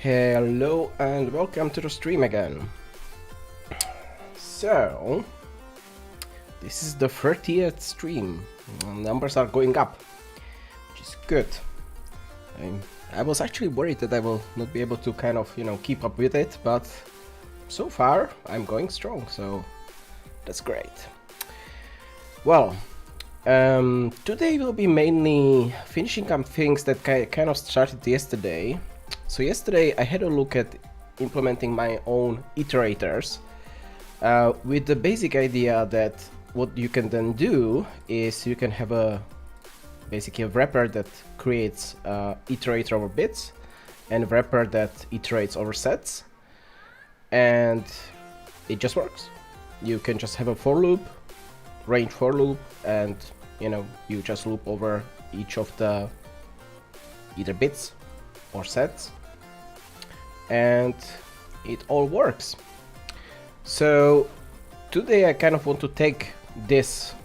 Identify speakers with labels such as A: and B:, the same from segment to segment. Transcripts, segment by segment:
A: Hello and welcome to the stream again. So, this is the 30th stream. Numbers are going up, which is good. I was actually worried that I will not be able to kind of, keep up with it, but so far I'm going strong, so that's great. Well, today will be mainly finishing up things that kind of started yesterday. So yesterday I had a look at implementing my own iterators with the basic idea that what you can then do is you can have basically a wrapper that creates iterator over bits and a wrapper that iterates over sets, and it just works. You can just have a for loop, range for loop, and you just loop over each of the either bits or sets, and it all works. So today I kind of want to take this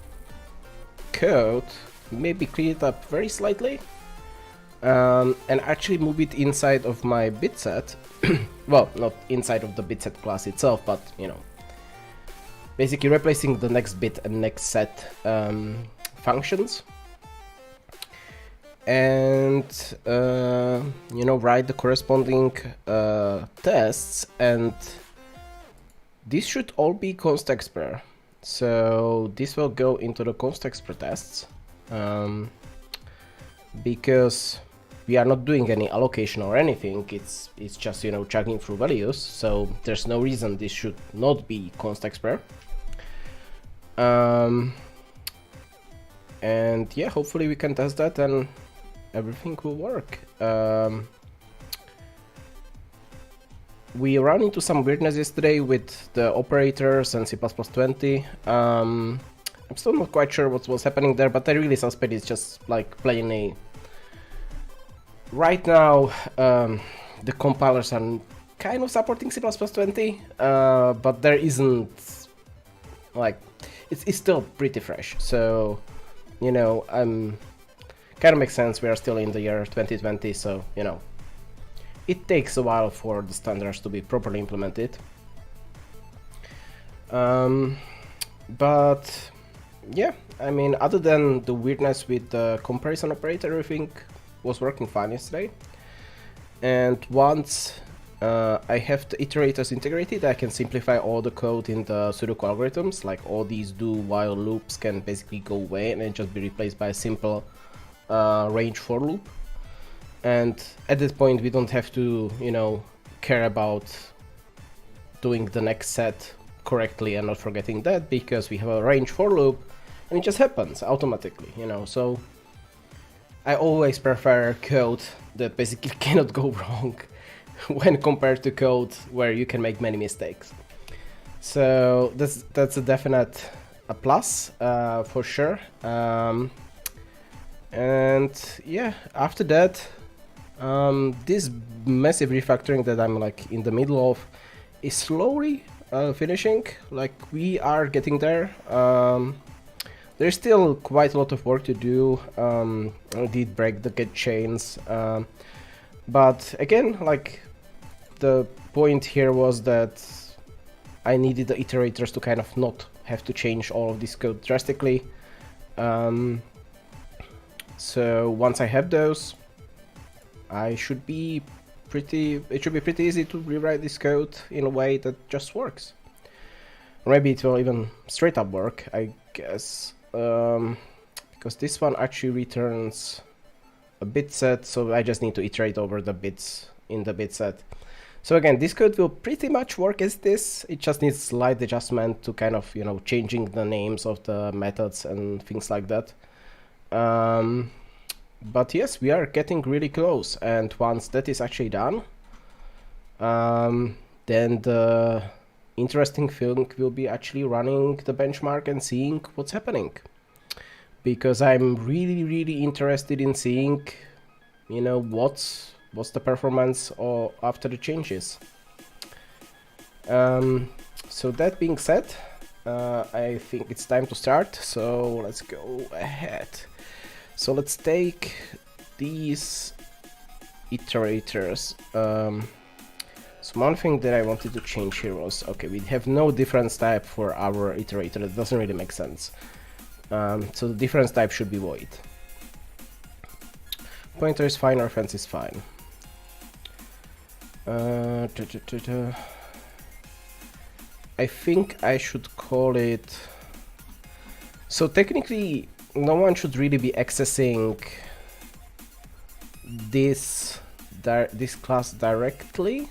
A: code, maybe clean it up very slightly, and actually move it inside of my bit set. Well, not inside of the bit set class itself, but basically replacing the next bit and next set functions, and write the corresponding tests, and this should all be const expr. So this will go into the const expr tests, because we are not doing any allocation or anything. It's just chugging through values, so there's no reason this should not be const expr. And yeah, hopefully we can test that and everything will work. We ran into some weirdness yesterday with the operators and C++20. I'm still not quite sure what was happening there, but I really suspect it's just like plain a... Right now, the compilers are kind of supporting C++20, but there isn't, like, it's still pretty fresh. So, kind of makes sense. We are still in the year 2020, so, it takes a while for the standards to be properly implemented. But yeah, I mean, other than the weirdness with the comparison operator, everything was working fine yesterday. And once I have the iterators integrated, I can simplify all the code in the Sudoku algorithms. Like all these do while loops can basically go away and then just be replaced by a simple range for loop. And at this point we don't have to care about doing the next set correctly and not forgetting that, because we have a range for loop and it just happens automatically, so I always prefer code that basically cannot go wrong when compared to code where you can make many mistakes. So that's a definite plus for sure. And yeah, after that, this massive refactoring that I'm like in the middle of is slowly finishing. Like we are getting there. There's still quite a lot of work to do. I did break the get chains, but again, like the point here was that I needed the iterators to kind of not have to change all of this code drastically. So once I have those, it should be pretty easy to rewrite this code in a way that just works. Maybe it will even straight up work, I guess, because this one actually returns a bit set, so I just need to iterate over the bits in the bit set. So again, this code will pretty much work as this. It just needs slight adjustment to kind of changing the names of the methods and things like that. But yes, we are getting really close, and once that is actually done, then the interesting thing will be actually running the benchmark and seeing what's happening, because I'm really interested in seeing what's the performance after the changes. So that being said, I think it's time to start, so let's go ahead. So let's take these iterators So one thing that I wanted to change here was, okay, we have no difference type for our iterator. That doesn't really make sense. So the difference type should be void. Pointer is fine, or fence is fine. I think I should call it... So technically, no one should really be accessing this class directly.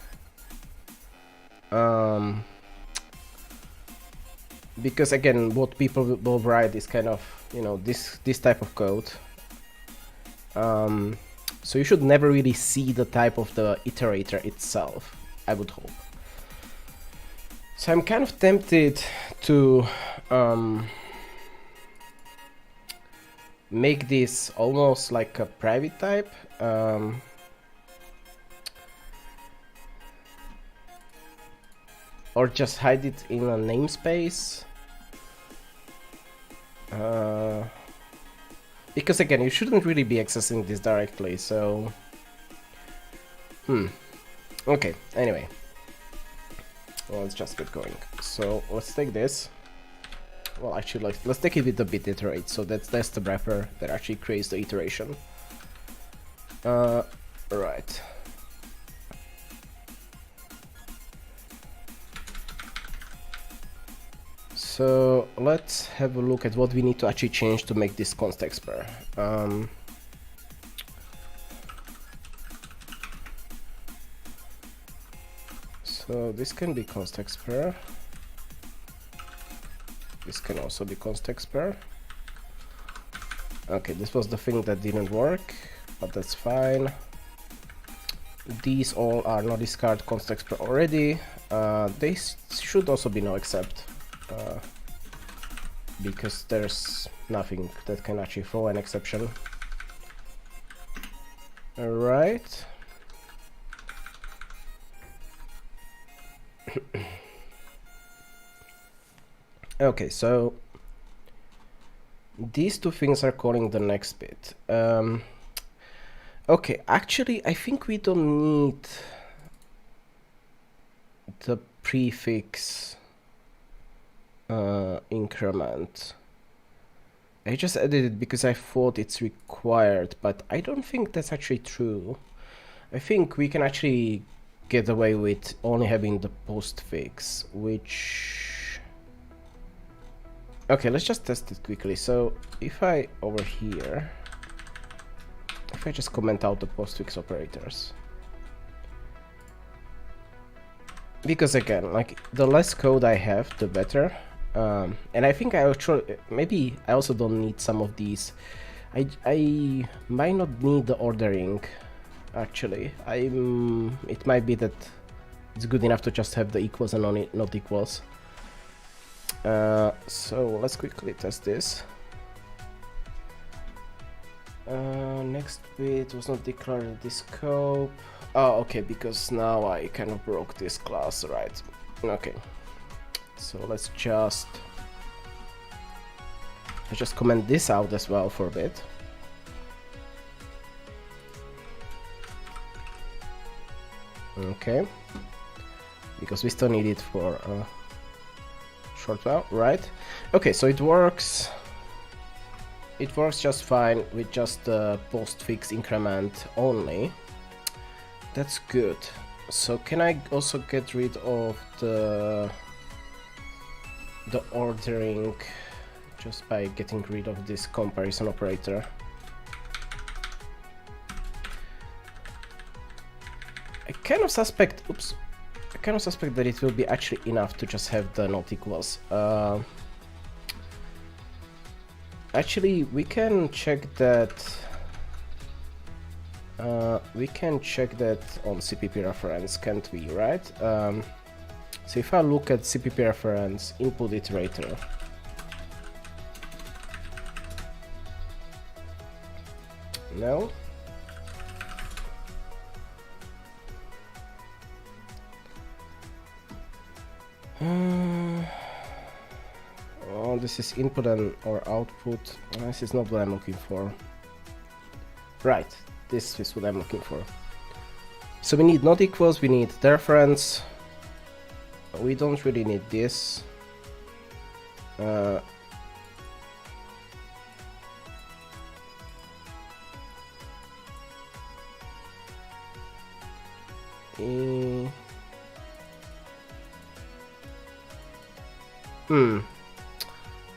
A: Because again, what people will write is kind of, you know, this type of code. So you should never really see the type of the iterator itself, I would hope. So I'm kind of tempted to make this almost like a private type. Or just hide it in a namespace. Because again, you shouldn't really be accessing this directly, so... Okay, anyway. Well, let's just get going. So, let's take this. Well, actually, let's take it with the bit iterate, so that's the wrapper that actually creates the iteration. Right. So let's have a look at what we need to actually change to make this const expr. So this can be const expr. This can also be const expr. Okay, this was the thing that didn't work, but that's fine. These all are no discard const expr already. They should also be no except. Because there's nothing that can actually throw an exception. Alright. Okay, so these two things are calling the next bit. Okay, actually I think we don't need the prefix increment. I just added it because I thought it's required, but I don't think that's actually true. I think we can actually get away with only having the postfix, which... Okay, let's just test it quickly. So if I, over here, if I just comment out the postfix operators. Because again, like, the less code I have, the better. And I think I actually, maybe I also don't need some of these. I might not need the ordering, actually. It might be that it's good enough to just have the equals and not equals. So let's quickly test this. Next bit was not declared in this scope. Oh, okay, because now I kind of broke this class, right? Okay. So let's just comment this out as well for a bit. Okay, because we still need it for a short while, right? Okay, so it works. It works just fine with just the postfix increment only. That's good. So can I also get rid of the ordering just by getting rid of this comparison operator? I kind of suspect, oops, I kind of suspect that it will be actually enough to just have the not equals. Actually, we can check that. We can check that on CPP reference, can't we? Right? So if I look at CPP reference input iterator, no. Oh, this is input and or output. This is not what I'm looking for. Right, this is what I'm looking for. So we need not equals, we need the reference. We don't really need this.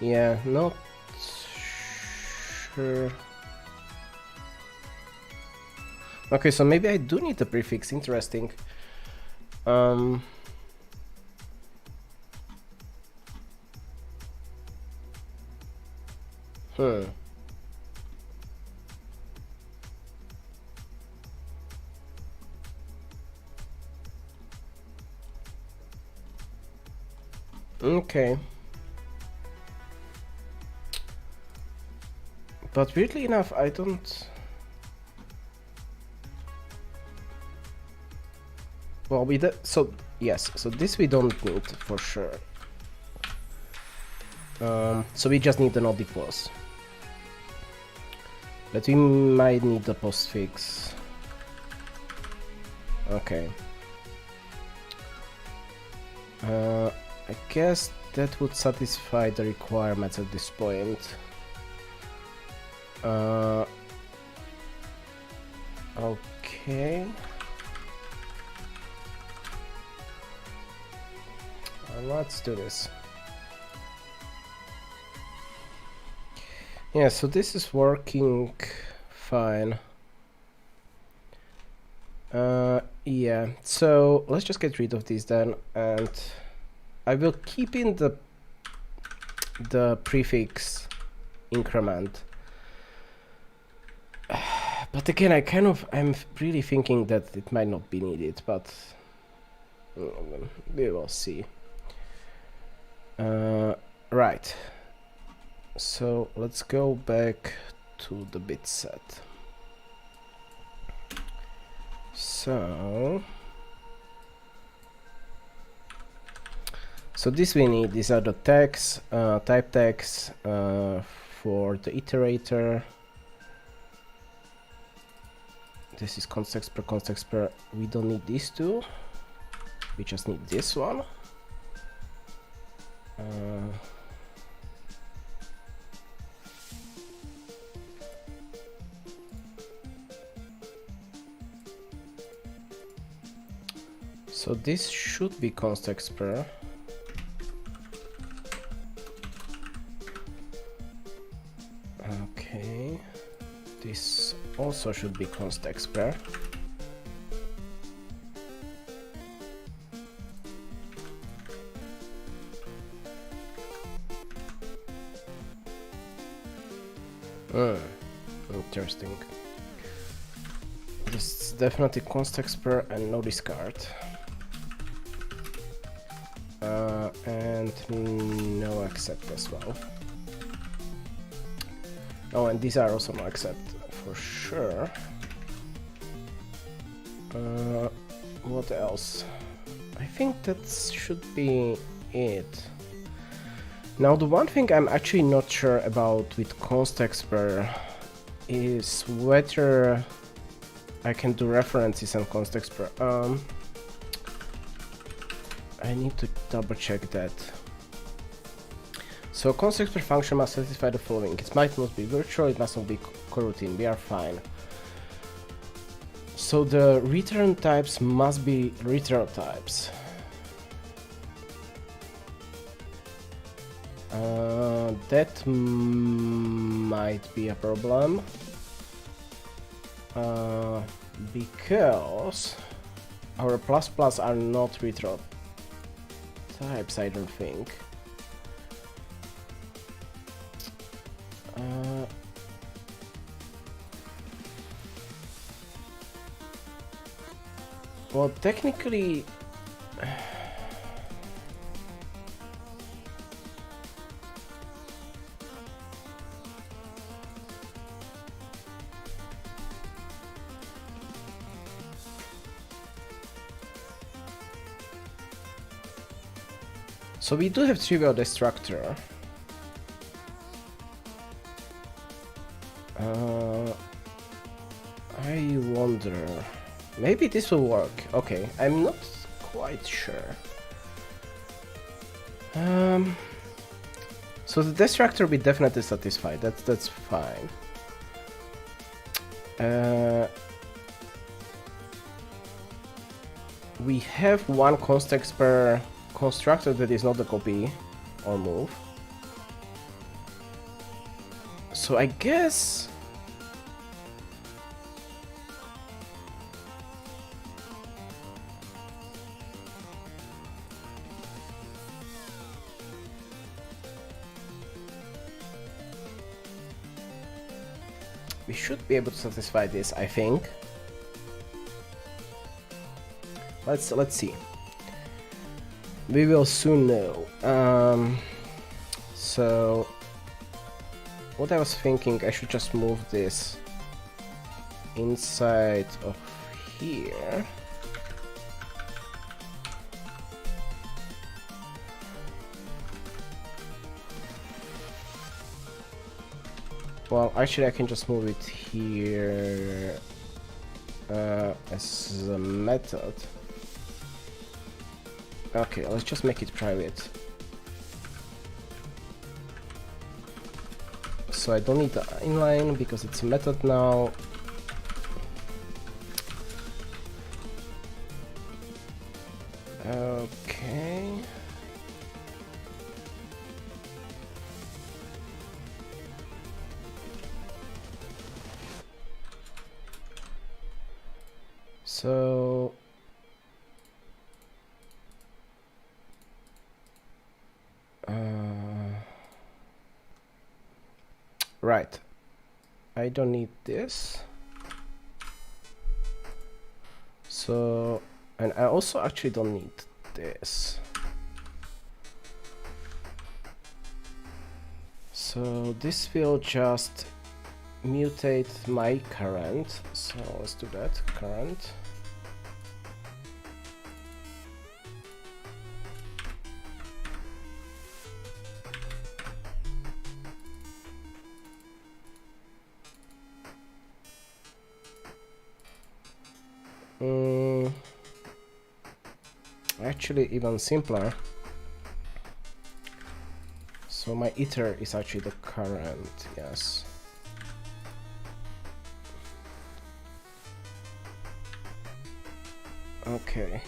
A: Yeah, not sure. Okay, so maybe I do need the prefix. Interesting. Okay. But weirdly enough, I don't... Well, so, yes, so this we don't need for sure. So we just need the not equals. But we might need the postfix. Okay. I guess that would satisfy the requirements at this point. Okay. Let's do this. Yeah, so this is working fine. Yeah, so let's just get rid of this then, and I will keep in the prefix increment. But again, I'm really thinking that it might not be needed, but we will see. Right. So let's go back to the bit set. So this we need. These are the tags, type tags for the iterator. This is const expr. We don't need these two. We just need this one. So this should be const expr. Okay. This also should be const expr. Interesting. This is definitely const expr and no discard. And no accept as well. Oh, and these are also no accept for sure. What else? I think that should be it. Now, the one thing I'm actually not sure about with const expr is whether I can do references and const expr. I need to double check that. So const expr function must satisfy the following. It might not be virtual, it must not be coroutine. We are fine. So the return types must be return types. That might be a problem. Because our ++ are not return types, I don't think. Well, technically, so we do have trivial destructor. I wonder. Maybe this will work. Okay, I'm not quite sure. So the destructor will be definitely satisfied. That's fine. We have one context per constructor that is not a copy or move. So I guess we should be able to satisfy this, I think. Let's see. We will soon know. So what I was thinking, I should just move this inside of here. Well, actually I can just move it here as a method. Okay, let's just make it private. So I don't need the inline because it's a method now. Okay. So right, I don't need this. So, and I also actually don't need this. So this will just mutate my current. So let's do that, current. Actually even simpler. So my ether is actually the current, yes. Okay.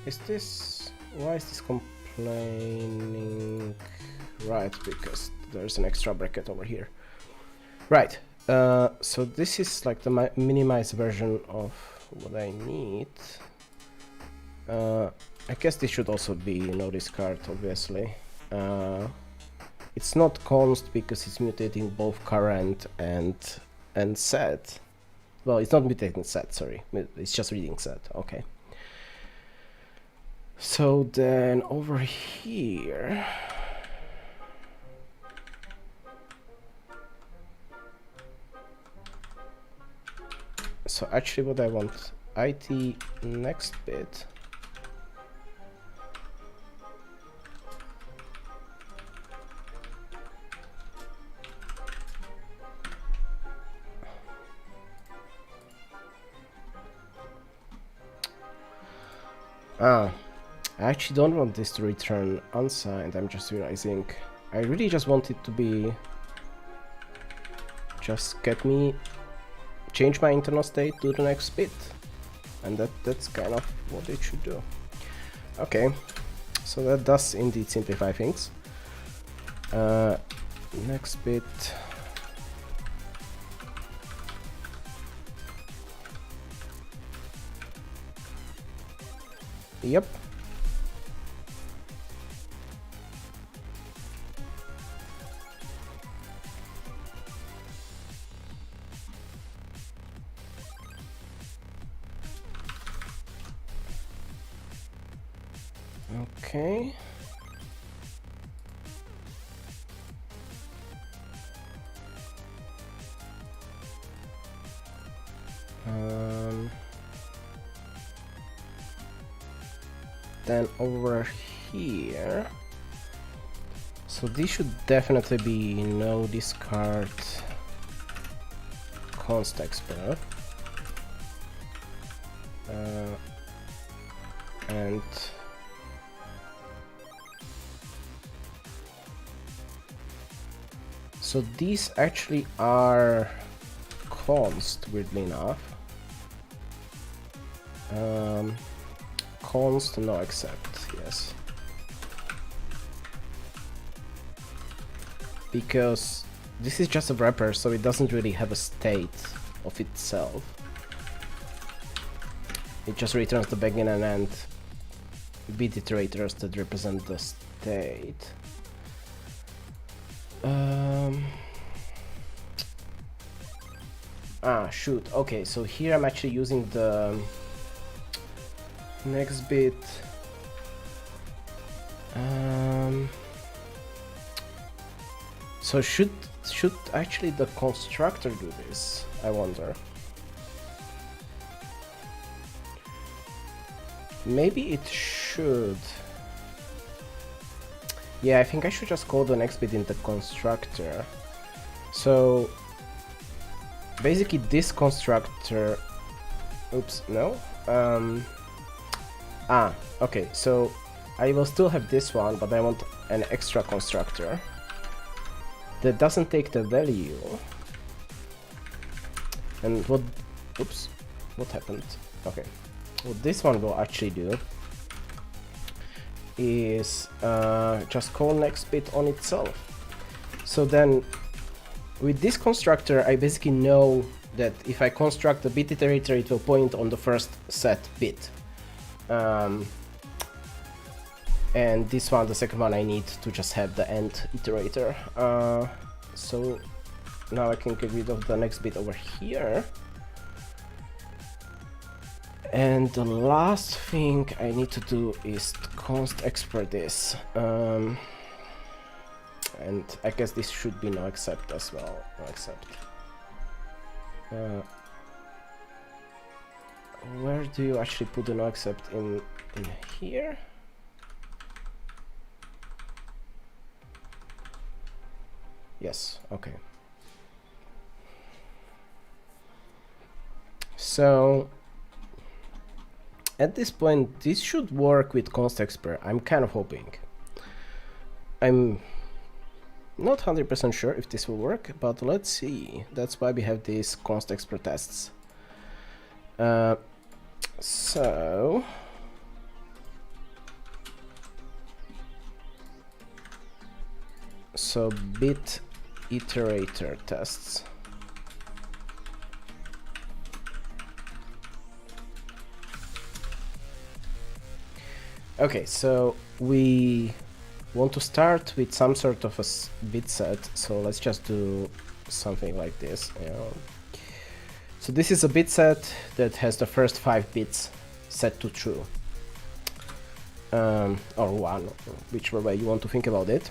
A: Is this, why is this complaining? Right, because there's an extra bracket over here. Right, so this is like the minimized version of what I need. I guess this should also be no discard, obviously. It's not const because it's mutating both current and set. Well, it's not mutating set, sorry. It's just reading set, okay. So then over here, so actually what I want, IT next bit. I actually don't want this to return unsigned, I'm just realizing. I really just want it to be, just get me, change my internal state to the next bit. And that's kind of what it should do. Okay, so that does indeed simplify things. Next bit. Yep. Okay. Then over here, so this should definitely be no discard const expert. And so these actually are const, weirdly enough. Const no accept, yes. Because this is just a wrapper, so it doesn't really have a state of itself. It just returns the begin and end bit iterators that represent the state. Shoot. Okay, so here I'm actually using the next bit. So should actually the constructor do this? I wonder. Maybe it should. Yeah, I think I should just call the next bit in the constructor. So basically this constructor, oops, no. Okay, so I will still have this one, but I want an extra constructor that doesn't take the value. And what happened? Okay, what this one will actually do is just call next bit on itself. So then with this constructor, I basically know that if I construct the bit iterator, it will point on the first set bit. And this one, the second one, I need to just have the end iterator. So now I can get rid of the next bit over here. And the last thing I need to do is const export this. And I guess this should be no accept as well. No accept. Where do you actually put the no accept in here? Yes, okay. So at this point, this should work with const expert. I'm kind of hoping. I'm not 100% sure if this will work, but let's see. That's why we have these const expert tests. So bit iterator tests. Okay, so we want to start with some sort of a bit set, so let's just do something like this. So this is a bit set that has the first 5 bits set to true, or 1, whichever way you want to think about it.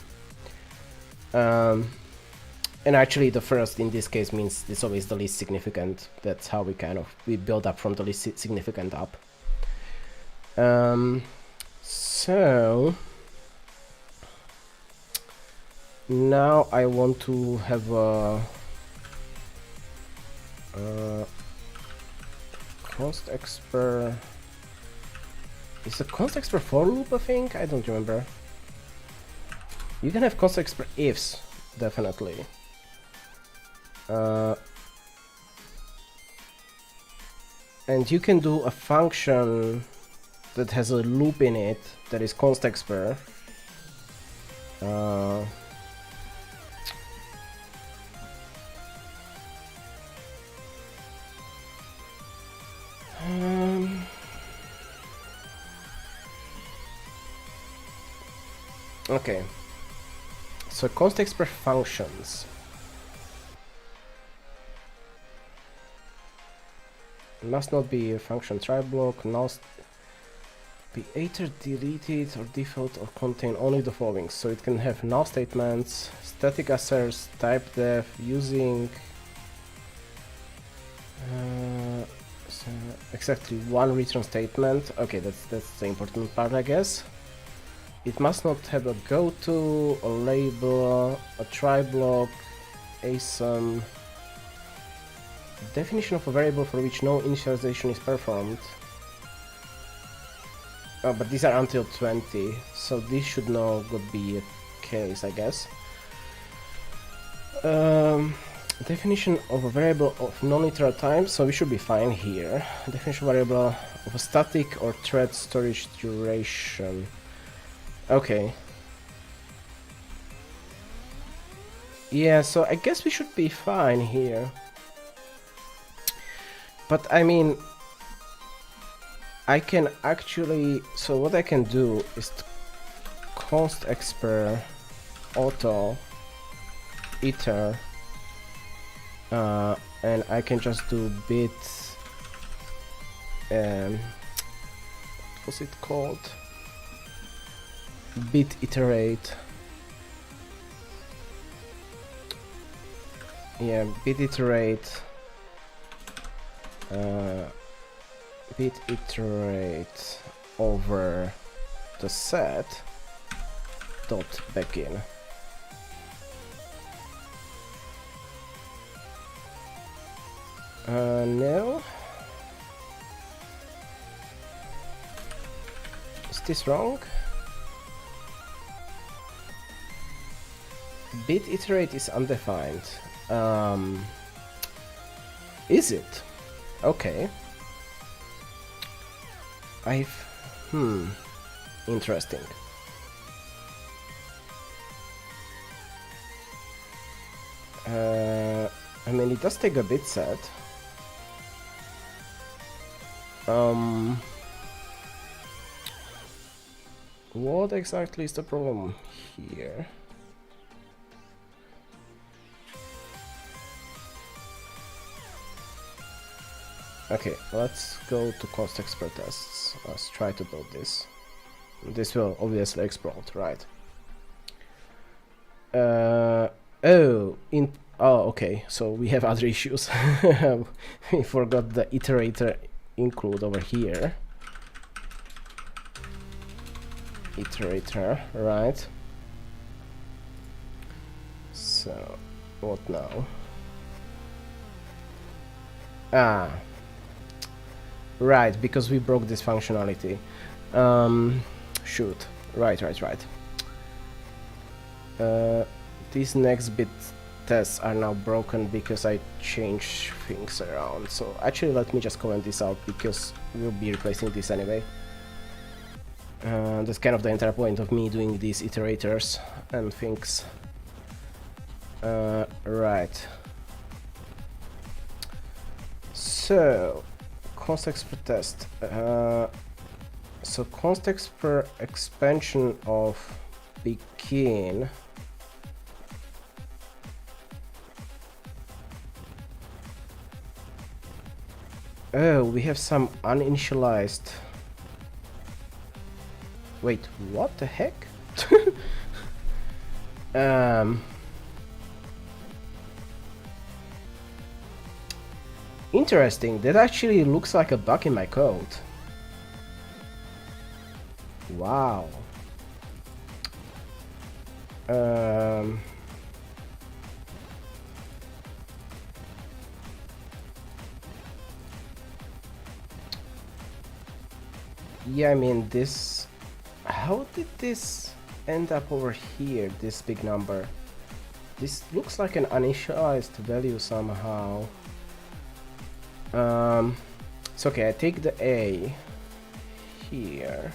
A: And actually the first in this case means it's always the least significant. That's how we build up from the least significant up. So now I want to have a const expert. Is a const expert for loop a thing? I don't remember. You can have const expert ifs, definitely. And you can do a function that has a loop in it that is const expert. Okay. So const expert functions. Must not be a function try block, must be either deleted or default or contain only the following. So it can have null statements, static asserts, type def, using so exactly one return statement. Okay, that's the important part, I guess. It must not have a goto, a label, a try block, a sum, definition of a variable for which no initialization is performed. Oh, but these are until 20, so this should not be a case, I guess. Definition of a variable of non-literal time, so we should be fine here. Definition variable of a static or thread storage duration. Okay. Yeah, so I guess we should be fine here. But I mean, I can actually, so what I can do is const expr auto iter, and I can just do bit, what's it called? Bit iterate. Yeah, bit iterate. Bit iterate over the set dot begin. No. Is this wrong? Bit iterate is undefined. Is it? Okay. Interesting. I mean, it does take a bit set. What exactly is the problem here? Okay, let's go to const expert tests. Let's try to build this. This will obviously explode, right? Okay, so we have other issues. We forgot the iterator include over here. Iterator, right? So, what now? Right, because we broke this functionality. Shoot. Right. These next bit tests are now broken because I changed things around. So actually let me just comment this out because we'll be replacing this anyway. That's kind of the entire point of me doing these iterators and things. Right. So, const expr test. So const expr expansion of begin. Oh, we have some uninitialized. Wait, what the heck? Interesting, that actually looks like a bug in my code. Wow. Yeah, I mean this... How did this end up over here, this big number? This looks like an uninitialized value somehow. It's okay, I take the A here.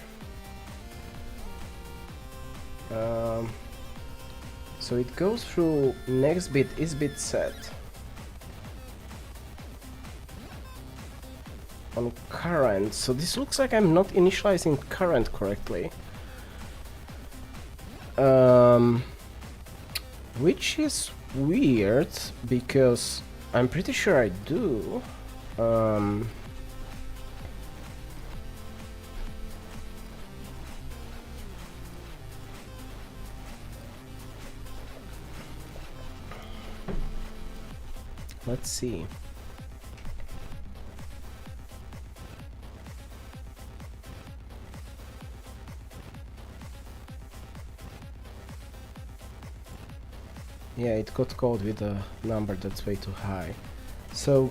A: So it goes through next bit is bit set on current. So this looks like I'm not initializing current correctly. Which is weird because I'm pretty sure I do. Let's see. Yeah, it got called with a number that's way too high. So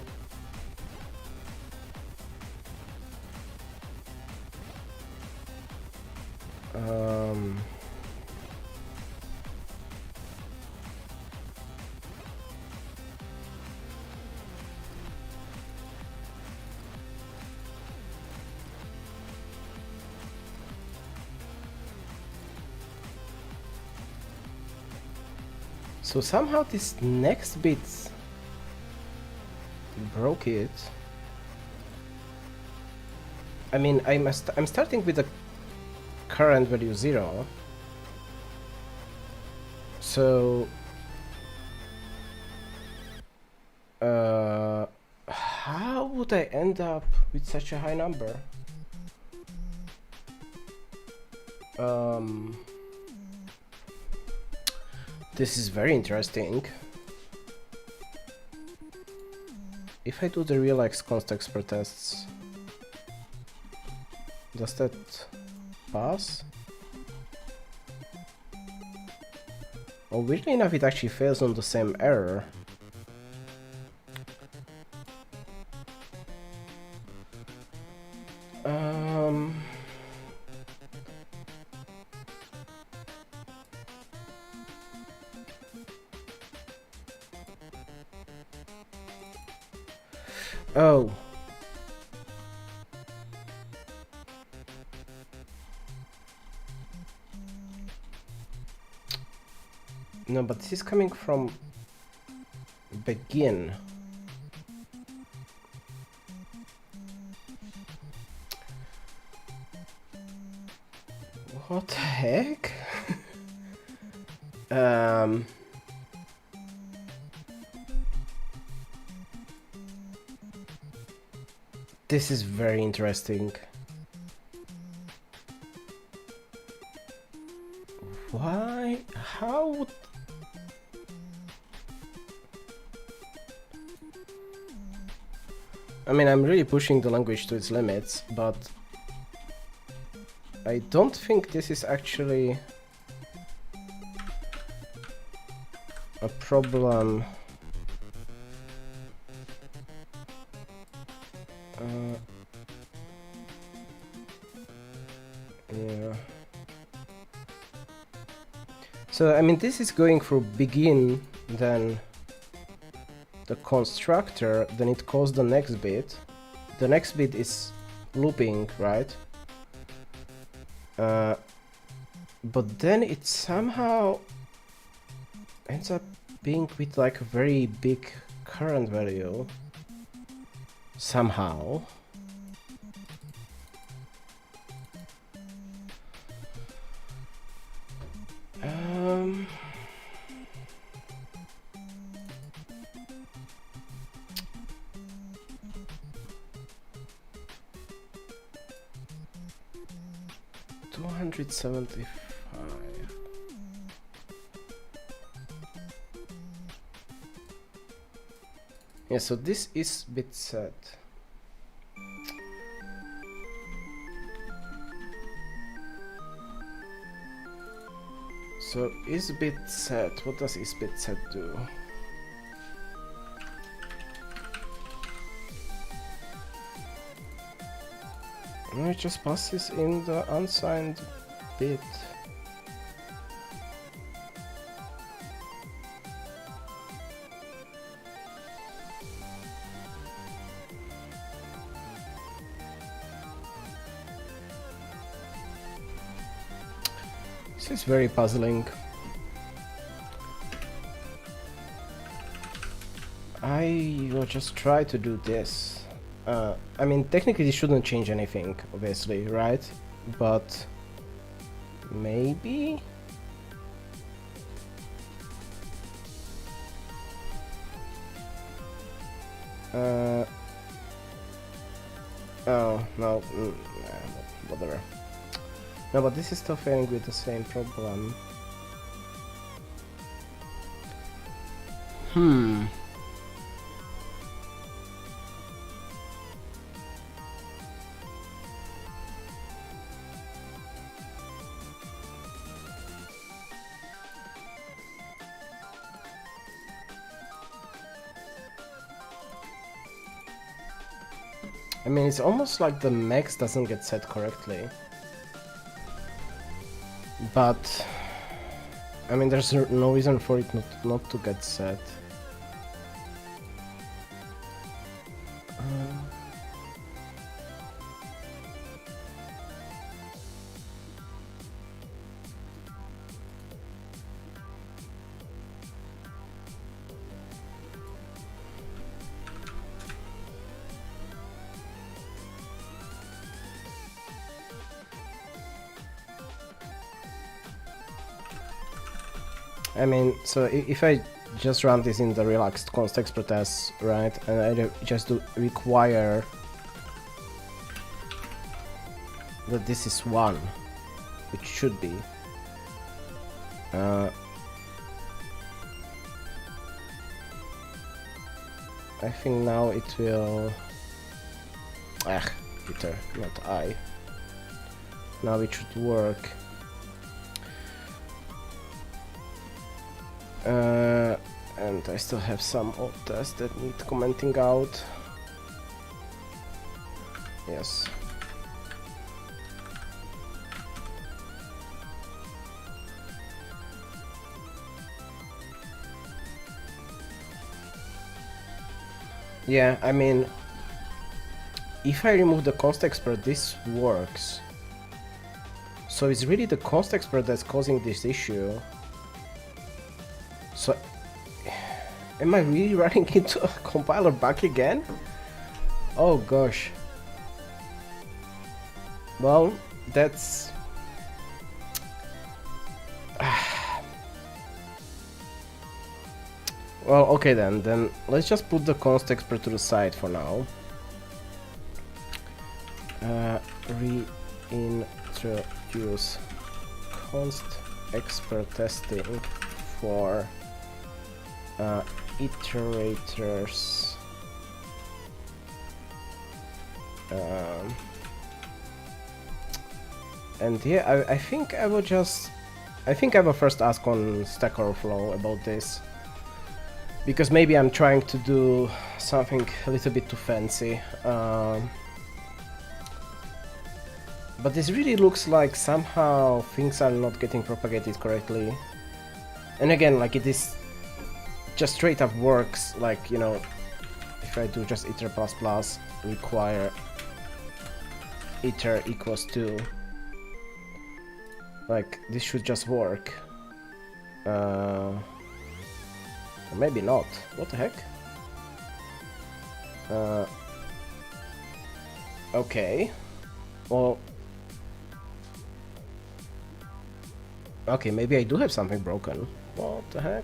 A: Um, so somehow this next bit broke it. I mean, I'm starting with the current value 0. So how would I end up with such a high number? This is very interesting. If I do the real X const expert tests, does that pass? Oh, weirdly enough, it actually fails on the same error. Oh. No, but this is coming from begin. What the heck? This is very interesting. Why? How would... I mean, I'm really pushing the language to its limits, but I don't think this is actually a problem. Yeah. So, I mean, this is going through begin, then the constructor, then it calls the next bit. The next bit is looping, right? But then it somehow ends up being with like a very big current value. Somehow. $275. Yeah, so this is bit set. So is bit set. What does is bit set do? No, it just passes in the unsigned bit. This is very puzzling. I will just try to do this. I mean, technically this shouldn't change anything, obviously, right? But maybe? Oh, no, whatever. No, but this is still failing with the same problem. I mean, it's almost like the max doesn't get set correctly. But I mean, there's no reason for it not to get set. I mean, so if I just run this in the relaxed const expert as, right, and I just do require that this is 1, which should be. I think now it will... Peter, not I. Now it should work. And I still have some old tests that need commenting out. Yes. Yeah, I mean, if I remove the const expert, this works. So it's really the const expert that's causing this issue. So, am I really running into a compiler bug again? Oh gosh. Well, that's... Well, okay then let's just put the const expert to the side for now. Reintroduce const expert testing for iterators. And yeah, I think I will just... I think I will first ask on Stack Overflow about this. Because maybe I'm trying to do something a little bit too fancy. But this really looks like somehow things are not getting propagated correctly. And again, like it is just straight up works, like, you know, if I do just iter plus plus require iter equals 2. Like, this should just work. Or maybe not. What the heck? Okay. Well... Okay, maybe I do have something broken. What the heck?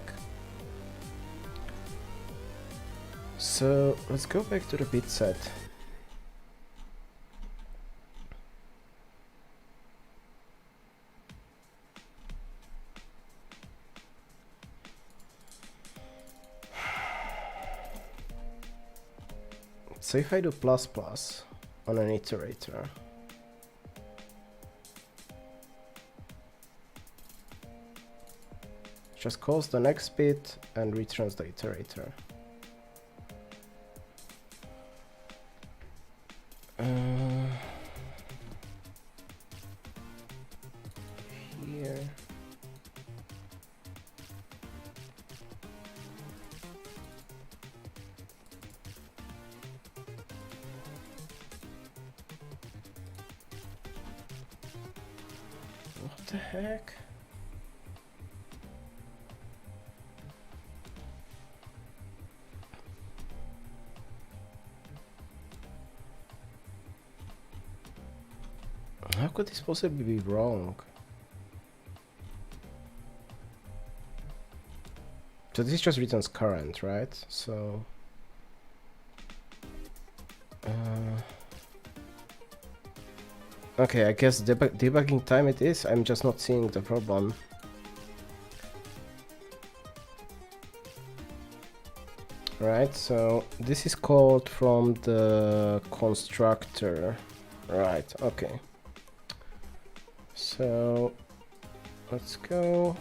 A: So, let's go back to the bit set. So if I do plus plus on an iterator, just calls the next bit and returns the iterator. Here. What the heck? How could this possibly be wrong? So this just returns current, right? So... okay, I guess debugging time it is. I'm just not seeing the problem. Right, so this is called from the constructor. Right, okay. So let's go.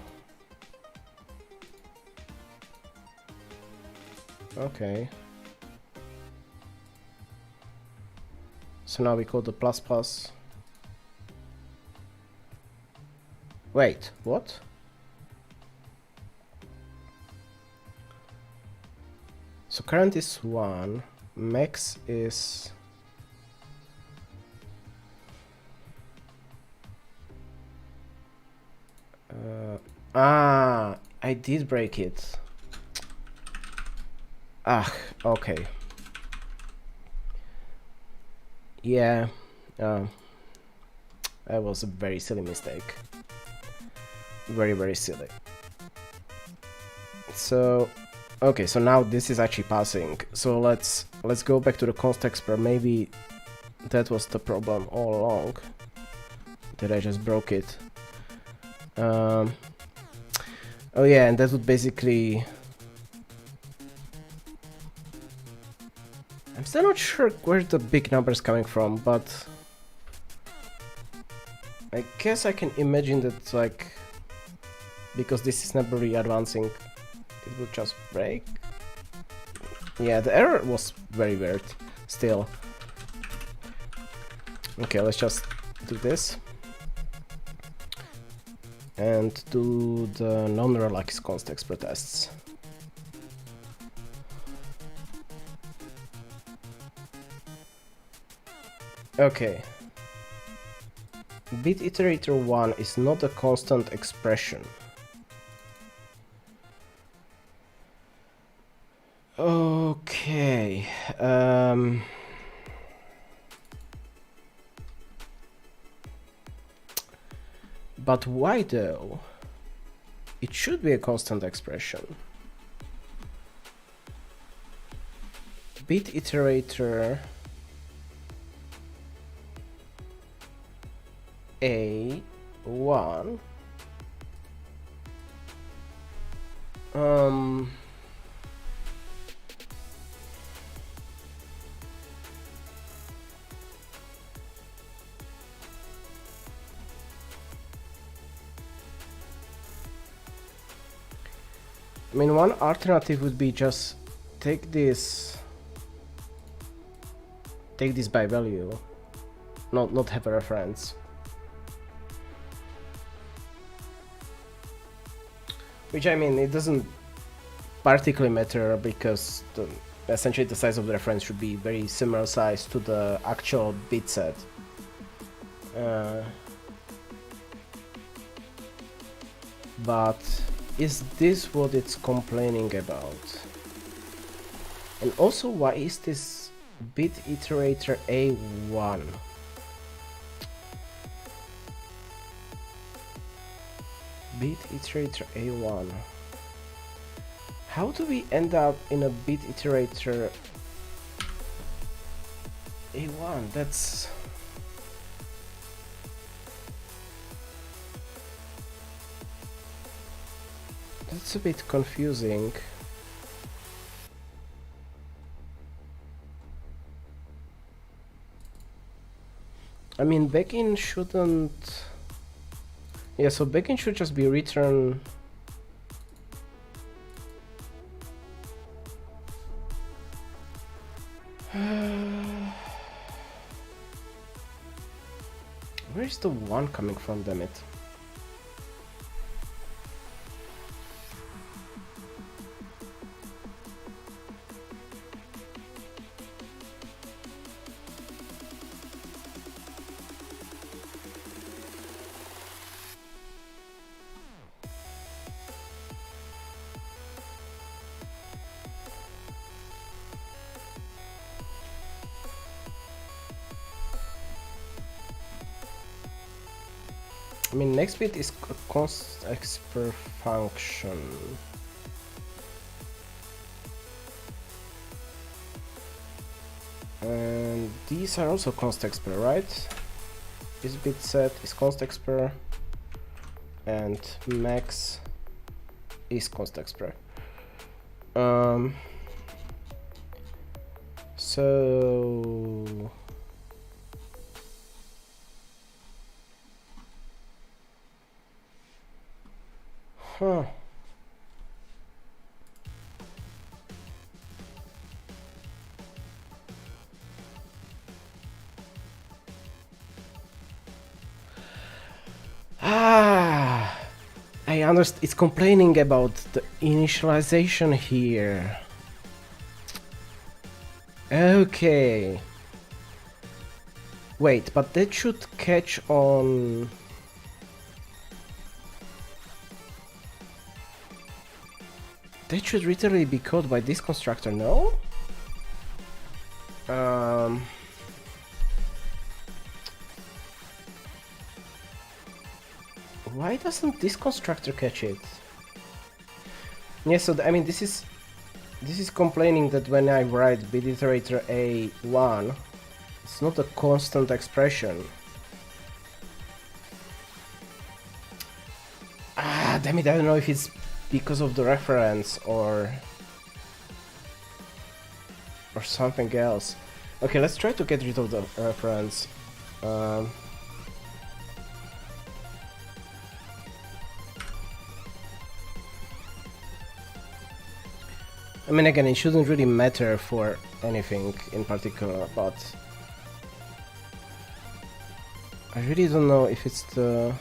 A: Okay. So now we call the plus plus. Wait, what? So current is 1, max is... I did break it. Okay. Yeah, that was a very silly mistake. Very silly. So, okay, so now this is actually passing. So let's go back to the const expert. Maybe that was the problem all along, that I just broke it. Oh yeah, and that would basically... I'm still not sure where the big number is coming from, but I guess I can imagine that, like, because this is never really advancing, it would just break. Yeah, the error was very weird still. Okay, let's just do this and do the non-relax const expert tests. Okay. Bit iterator 1 is not a constant expression. Okay. But why though? It should be a constant expression. Bit iterator A1 I mean, one alternative would be just take this by value, not have a reference. Which, I mean, it doesn't particularly matter because essentially the size of the reference should be very similar size to the actual bit set. But is this what it's complaining about? And also, why is this bit iterator A1? Bit iterator A1. How do we end up in a bit iterator A1? That's a bit confusing. I mean, backend shouldn't... Yeah, so backend should just be return... Where's the 1 coming from, damn it? I mean, next bit is a const expert function. And these are also const expert, right? This bit set is const expert and max is const expert. So huh. understand. It's complaining about the initialization here. Okay. Wait, but that should catch on. That should literally be called by this constructor, no? Why doesn't this constructor catch it? Yeah, so I mean this is complaining that when I write bit iterator A1, it's not a constant expression. Ah, damn it, I don't know if it's because of the reference or something else. Okay, let's try to get rid of the reference. I mean, again, it shouldn't really matter for anything in particular, but I really don't know if it's the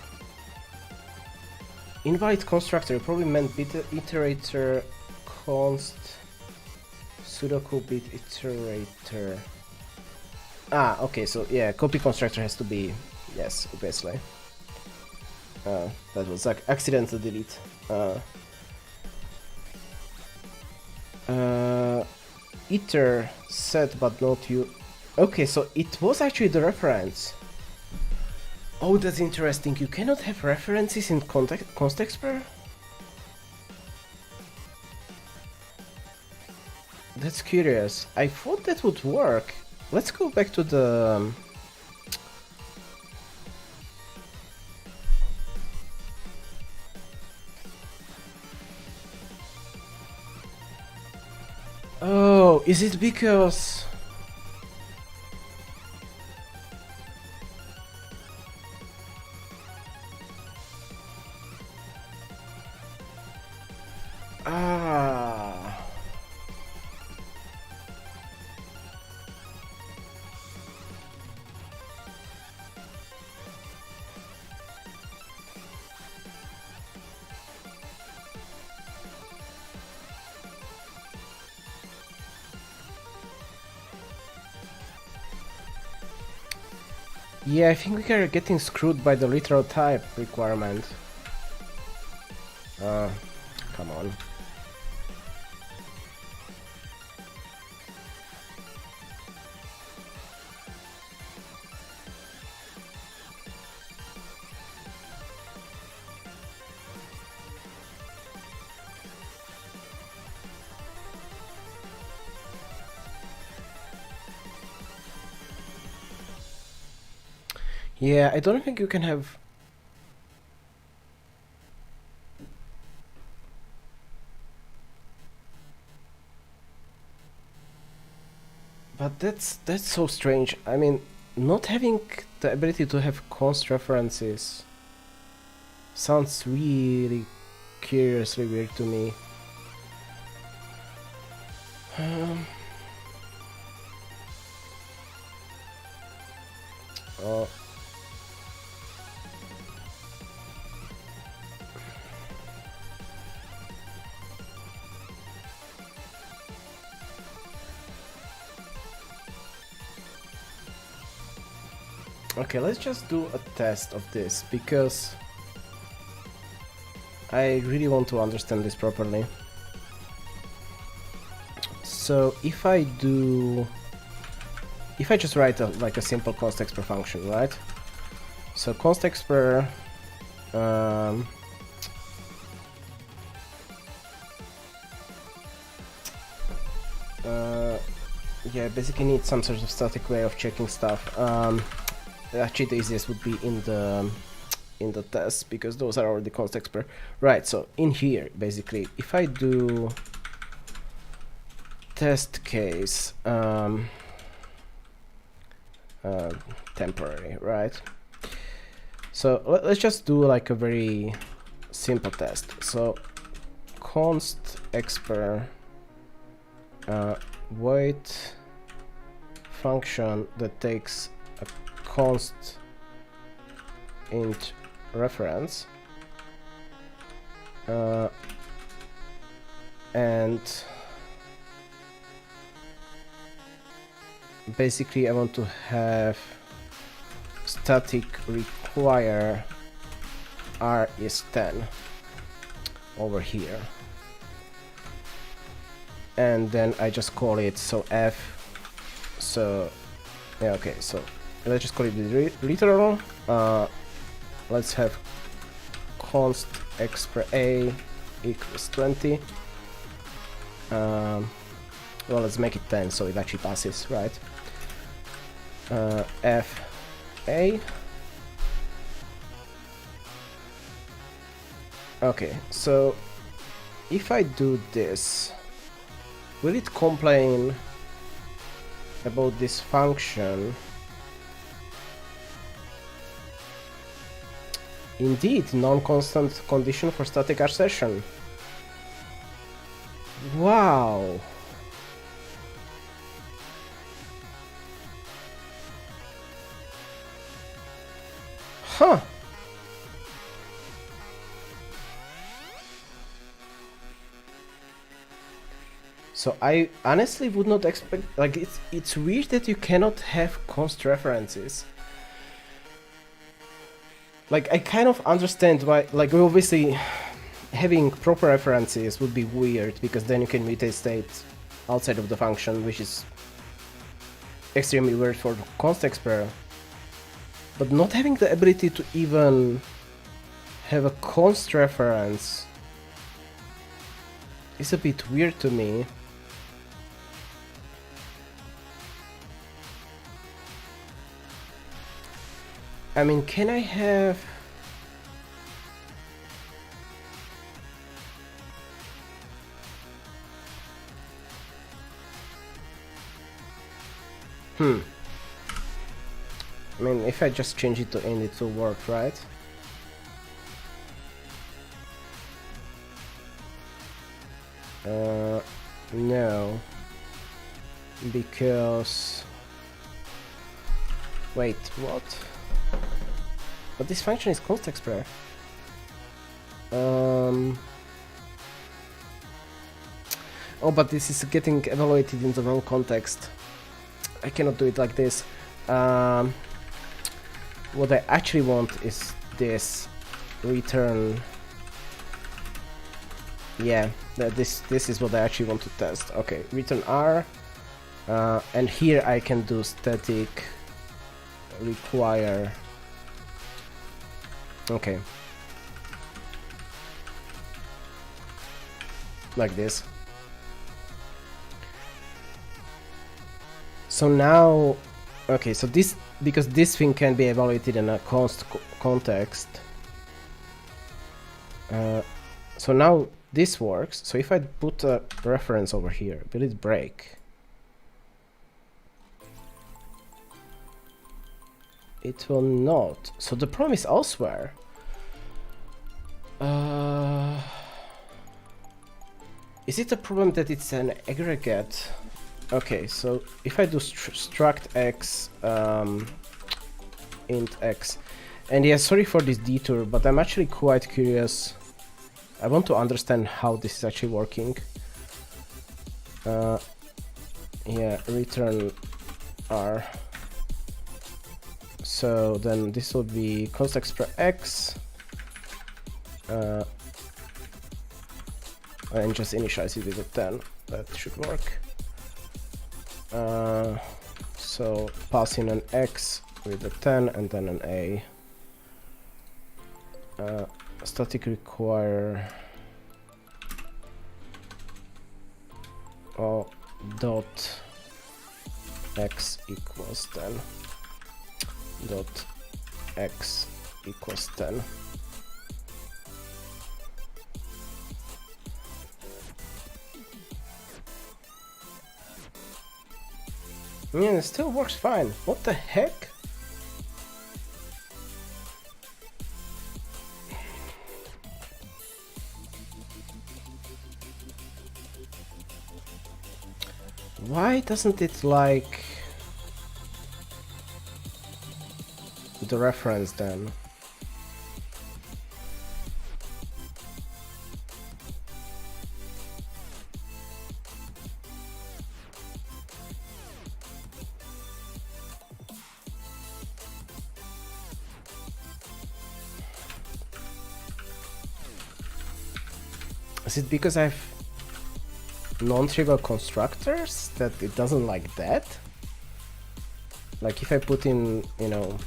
A: invite constructor. It probably meant bit iterator const Sudoku bit iterator. Ah, okay, so yeah, copy constructor has to be, yes, obviously. That was like accidental delete. Iter set but not you. Okay, so it was actually the reference. Oh, that's interesting. You cannot have references in const expert? That's curious. I thought that would work. Let's go back to the... Oh, is it because... Ah... Yeah, I think we are getting screwed by the literal type requirement. Come on. Yeah, I don't think you can have... But that's so strange. I mean, not having the ability to have const references sounds really curiously weird to me. Oh. Okay, let's just do a test of this, because I really want to understand this properly. So if I just write like a simple const expr function, right? So const expr yeah, basically need some sort of static way of checking stuff. Actually, the easiest would be in the test, because those are already const expr. Right, so in here, basically, if I do test case temporary, right? So let's just do like a very simple test. So const expr void function that takes a const int reference And basically I want to have static require r is 10 over here, and then I just call it so f, so yeah, okay, so let's just call it the literal. Let's have const expr a equals 20. Well, let's make it 10 so it actually passes, right? F a. Okay, so if I do this, will it complain about this function? Indeed, non-constant condition for static accession. Wow. Huh. So I honestly would not expect, like, it's weird that you cannot have const references. Like, I kind of understand why, like, obviously having proper references would be weird, because then you can mutate state outside of the function, which is extremely weird for const expr. But not having the ability to even have a const reference is a bit weird to me. I mean, can I have... I mean, if I just change it to int, it will work, right? No. Because... Wait, what? But this function is const expr. Oh, but this is getting evaluated in the wrong context. I cannot do it like this. What I actually want is this return. Yeah, this is what I actually want to test. Okay, return r, and here I can do static require. Okay, like this. So now, okay, so this, because this thing can be evaluated in a const context. So now this works. So if I put a reference over here, will it break? It will not. So the problem is elsewhere. Is it a problem that it's an aggregate? Okay, so if I do struct x, int x, and yeah, sorry for this detour, but I'm actually quite curious. I want to understand how this is actually working. Yeah, return r. So then this will be const expr x, and just initialize it with a 10. That should work. So pass in an x with a 10 and then an a. Static require dot x equals 10 dot x equals 10. Yeah, it still works fine. What the heck? Why doesn't it like the reference then? Is it because I have non-trivial constructors that it doesn't like that? Like if I put in, you know,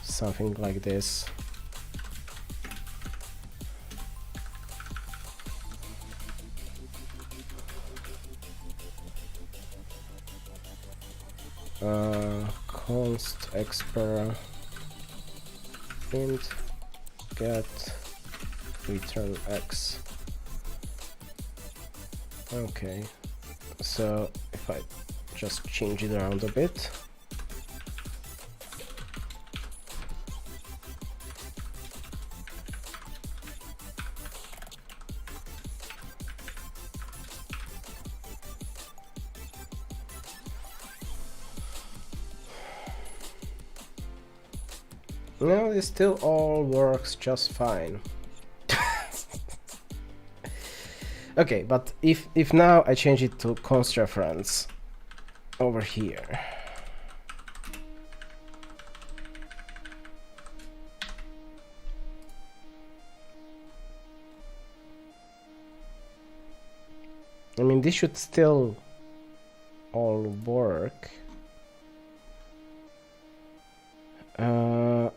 A: something like this. Const expr int get return x. Okay, so if I just change it around a bit. No, this still all works just fine. Okay, but if now I change it to const reference over here. I mean, this should still all work.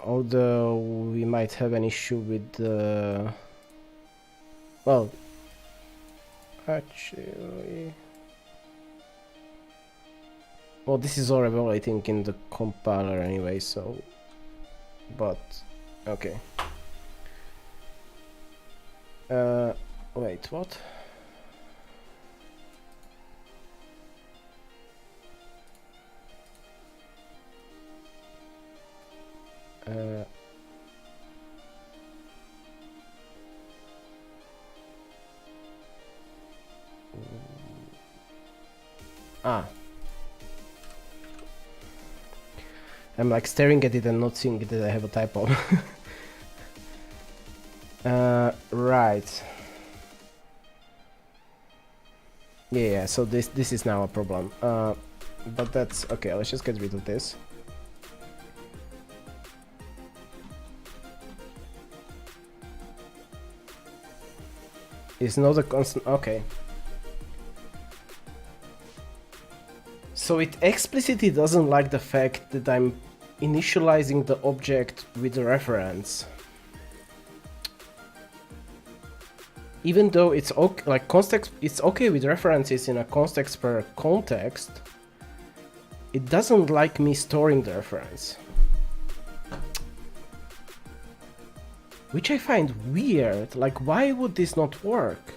A: Although we might have an issue with the... Well, actually... Well, this is all evaluating in the compiler anyway, so... But... Okay. Wait, what? I'm like staring at it and not seeing that I have a typo. Right. Yeah, so this is now a problem. But that's okay. Let's just get rid of this. It's not a constant. Okay. So it explicitly doesn't like the fact that I'm initializing the object with the reference. Even though it's okay, like context, it's okay with references in a const expr context, it doesn't like me storing the reference. Which I find weird, like why would this not work?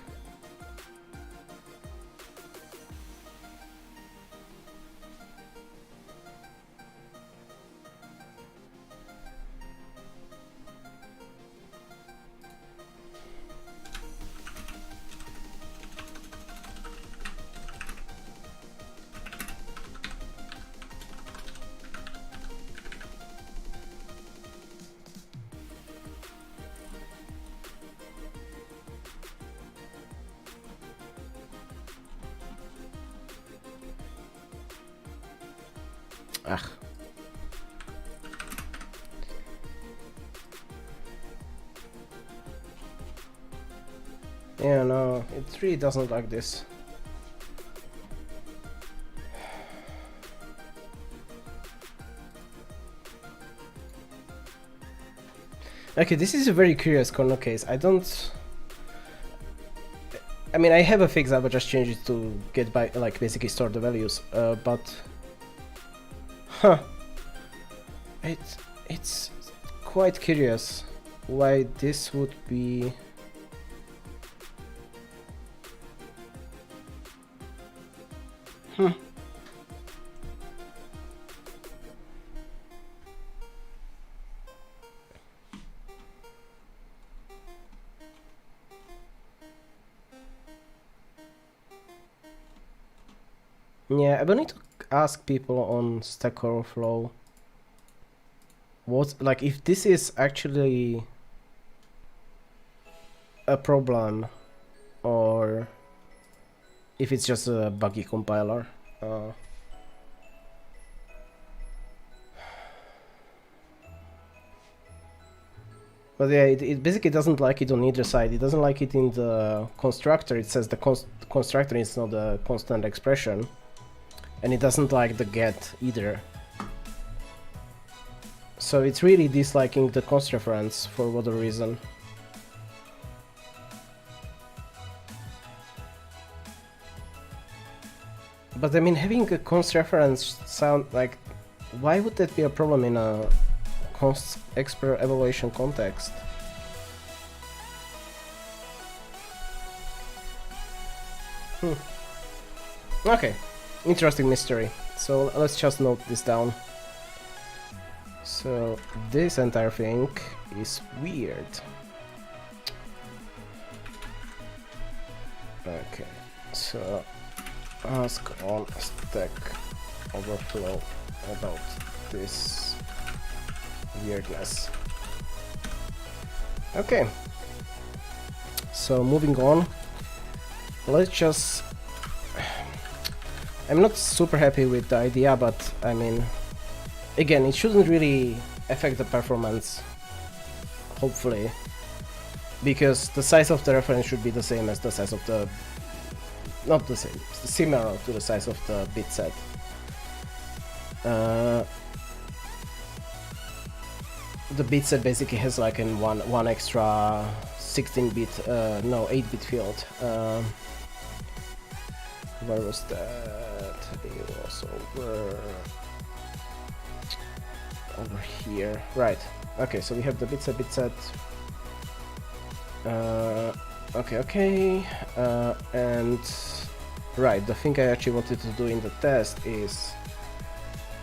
A: Ugh. Yeah, no, it really doesn't like this. Okay, this is a very curious corner case. I mean, I have a fix. I will just change it to get by, like, basically store the values. But, huh? It's quite curious why this would be. Yeah, I will need to ask people on Stack Overflow what, like, if this is actually a problem or if it's just a buggy compiler. But yeah, it basically doesn't like it on either side. It doesn't like it in the constructor. It says the constructor is not a constant expression. And it doesn't like the get either. So it's really disliking the const reference for whatever reason. But I mean, having a const reference sound like, why would that be a problem in a const expert evaluation context? Okay, interesting mystery. So let's just note this down. So this entire thing is weird. Okay, so ask on Stack Overflow about this weirdness. Okay, so moving on, let's just... I'm not super happy with the idea, but I mean, again, it shouldn't really affect the performance, hopefully, because the size of the reference should be the same as the size of the... not the same, similar to the size of the bit set. The bit set basically has like in one extra 16-bit, no, 8-bit field. Where was that? It was over here. Right. Okay, so we have the bit set. Okay. And right, the thing I actually wanted to do in the test is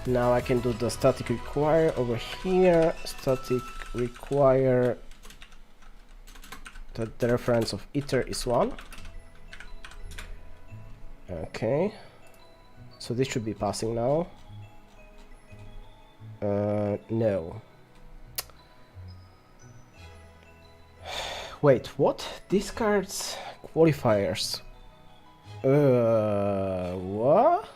A: now I can do the static require over here. Static require that the reference of iter is 1. Okay, so this should be passing now. No. Wait, what? Discards qualifiers. What?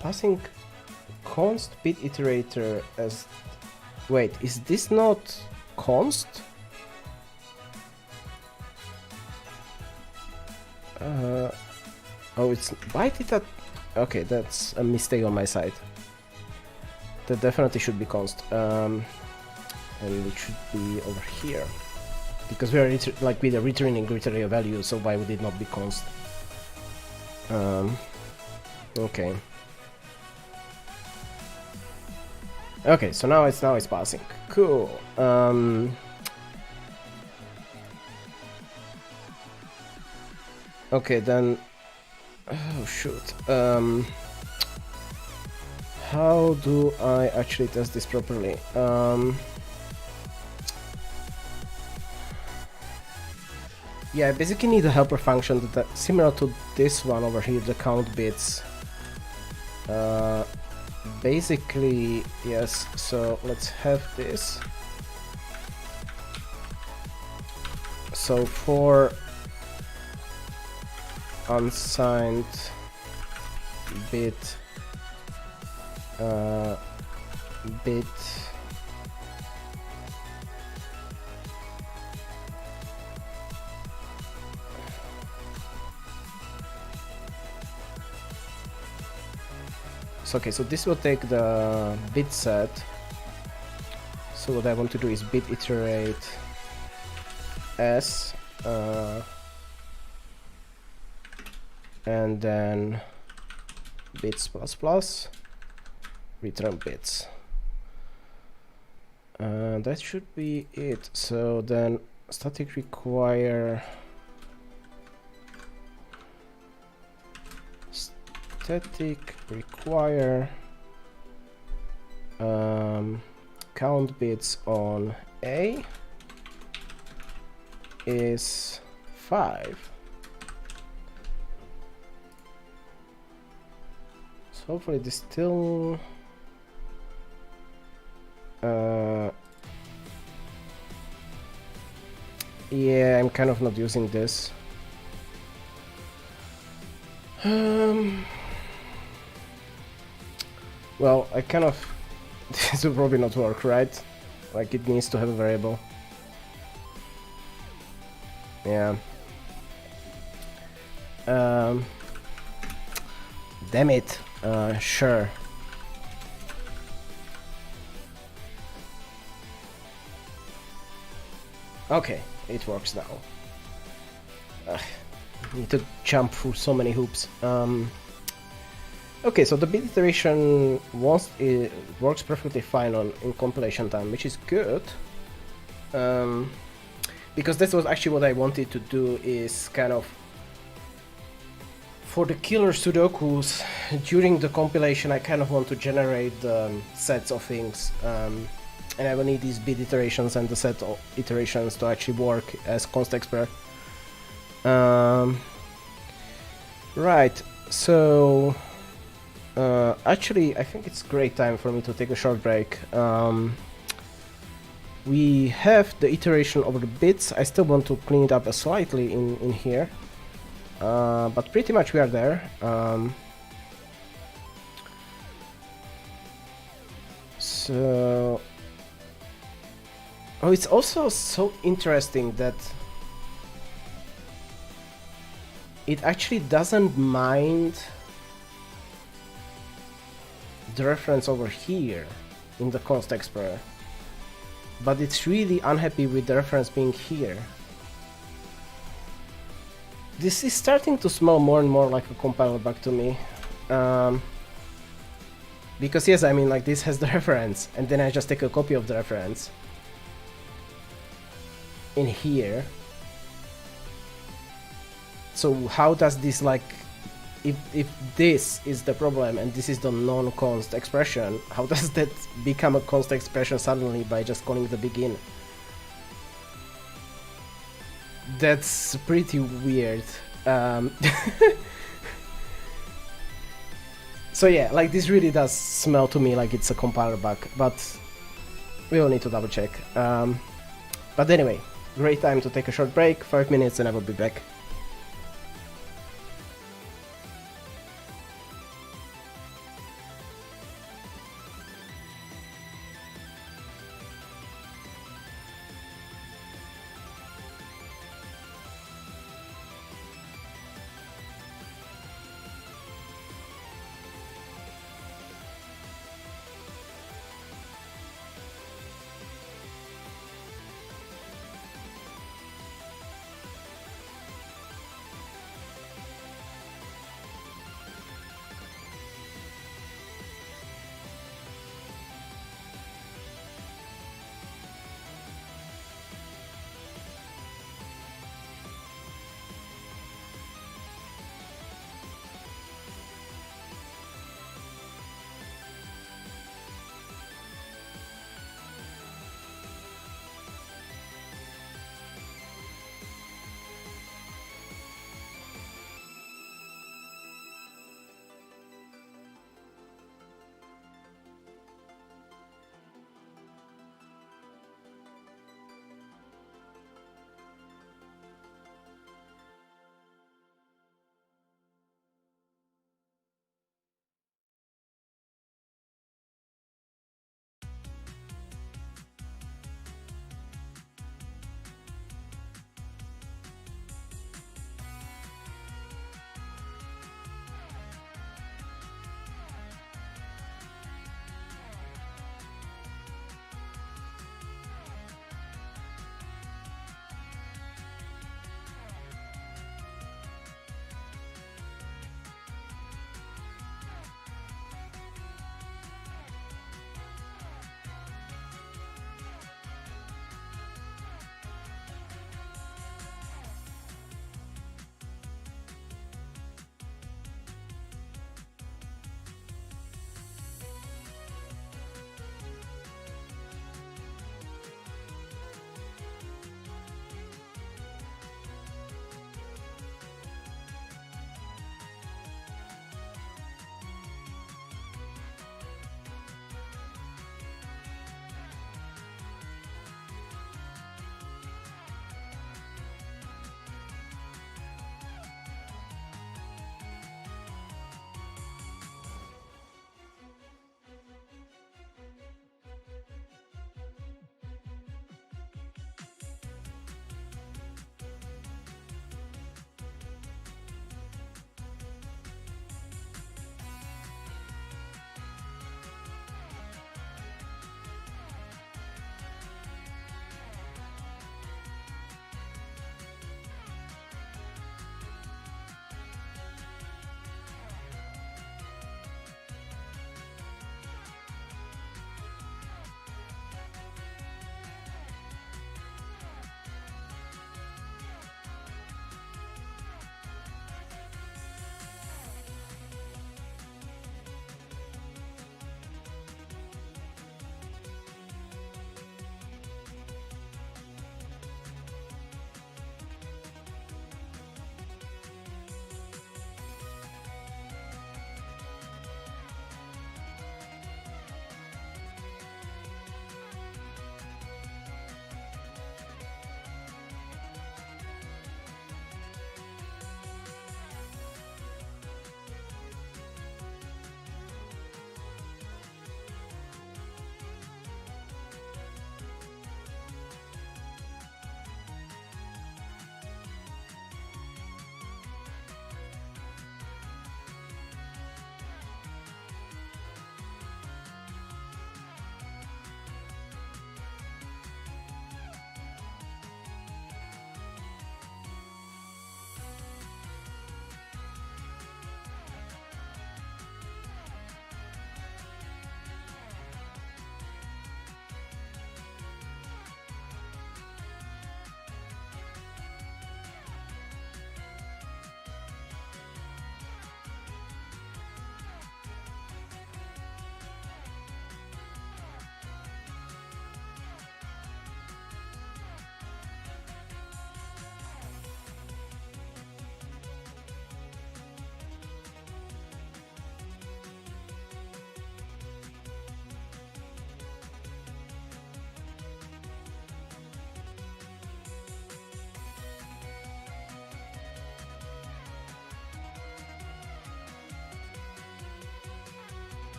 A: Passing const bit iterator as... Wait, is this not const? Oh, it's... Why did that... Okay, that's a mistake on my side. That definitely should be const. And it should be over here. Because we are returning literal value, so why would it not be const? Okay. Okay, so now it's passing. Cool. Okay, then... Oh, shoot. How do I actually test this properly? Yeah, I basically need a helper function that similar to this one over here, the count bits. Basically, yes, so let's have this. So for unsigned bit so okay, so this will take the bit set. So what I want to do is bit iterate s and then bits plus return bits. That should be it. So then static require count bits on A is 5. So hopefully this still yeah, I'm kind of not using this. Well, I kind of This will probably not work, right? Like it needs to have a variable. Yeah. Damn it. Sure. Okay, it works now. Ugh, need to jump through so many hoops. Okay, so the bit iteration it works perfectly fine in compilation time, which is good. Because that was actually what I wanted to do, is kind of for the killer Sudokus during the compilation I kind of want to generate sets of things, and I will need these bit iterations and the set of iterations to actually work as const expert. Right, so actually I think it's a great time for me to take a short break. We have the iteration over the bits. I still want to clean it up slightly in here, but pretty much we are there. So, oh, it's also so interesting that it actually doesn't mind the reference over here in the const explorer, but it's really unhappy with the reference being here. This is starting to smell more and more like a compiler bug to me. Because yes, I mean, like, this has the reference, and then I just take a copy of the reference in here. So how does this, like, if this is the problem and this is the non-const expression, how does that become a const expression suddenly by just calling the begin? That's pretty weird. So yeah, like, this really does smell to me like it's a compiler bug, but we will need to double check. But anyway, great time to take a short break, 5 minutes, and I will be back.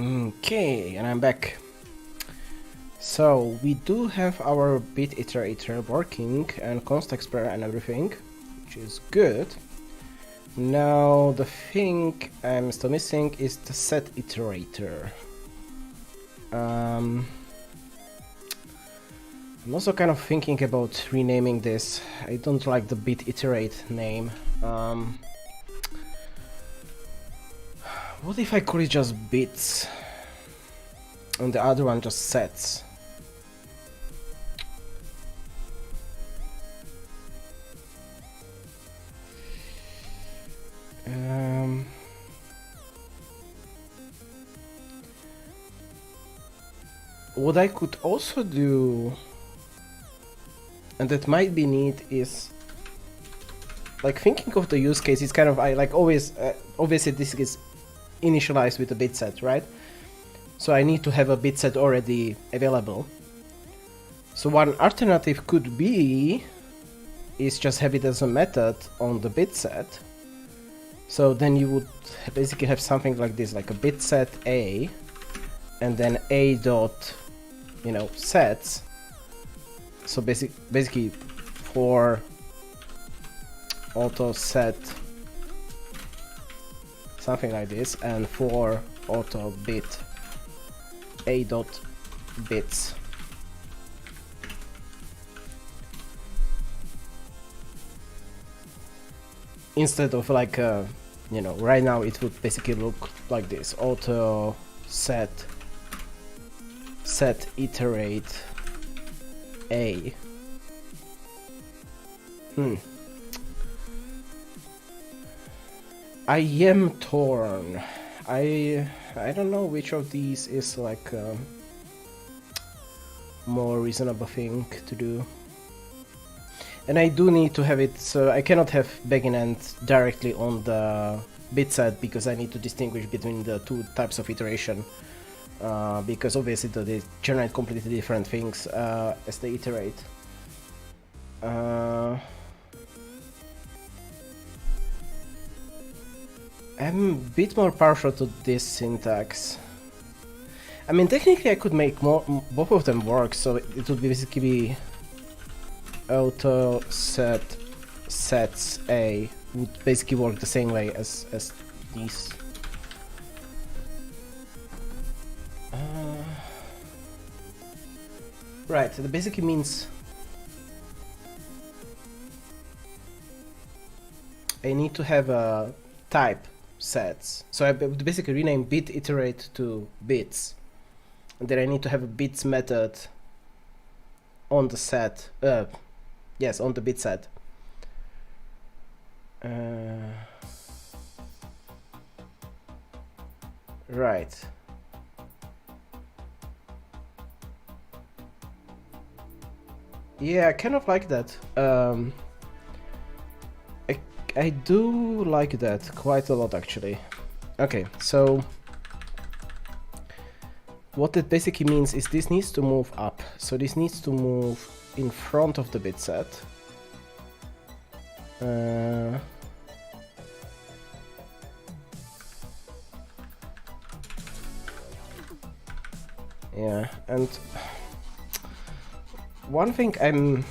A: Okay, and I'm back. So we do have our bit iterator working and const explorer and everything, which is good. Now the thing I'm still missing is the set iterator. I'm also kind of thinking about renaming this. I don't like the bit iterate name. What if I call it just bits and the other one just sets? What I could also do, and that might be neat, is like thinking of the use case. It's kind of I like always obviously this is initialized with a bit set, right? So I need to have a bit set already available. So one alternative could be is just have it as a method on the bit set. So then you would basically have something like this, like a bit set a, and then a dot, sets. So basically for auto set something like this, and for auto bit a dot bits. Instead of like right now it would basically look like this: auto set iterate a. I am torn. I don't know which of these is like a more reasonable thing to do. And I do need to have it, so I cannot have begin end directly on the bit set because I need to distinguish between the two types of iteration. Because obviously they generate completely different things as they iterate. I'm a bit more partial to this syntax. I mean, technically I could make both of them work, so it would basically be auto set sets a would basically work the same way as these. Right, that basically means I need to have a type sets. So I would basically rename bit iterate to bits, and then I need to have a bits method on the set. Yes, on the bit set. Right. Yeah, I kind of like that. I do like that quite a lot, actually. Okay, so what it basically means is this needs to move up. So this needs to move in front of the bit set. Yeah, and one thing I'm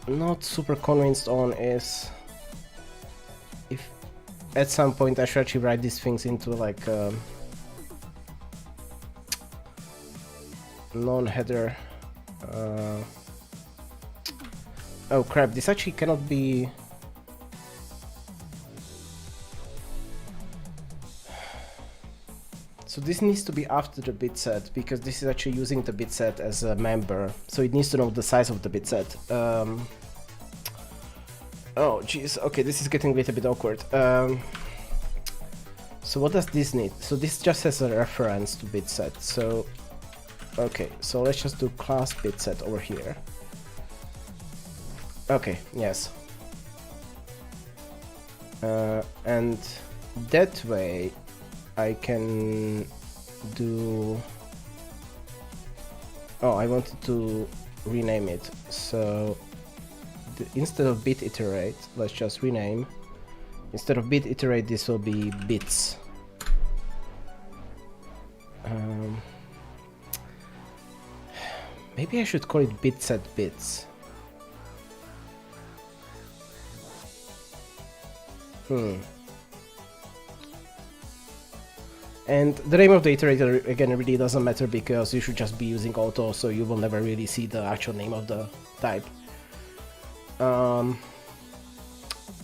A: not super convinced on is if at some point I should actually write these things into like non-header. Oh crap, this actually cannot be. So this needs to be after the bit set because this is actually using the bit set as a member, so it needs to know the size of the bit set. Oh jeez, okay, this is getting a little bit awkward. So what does this need? So this just has a reference to bit set. So okay, so let's just do class bit set over here. Okay, yes. And that way I can do. Oh, I wanted to rename it. So instead of bit iterate, let's just rename. Instead of bit iterate, this will be bits. Maybe I should call it bit set bits. And the name of the iterator again really doesn't matter because you should just be using auto, so you will never really see the actual name of the type.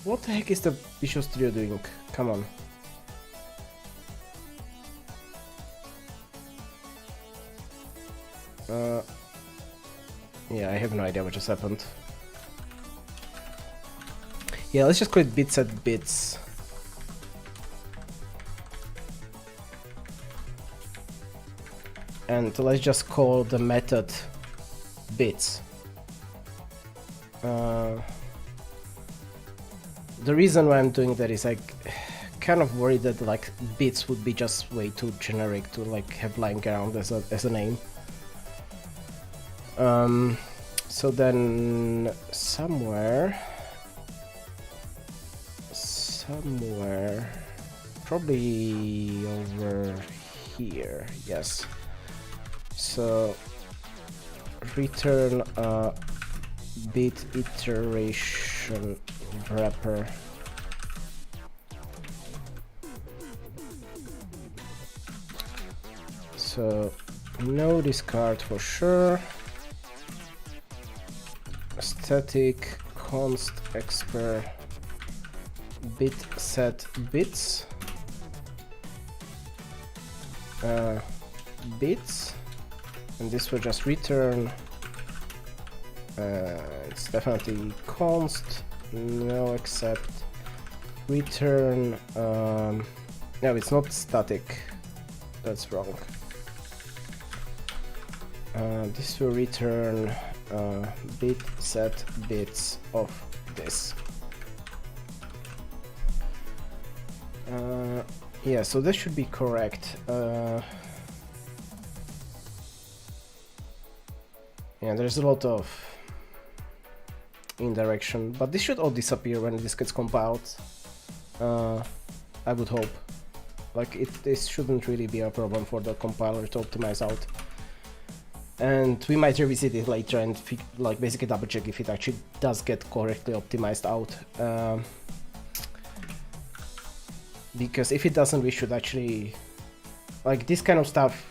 A: What the heck is the Visual Studio doing? Come on. Yeah, I have no idea what just happened. Yeah, let's just call it bit set bits. And let's just call the method bits. The reason why I'm doing that is I kind of worried that like bits would be just way too generic to like have lying around as a name. So then somewhere, probably over here, yes. So return a bit iteration wrapper. So no discard for sure. Static const expr bit set bits bits, and this will just return it's definitely const, no except return no, it's not static, that's wrong. This will return bit set bits of this. Yeah, so this should be correct. Yeah, there's a lot of indirection, but this should all disappear when this gets compiled. I would hope. Like, this shouldn't really be a problem for the compiler to optimize out. And we might revisit it later and like basically double check if it actually does get correctly optimized out. Because if it doesn't, we should actually, like this kind of stuff,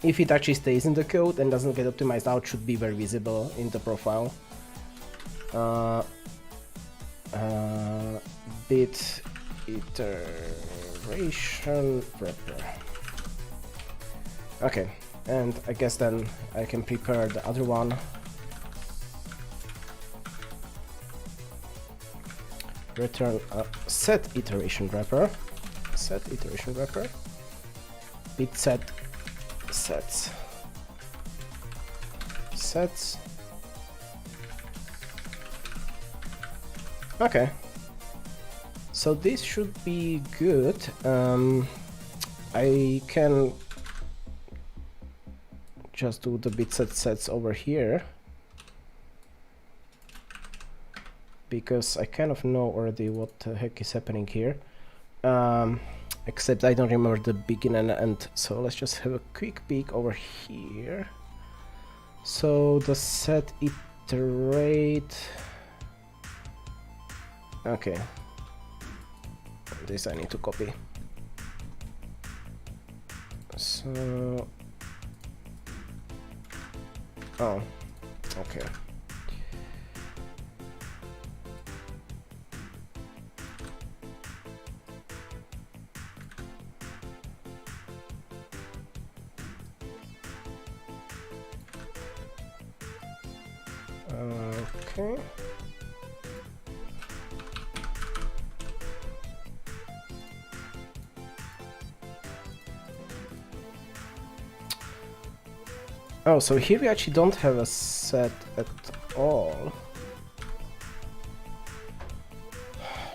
A: if it actually stays in the code and doesn't get optimized out, should be very visible in the profile. Bit iteration wrapper. Okay, and I guess then I can prepare the other one. Return a set iteration wrapper. Set iteration wrapper. Bit set sets. Sets. Okay. So this should be good. I can just do the bit set sets over here, because I kind of know already what the heck is happening here. Except I don't remember the begin and end, so let's just have a quick peek over here. So the set iterate. Okay. This I need to copy. So. Oh, okay. Okay. Oh, so here we actually don't have a set at all.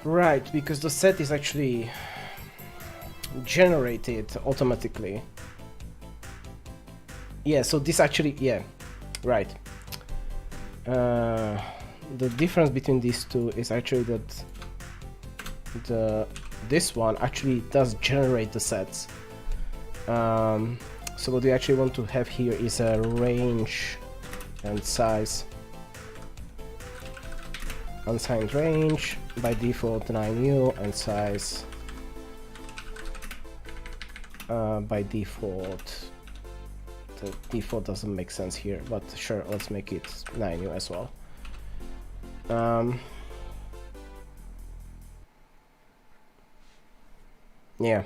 A: Right, because the set is actually generated automatically. Yeah, so this actually, yeah, right. The difference between these two is actually that this one actually does generate the sets. So what we actually want to have here is a range and size. Unsigned range, by default 9U, and size by default. The default doesn't make sense here, but sure, let's make it 9U as well. Yeah.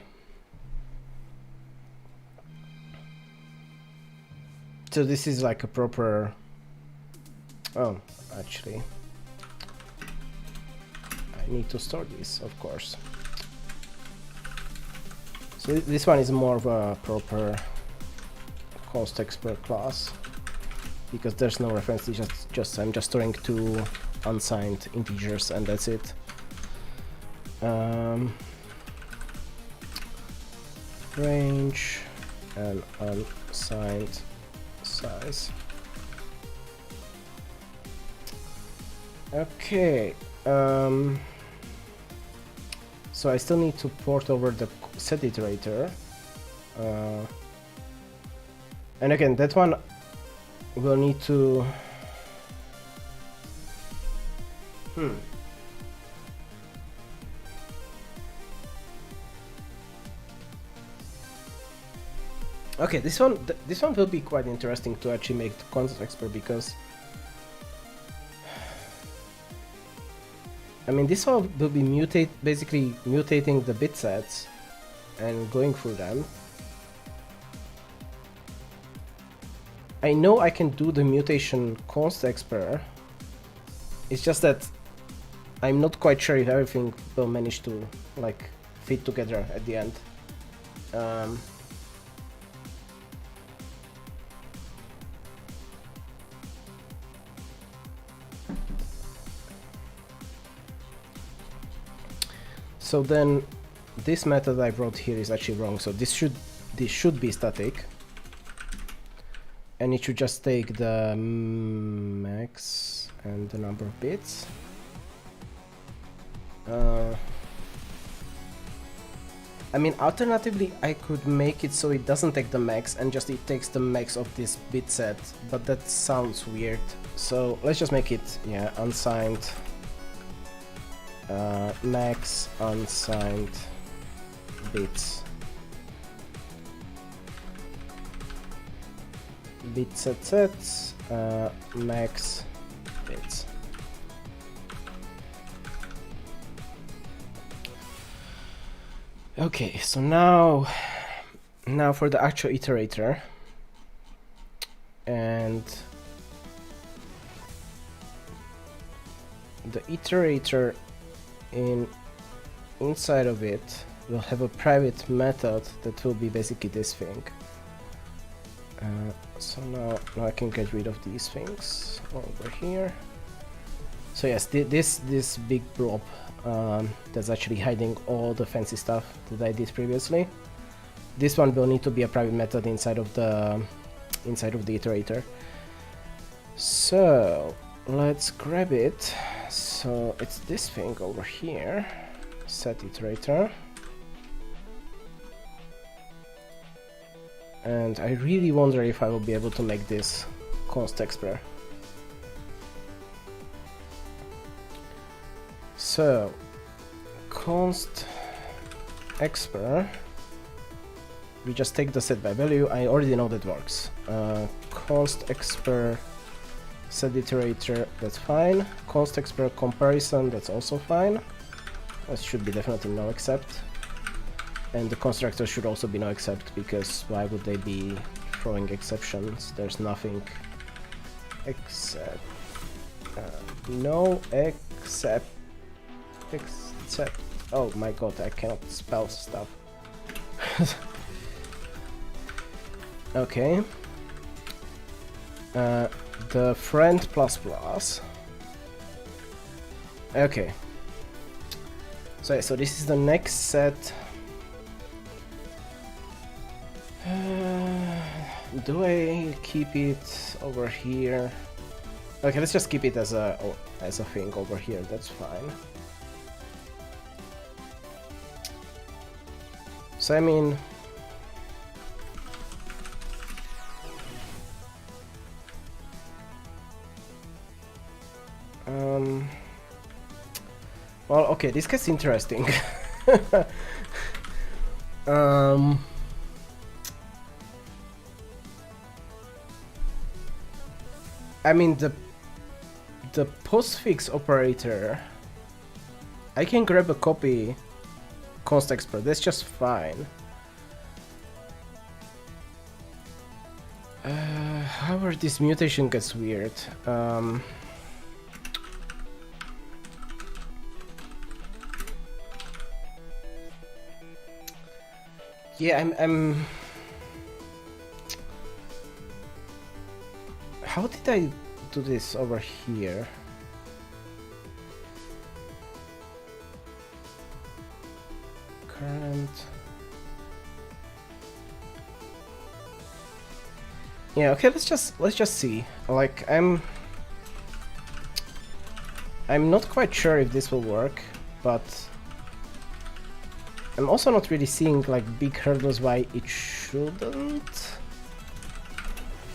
A: So this is like a proper... Oh, actually, I need to store this, of course. So this one is more of a proper const expert class, because there's no reference. It's I'm just storing two unsigned integers and that's it. Range and unsigned size. Okay. So I still need to port over the set iterator. And again, that one will need to... Okay, this one will be quite interesting to actually make the context expert, because I mean, this one will be basically mutating the bit sets and going through them. I know I can do the mutation const expert. It's just that I'm not quite sure if everything will manage to like fit together at the end. So then this method I wrote here is actually wrong. So this should be static, and it should just take the max and the number of bits. I mean, alternatively, I could make it so it doesn't take the max and just it takes the max of this bit set, but that sounds weird. So let's just make it, yeah, unsigned. Max unsigned bits. Bit set sets, max bits. Okay, so now for the actual iterator, and the iterator inside of it will have a private method that will be basically this thing. So now I can get rid of these things over here. So yes, this big blob that's actually hiding all the fancy stuff that I did previously. This one will need to be a private method inside of the iterator. So let's grab it. So it's this thing over here, set iterator. And I really wonder if I will be able to make this const expert. So const expert, we just take the set by value. I already know that works. Const expert set iterator, that's fine. Const expert comparison, that's also fine. That should be definitely no except. And the constructor should also be no except, because why would they be throwing exceptions? There's nothing except no except. Oh my god, I cannot spell stuff. Okay. The friend plus plus. Okay. So this is the next set. Do I keep it over here? Okay, let's just keep it as a thing over here. That's fine. So I mean, Well, okay, this gets interesting. um, I mean, the postfix operator, I can grab a copy const expert, that's just fine. However, this mutation gets weird. Yeah, I'm... How did I do this over here? Current... Yeah, okay, let's just see. Like, I'm not quite sure if this will work, but I'm also not really seeing like big hurdles why it shouldn't.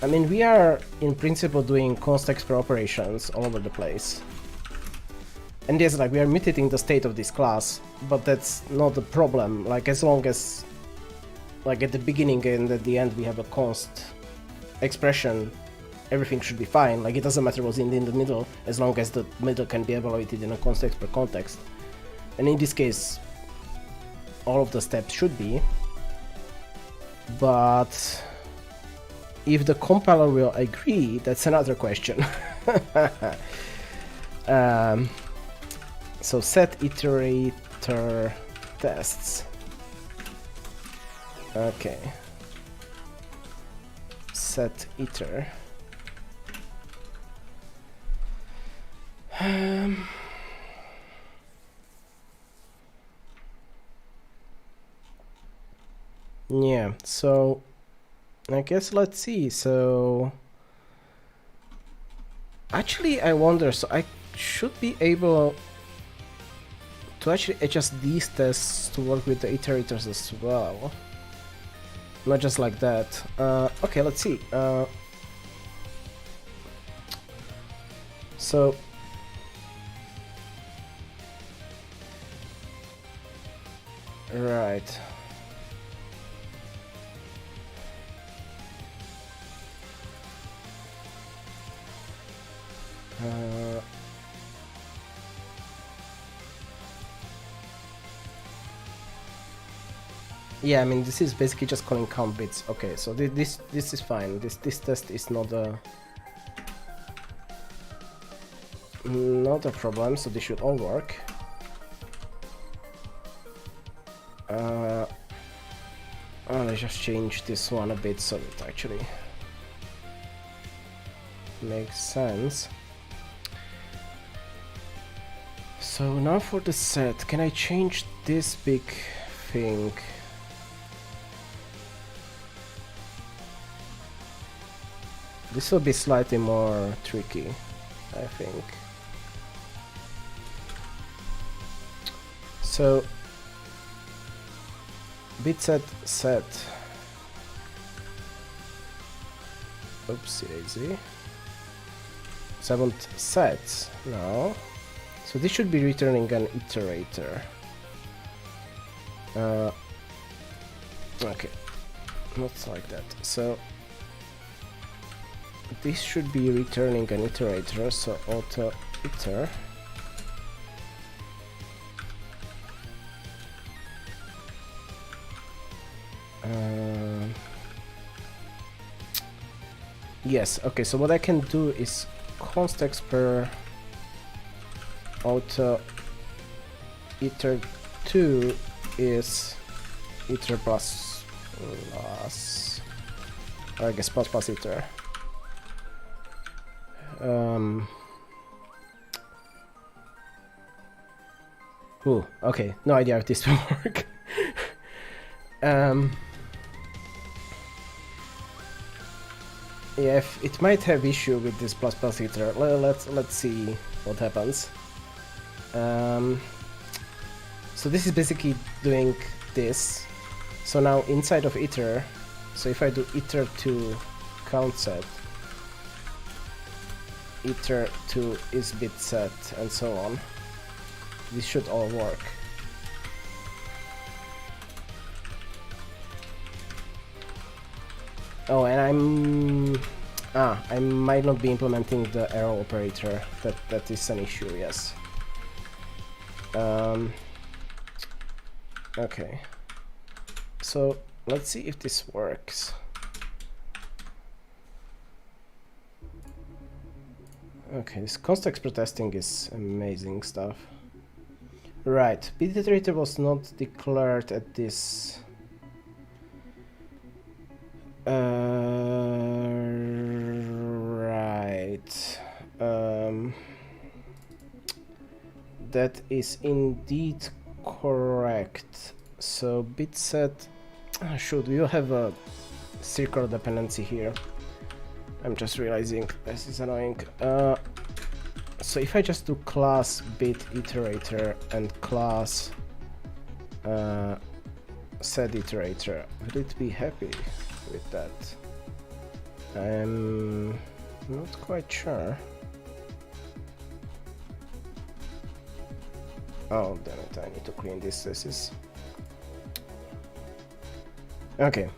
A: I mean, we are in principle doing const expert operations all over the place. And yes, like, we are mutating the state of this class, but that's not the problem. Like, as long as, like, at the beginning and at the end we have a const expression, everything should be fine. Like, it doesn't matter what's in the middle, as long as the middle can be evaluated in a const expert context. And in this case, all of the steps should be. But if the compiler will agree, that's another question. So set iterator tests. Okay. Set iter. Yeah, so I guess let's see. So actually I wonder, so I should be able to actually adjust these tests to work with the iterators as well. Not just like that. Okay, let's see. So right. Yeah, I mean, this is basically just calling count bits. Okay, so this is fine. This test is not a problem. So this should all work. Let's just change this one a bit so it actually makes sense. So now for the set, can I change this big thing? This will be slightly more tricky, I think. So bit set. Oopsie daisy. So I want sets now. So this should be returning an iterator. Okay, not like that. So this should be returning an iterator, so auto iter. Yes, okay, so what I can do is const expert auto iter 2 is iter plus, or I guess plus iter. Ooh, okay, no idea if this will work. Yeah, it might have issue with this plus iter. Let's see what happens. So this is basically doing this. So now inside of iter, so if I do iter to count set, iter to is bit set and so on. This should all work. Oh, and I might not be implementing the arrow operator. That is an issue, yes. Okay. So let's see if this works. Okay, this context protesting is amazing stuff. Right, bit iterator was not declared at this. Right. That is indeed correct. So bit set. Should we have a circle dependency here? I'm just realizing this is annoying. So if I just do class bit iterator and class set iterator, would it be happy with that? I'm not quite sure. Oh, damn it, I need to clean this. This is... Okay.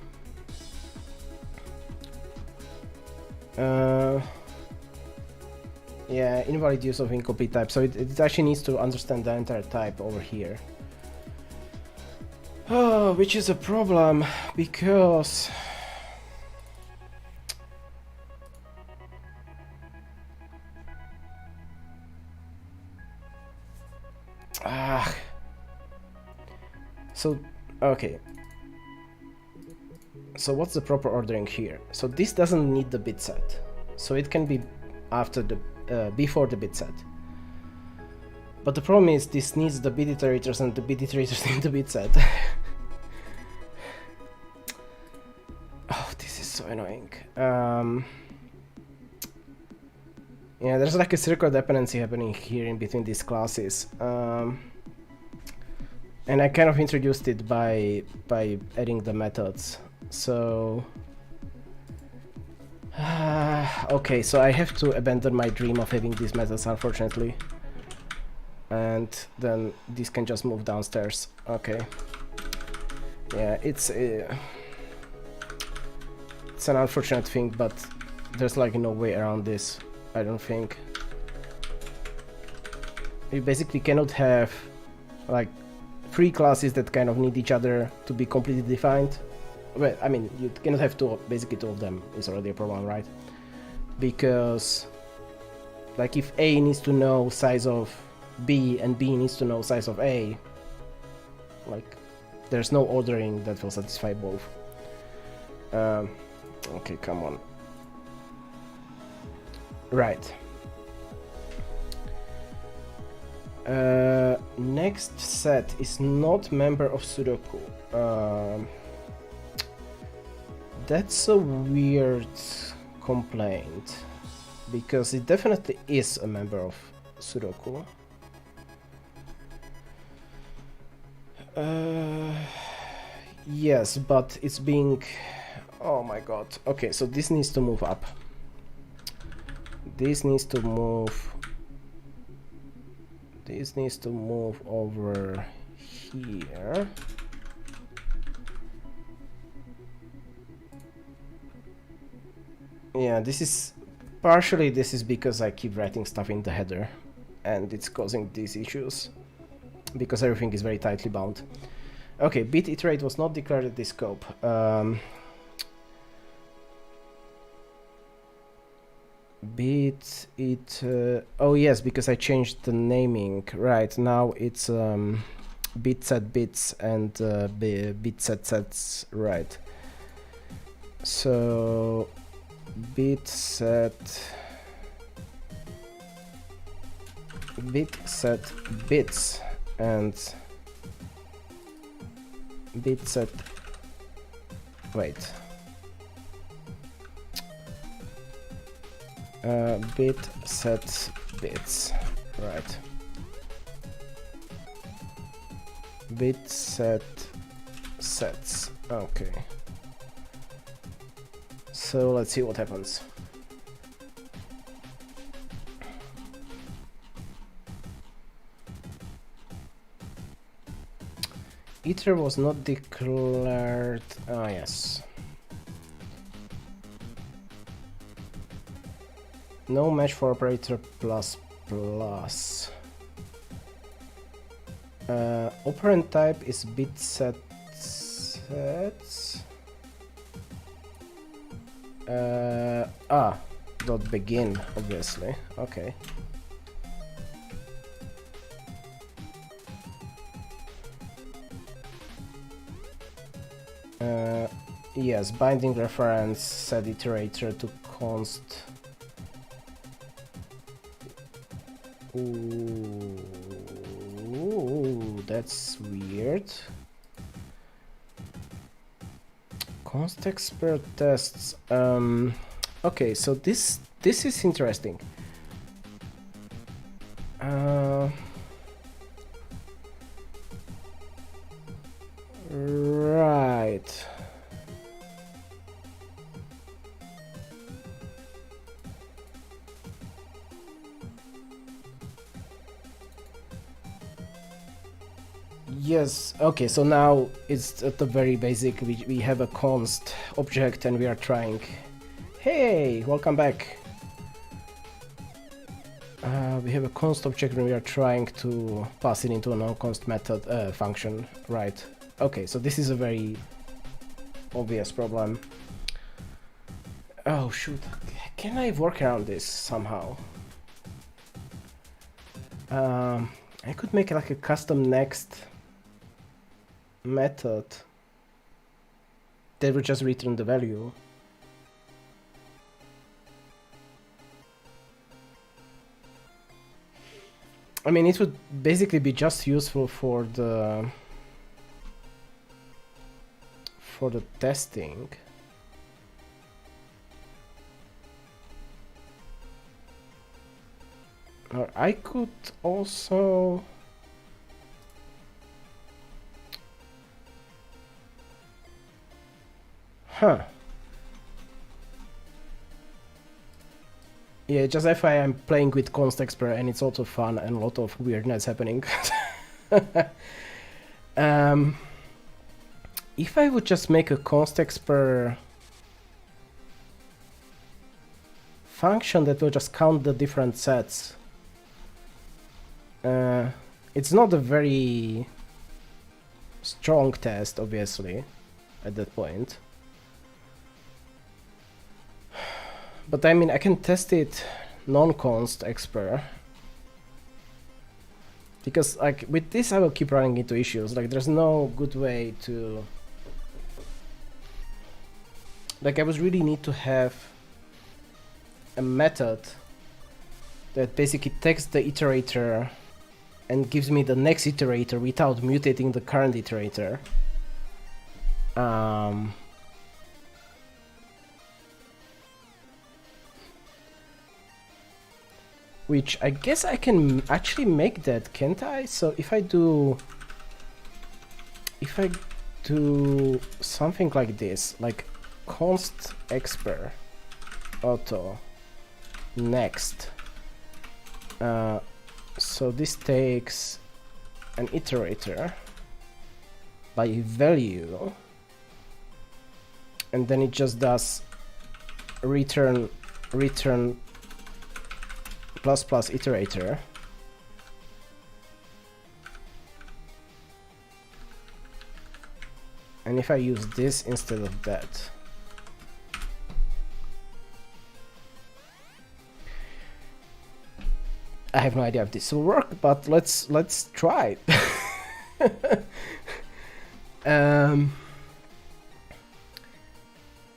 A: Yeah, invalid use of incomplete type. So it actually needs to understand the entire type over here. Oh, which is a problem because so okay. So what's the proper ordering here? So this doesn't need the bit set, so it can be after the before the bit set. But the problem is this needs the bit iterators and the bit iterators need the bit set. Oh, this is so annoying. Yeah, there's like a circle dependency happening here in between these classes. And I kind of introduced it by adding the methods. So okay, so I have to abandon my dream of having these methods, unfortunately. And then this can just move downstairs. Okay. Yeah, it's an unfortunate thing, but there's like no way around this, I don't think. You basically cannot have like three classes that kind of need each other to be completely defined. Well, I mean, you cannot have basically two of them is already a problem, right? Because like if A needs to know size of B and B needs to know size of A, like there's no ordering that will satisfy both. Okay, come on. Right. Next set is not member of Sudoku. That's a weird complaint because it definitely is a member of Sudoku. Yes, but it's being... Oh my god. Okay, so this needs to move up. This needs to move... This needs to move over here. Yeah, this is... Partially this is because I keep writing stuff in the header and it's causing these issues because everything is very tightly bound. Okay, bit iterate was not declared at this scope. Bit it... oh yes, because I changed the naming. Right, now it's bit set bits and bit set sets. Right. So bit set bits and bit set... Wait. Bit set bits, right. Bit set sets, okay. So let's see what happens. iter was not declared. Ah, yes. No match for operator plus plus. Operand type is bit set sets. Dot begin, obviously. Okay. Yes, binding reference set iterator to const. Ooh, that's weird. Const expert tests. Okay, so this is interesting. Right. Yes, okay, so now it's at the very basic. We have a const object and we are trying. Hey, welcome back. We have a const object and we are trying to pass it into a non-const method function, right? Okay, so this is a very obvious problem. Oh shoot, can I work around this somehow? I could make like a custom next method that would just return the value. I mean, it would basically be just useful for the testing. Or I could also yeah, just FYI, I'm playing with const expert and it's also fun and a lot of weirdness happening. If I would just make a const expert function that will just count the different sets, it's not a very strong test, obviously, at that point. But I mean, I can test it non-const expert. Because like with this I will keep running into issues. Like there's no good way to... Like I would really need to have a method that basically takes the iterator and gives me the next iterator without mutating the current iterator. Which I guess I can actually make that, can't I? So if I do something like this, like const expert auto next, so this takes an iterator by value and then it just does return plus plus iterator. And if I use this instead of that, I have no idea if this will work, but let's try.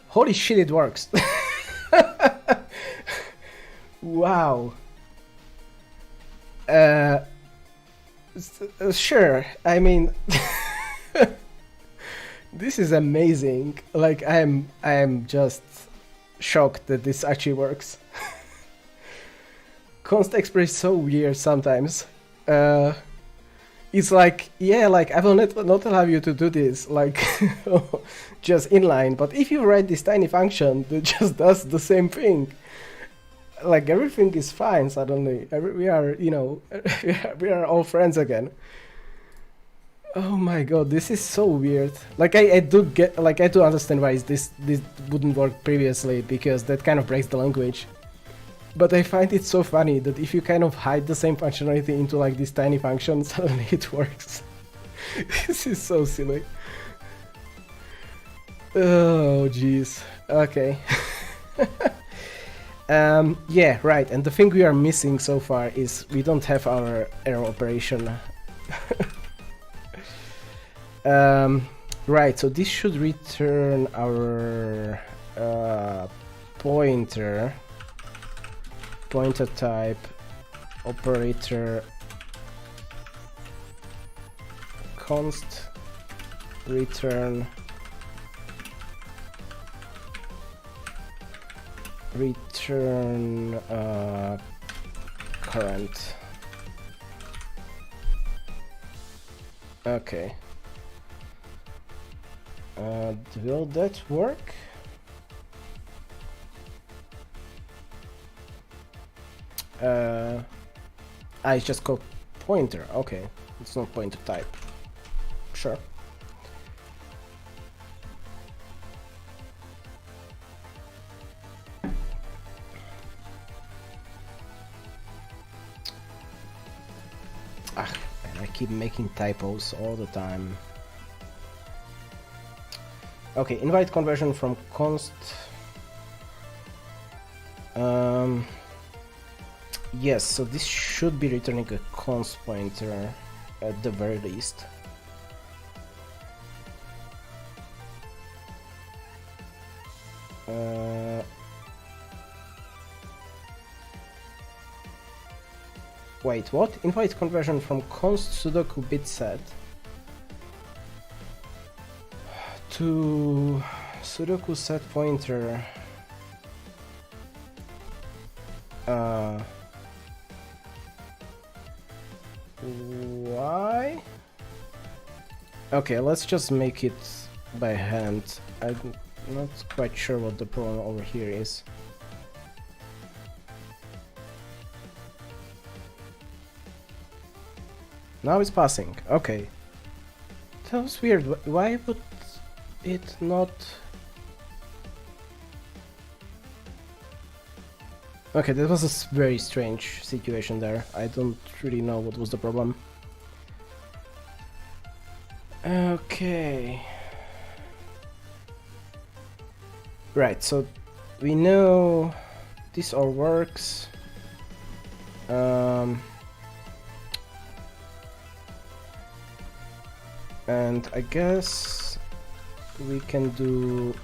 A: Holy shit, it works. Wow. Sure, I mean this is amazing. Like I am just shocked that this actually works. Const expert is so weird sometimes. It's like, yeah, like I will not allow you to do this, like just inline, but if you write this tiny function that just does the same thing, like everything is fine suddenly. We are, you know, we are all friends again. Oh my god, this is so weird. Like I do get, like I do understand why this wouldn't work previously, because that kind of breaks the language. But I find it so funny that if you kind of hide the same functionality into like this tiny function, suddenly it works. This is so silly. Oh jeez. Okay. Yeah, right. And the thing we are missing so far is we don't have our arrow operation. Right, so this should return our pointer type operator const return current. Okay. Will that work? It's just called pointer. Okay, it's not pointer type. Sure. Ah, man, I keep making typos all the time. Okay, invite conversion from const. Yes, so this should be returning a const pointer at the very least. Wait, what? Invite conversion from const Sudoku bit set to Sudoku set pointer. Why? Okay, let's just make it by hand. I'm not quite sure what the problem over here is. Now it's passing. Okay. That was weird. Why would it not... Okay, that was a very strange situation there. I don't really know what was the problem. Okay. Right, so we know this all works. And I guess we can do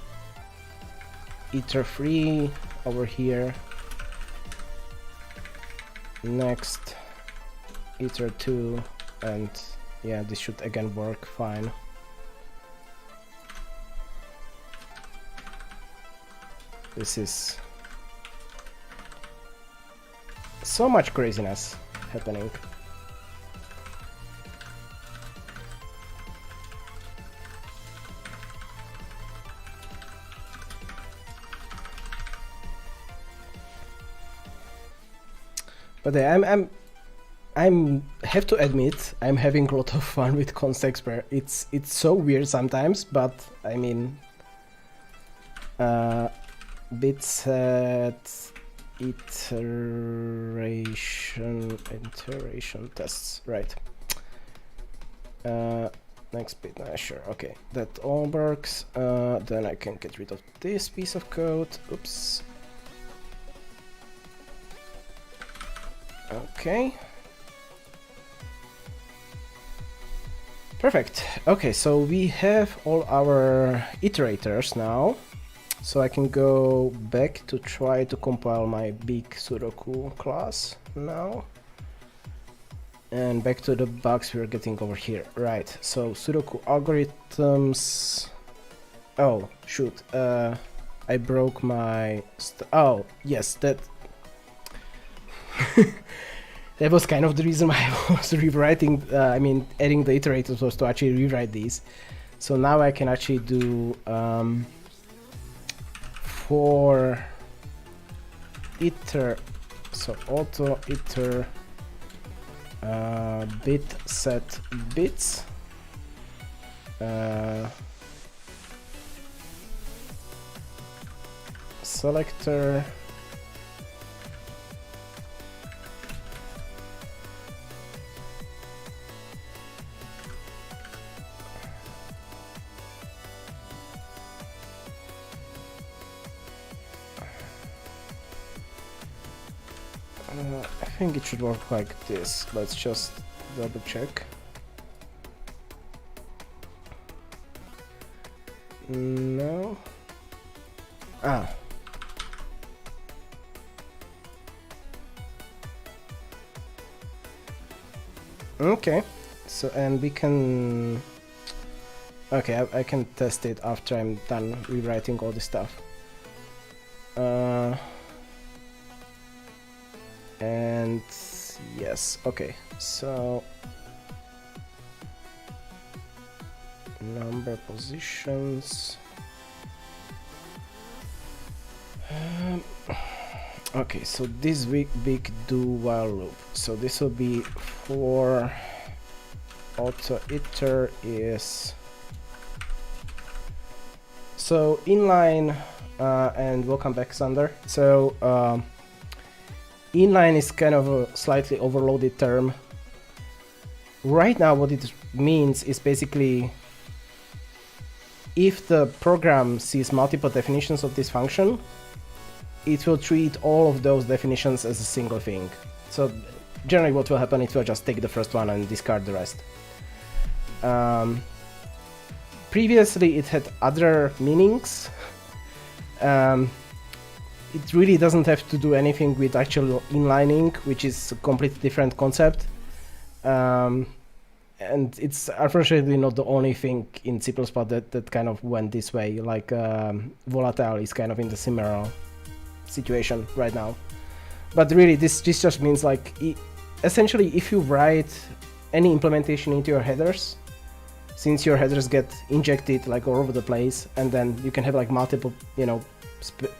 A: iter3 over here. Next iter2, and yeah, this should again work fine. This is so much craziness happening. But I'm have to admit I'm having a lot of fun with const expert. It's so weird sometimes, but I mean, bit set iteration tests, right? Next bit, sure, okay, that all works. Then I can get rid of this piece of code. Oops. Okay. Perfect. Okay, so we have all our iterators now. So I can go back to try to compile my big Sudoku class now. And back to the bugs we're getting over here. Right, so Sudoku algorithms. Oh, shoot. I broke my... oh, yes, that... That was kind of the reason why I was rewriting, I mean, adding the iterators was to actually rewrite these. So now I can actually do for iter, so auto iter bit set bits, selector, I think it should work like this. Let's just double check. No. Ah. Okay. So, and we can... Okay, I can test it after I'm done rewriting all this stuff. And yes, okay, so number positions. Okay, so this big do while loop. So this will be for auto iter is so inline, and welcome back, Sander. So inline is kind of a slightly overloaded term. Right now what it means is basically if the program sees multiple definitions of this function, it will treat all of those definitions as a single thing. So generally what will happen, it will just take the first one and discard the rest. Previously it had other meanings. It really doesn't have to do anything with actual inlining, which is a completely different concept. And it's unfortunately not the only thing in C++ that kind of went this way, like volatile is kind of in the similar situation right now. But really this just means like, essentially if you write any implementation into your headers, since your headers get injected like all over the place, and then you can have like multiple, you know,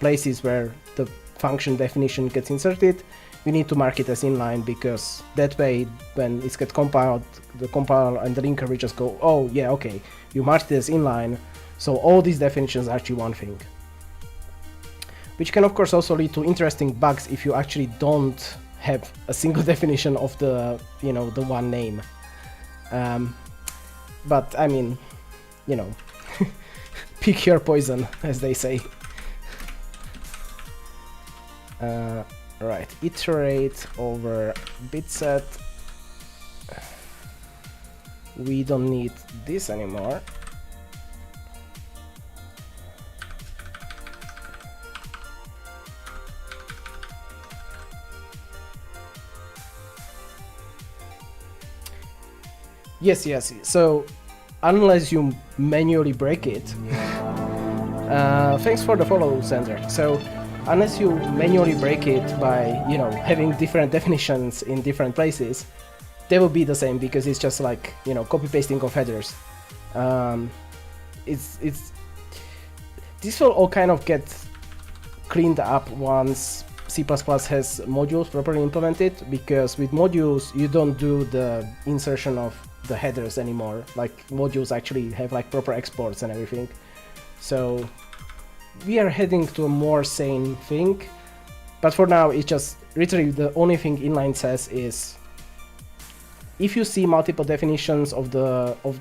A: places where the function definition gets inserted, we need to mark it as inline, because that way when it gets compiled, the compiler and the linker will just go, oh yeah, okay, you marked it as inline, so all these definitions are actually one thing. Which can of course also lead to interesting bugs if you actually don't have a single definition of the, you know, the one name. But I mean, you know, pick your poison, as they say. Right, iterate over bit set. We don't need this anymore. Yes, so unless you manually break it, thanks for the follow, Sensor. So unless you manually break it by, you know, having different definitions in different places, they will be the same, because it's just like, you know, copy pasting of headers. This will all kind of get cleaned up once C++ has modules properly implemented, because with modules you don't do the insertion of the headers anymore. Like modules actually have like proper exports and everything. So we are heading to a more sane thing, but for now it's just literally the only thing inline says is if you see multiple definitions of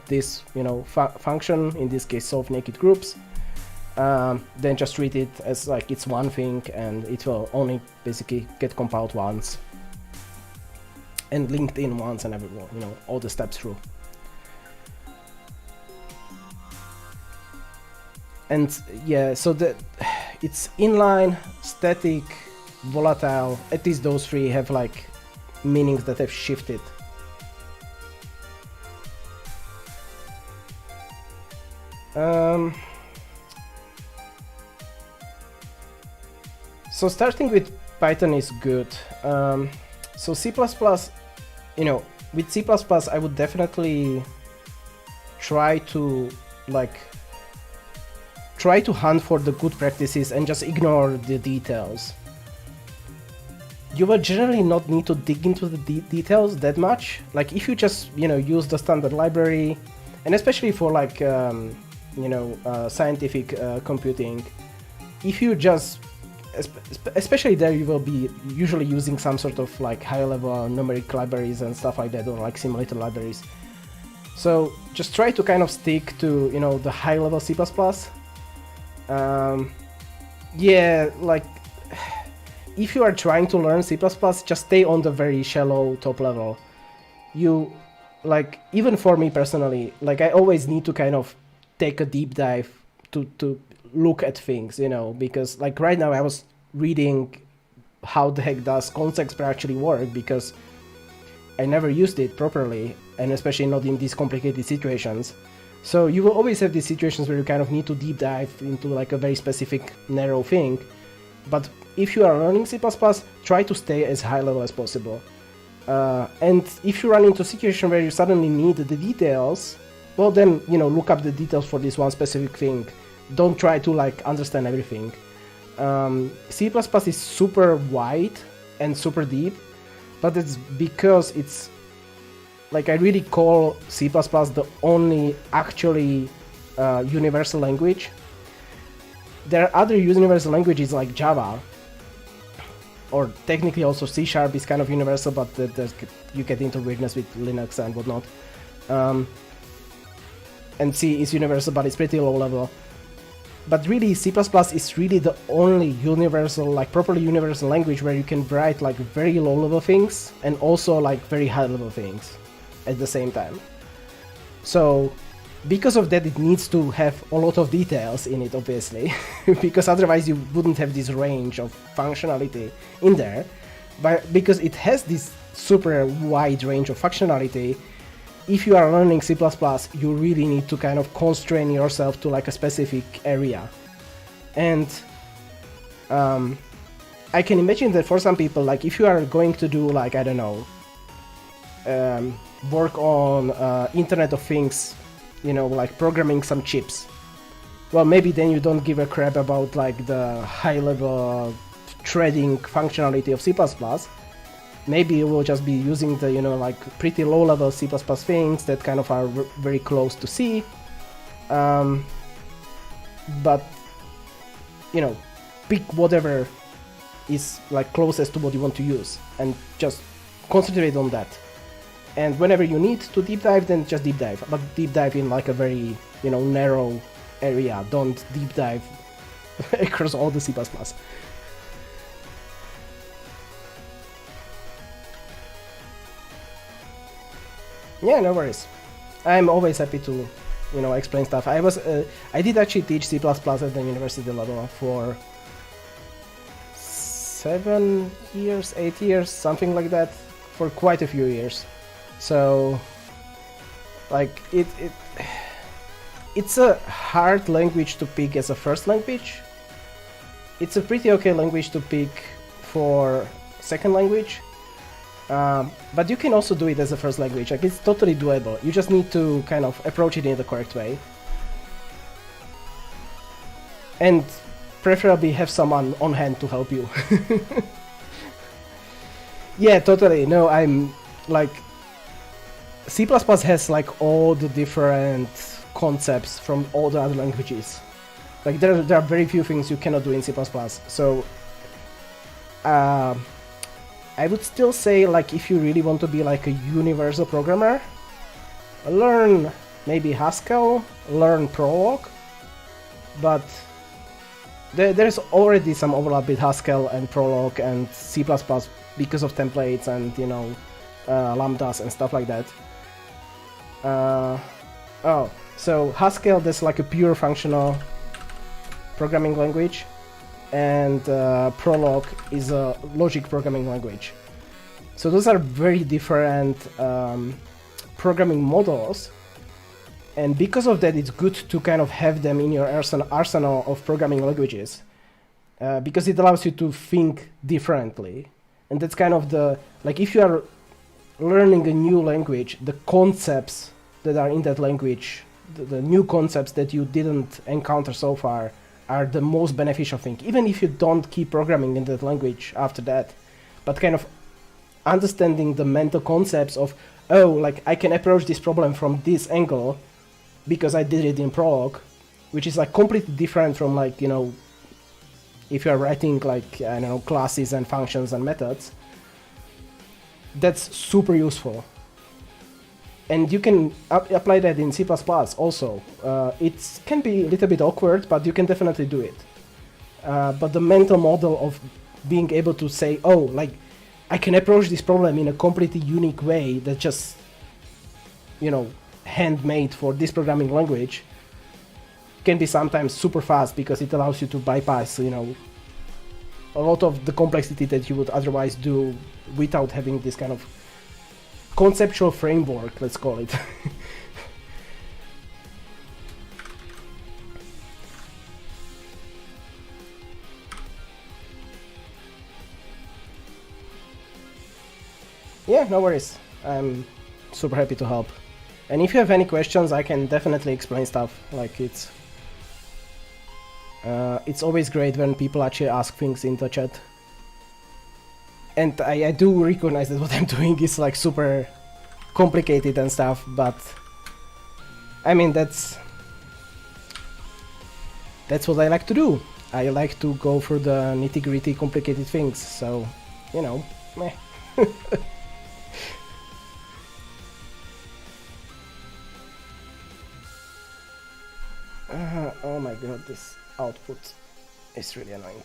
A: this, you know, function, in this case solve naked groups, then just treat it as like it's one thing, and it will only basically get compiled once and linked in once, and everyone, you know, all the steps through. And yeah, so it's inline, static, volatile. At least those three have like meanings that have shifted. So starting with Python is good. So C++, you know, with C++ I would definitely try to hunt for the good practices and just ignore the details. You will generally not need to dig into the details that much. Like if you just, you know, use the standard library And especially for like scientific computing, if you just especially there, you will be usually using some sort of like high-level numeric libraries and stuff like that, or like simulator libraries. So just try to kind of stick to the high-level C++. Yeah, like if you are trying to learn C++, just stay on the very shallow top level. You like, even for me personally, like I always need to kind of take a deep dive to look at things, because like right now I was reading how the heck does cont actually work, because I never used it properly, and especially not in these complicated situations. So you will always have these situations where you kind of need to deep dive into like a very specific narrow thing. But if you are learning C++, try to stay as high level as possible. And if you run into a situation where you suddenly need the details, well then, look up the details for this one specific thing. Don't try to like understand everything. C++ is super wide and super deep, but it's because it's like, I really call C++ the only actually universal language. There are other universal languages like Java, or technically also C# is kind of universal, but you get into weirdness with Linux and whatnot. And C is universal, but it's pretty low level. But really, C++ is really the only universal, like properly universal language where you can write like very low level things and also like very high level things at the same time. So because of that, it needs to have a lot of details in it, obviously, because otherwise you wouldn't have this range of functionality in there. But because it has this super wide range of functionality, if you are learning C++, you really need to kind of constrain yourself to like a specific area. And I can imagine that for some people, like if you are going to do like, I don't know, work on Internet of Things, like programming some chips, well, maybe then you don't give a crap about like the high-level threading functionality of C++. Maybe you will just be using the, like pretty low-level C++ things that kind of are very close to C. But, pick whatever is like closest to what you want to use and just concentrate on that. And whenever you need to deep dive, then just deep dive. But deep dive in like a very, narrow area. Don't deep dive across all the C++. Yeah, no worries. I'm always happy to, explain stuff. I did actually teach C++ at the university level for 7 years, 8 years, something like that, for quite a few years. So, like, it's a hard language to pick as a first language. It's a pretty okay language to pick for second language. But you can also do it as a first language, like it's totally doable. You just need to kind of approach it in the correct way. And preferably have someone on hand to help you. Yeah, totally. No, I'm like, C++ has like all the different concepts from all the other languages. Like there are very few things you cannot do in C++. So I would still say, like, if you really want to be like a universal programmer, learn maybe Haskell, learn Prolog, but there's already some overlap with Haskell and Prolog and C++ because of templates and, lambdas and stuff like that. So Haskell, that's like a pure functional programming language, and Prolog is a logic programming language. So those are very different programming models, and because of that, it's good to kind of have them in your arsenal of programming languages, because it allows you to think differently. And that's kind of like if you are learning a new language, the concepts that are in that language, the new concepts that you didn't encounter so far, are the most beneficial thing, even if you don't keep programming in that language after that. But kind of understanding the mental concepts of, oh, like I can approach this problem from this angle, because I did it in Prolog, which is like completely different from like, you know, if you're writing like, I don't know, classes and functions and methods. That's super useful. And you can apply that in C++ also. It can be a little bit awkward, but you can definitely do it. But the mental model of being able to say, oh, like, I can approach this problem in a completely unique way that just, you know, handmade for this programming language, can be sometimes super fast because it allows you to bypass, you know, a lot of the complexity that you would otherwise do without having this kind of conceptual framework, let's call it. Yeah, no worries. I'm super happy to help. And if you have any questions, I can definitely explain stuff. Like, it's always great when people actually ask things in the chat. And I do recognize that what I'm doing is like super complicated and stuff, but I mean, that's what I like to do. I like to go for the nitty-gritty complicated things, so, you know, meh. Oh my god, this output is really annoying.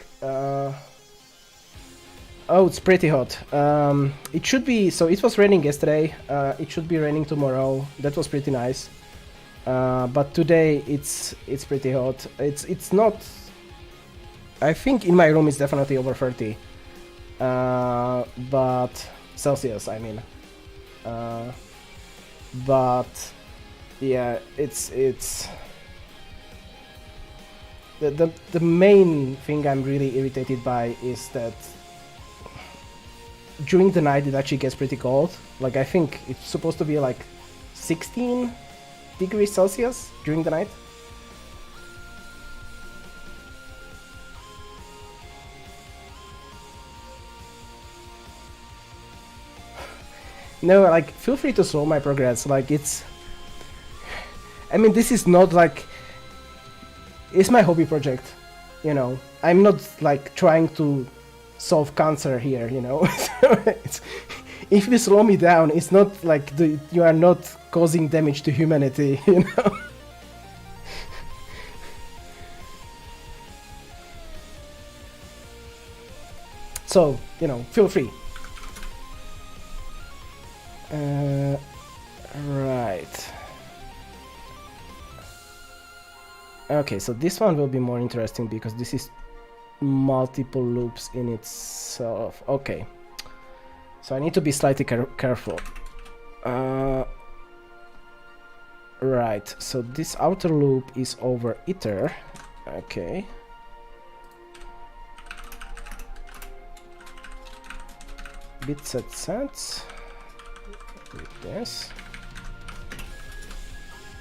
A: Oh, it's pretty hot. It should be, so it was raining yesterday, it should be raining tomorrow. That was pretty nice. But today it's pretty hot. It's not, I think in my room it's definitely over 30. But Celsius, I mean. But yeah, it's the main thing I'm really irritated by is that during the night it actually gets pretty cold. Like, I think it's supposed to be like 16 degrees Celsius during the night. No, like, feel free to slow my progress. Like, it's, I mean, this is not like, it's my hobby project, you know. I'm not like trying to solve cancer here, you know. If you slow me down, it's not like you are not causing damage to humanity, you know. So, you know, feel free. Right. Okay, so this one will be more interesting because this is multiple loops in itself. Okay, so I need to be slightly careful. Right, so this outer loop is over iter. Okay. Bit set sets with this.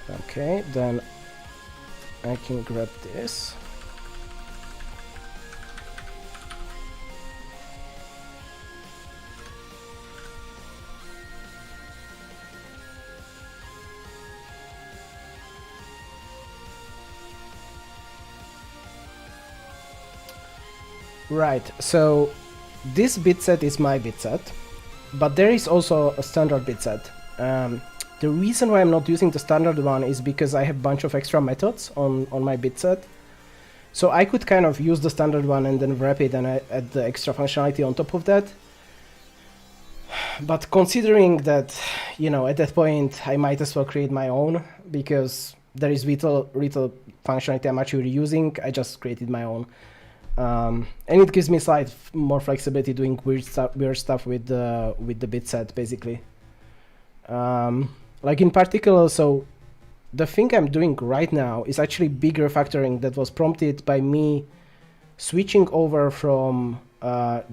A: Okay, then I can grab this. Right, so this bit set is my bit set, but there is also a standard bit set. The reason why I'm not using the standard one is because I have a bunch of extra methods on my bit set. So I could kind of use the standard one and then wrap it and add the extra functionality on top of that. But considering that, you know, at that point I might as well create my own, because there is little functionality I'm actually using, I just created my own. And it gives me slight more flexibility doing weird stuff with the bit set, basically. Like in particular, so the thing I'm doing right now is actually big refactoring that was prompted by me switching over from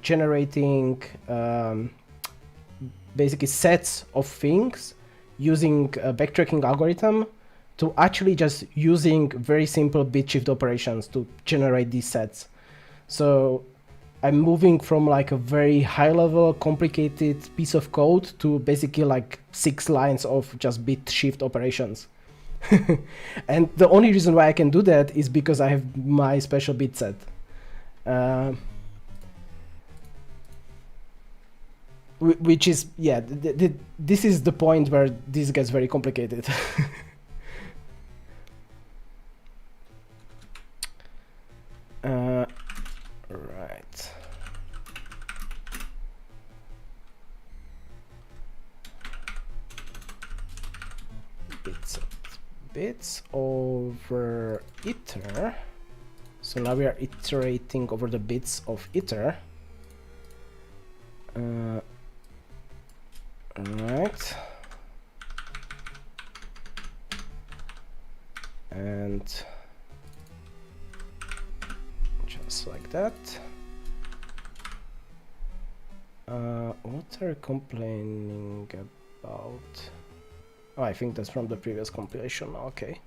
A: generating basically sets of things using a backtracking algorithm to actually just using very simple bit shift operations to generate these sets. So I'm moving from like a very high level complicated piece of code to basically like 6 lines of just bit shift operations. And the only reason why I can do that is because I have my special bit set. Which is, yeah, this is the point where this gets very complicated. Right. Bits over iter. So now we are iterating over the bits of iter. Right. And just like that. What are you complaining about? Oh, I think that's from the previous compilation. Okay.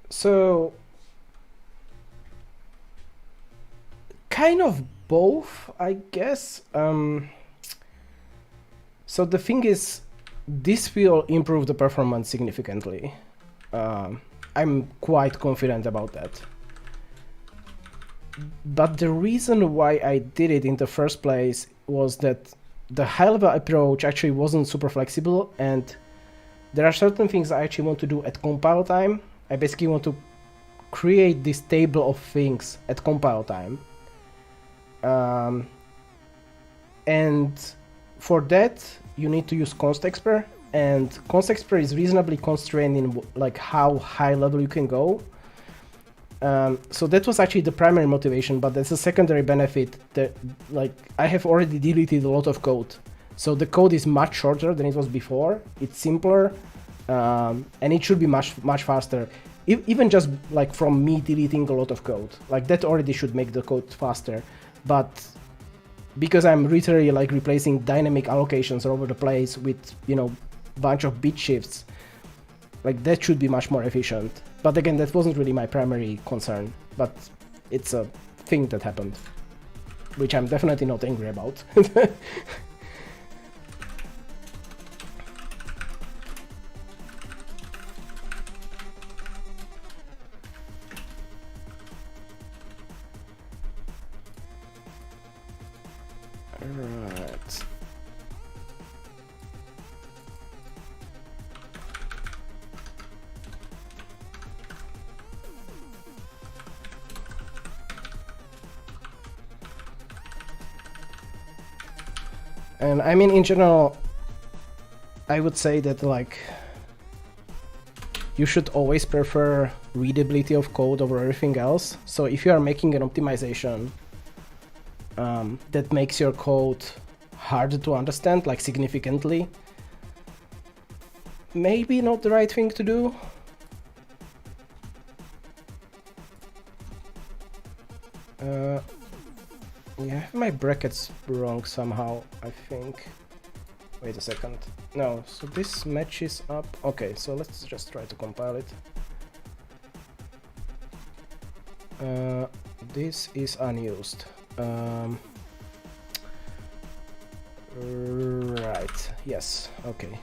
A: So, kind of both, I guess. So the thing is, this will improve the performance significantly. I'm quite confident about that. But the reason why I did it in the first place was that the high-level approach actually wasn't super flexible, and there are certain things I actually want to do at compile time. I basically want to create this table of things at compile time. And for that, you need to use const_expr, and const_expr is reasonably constrained in like how high level you can go. So that was actually the primary motivation, but there's a secondary benefit that, like, I have already deleted a lot of code. So the code is much shorter than it was before. It's simpler, and it should be much faster. Even just like from me deleting a lot of code, like that already should make the code faster. But because I'm literally like replacing dynamic allocations all over the place with, you know, bunch of bit shifts, like that should be much more efficient. But again, that wasn't really my primary concern, but it's a thing that happened, which I'm definitely not angry about. Right. And I mean, in general, I would say that, like, you should always prefer readability of code over everything else. So if you are making an optimization that makes your code harder to understand, like significantly, maybe not the right thing to do. Yeah, my brackets wrong somehow, I think. Wait a second. No, so this matches up. Okay, so let's just try to compile it. This is unused. Right, yes, okay.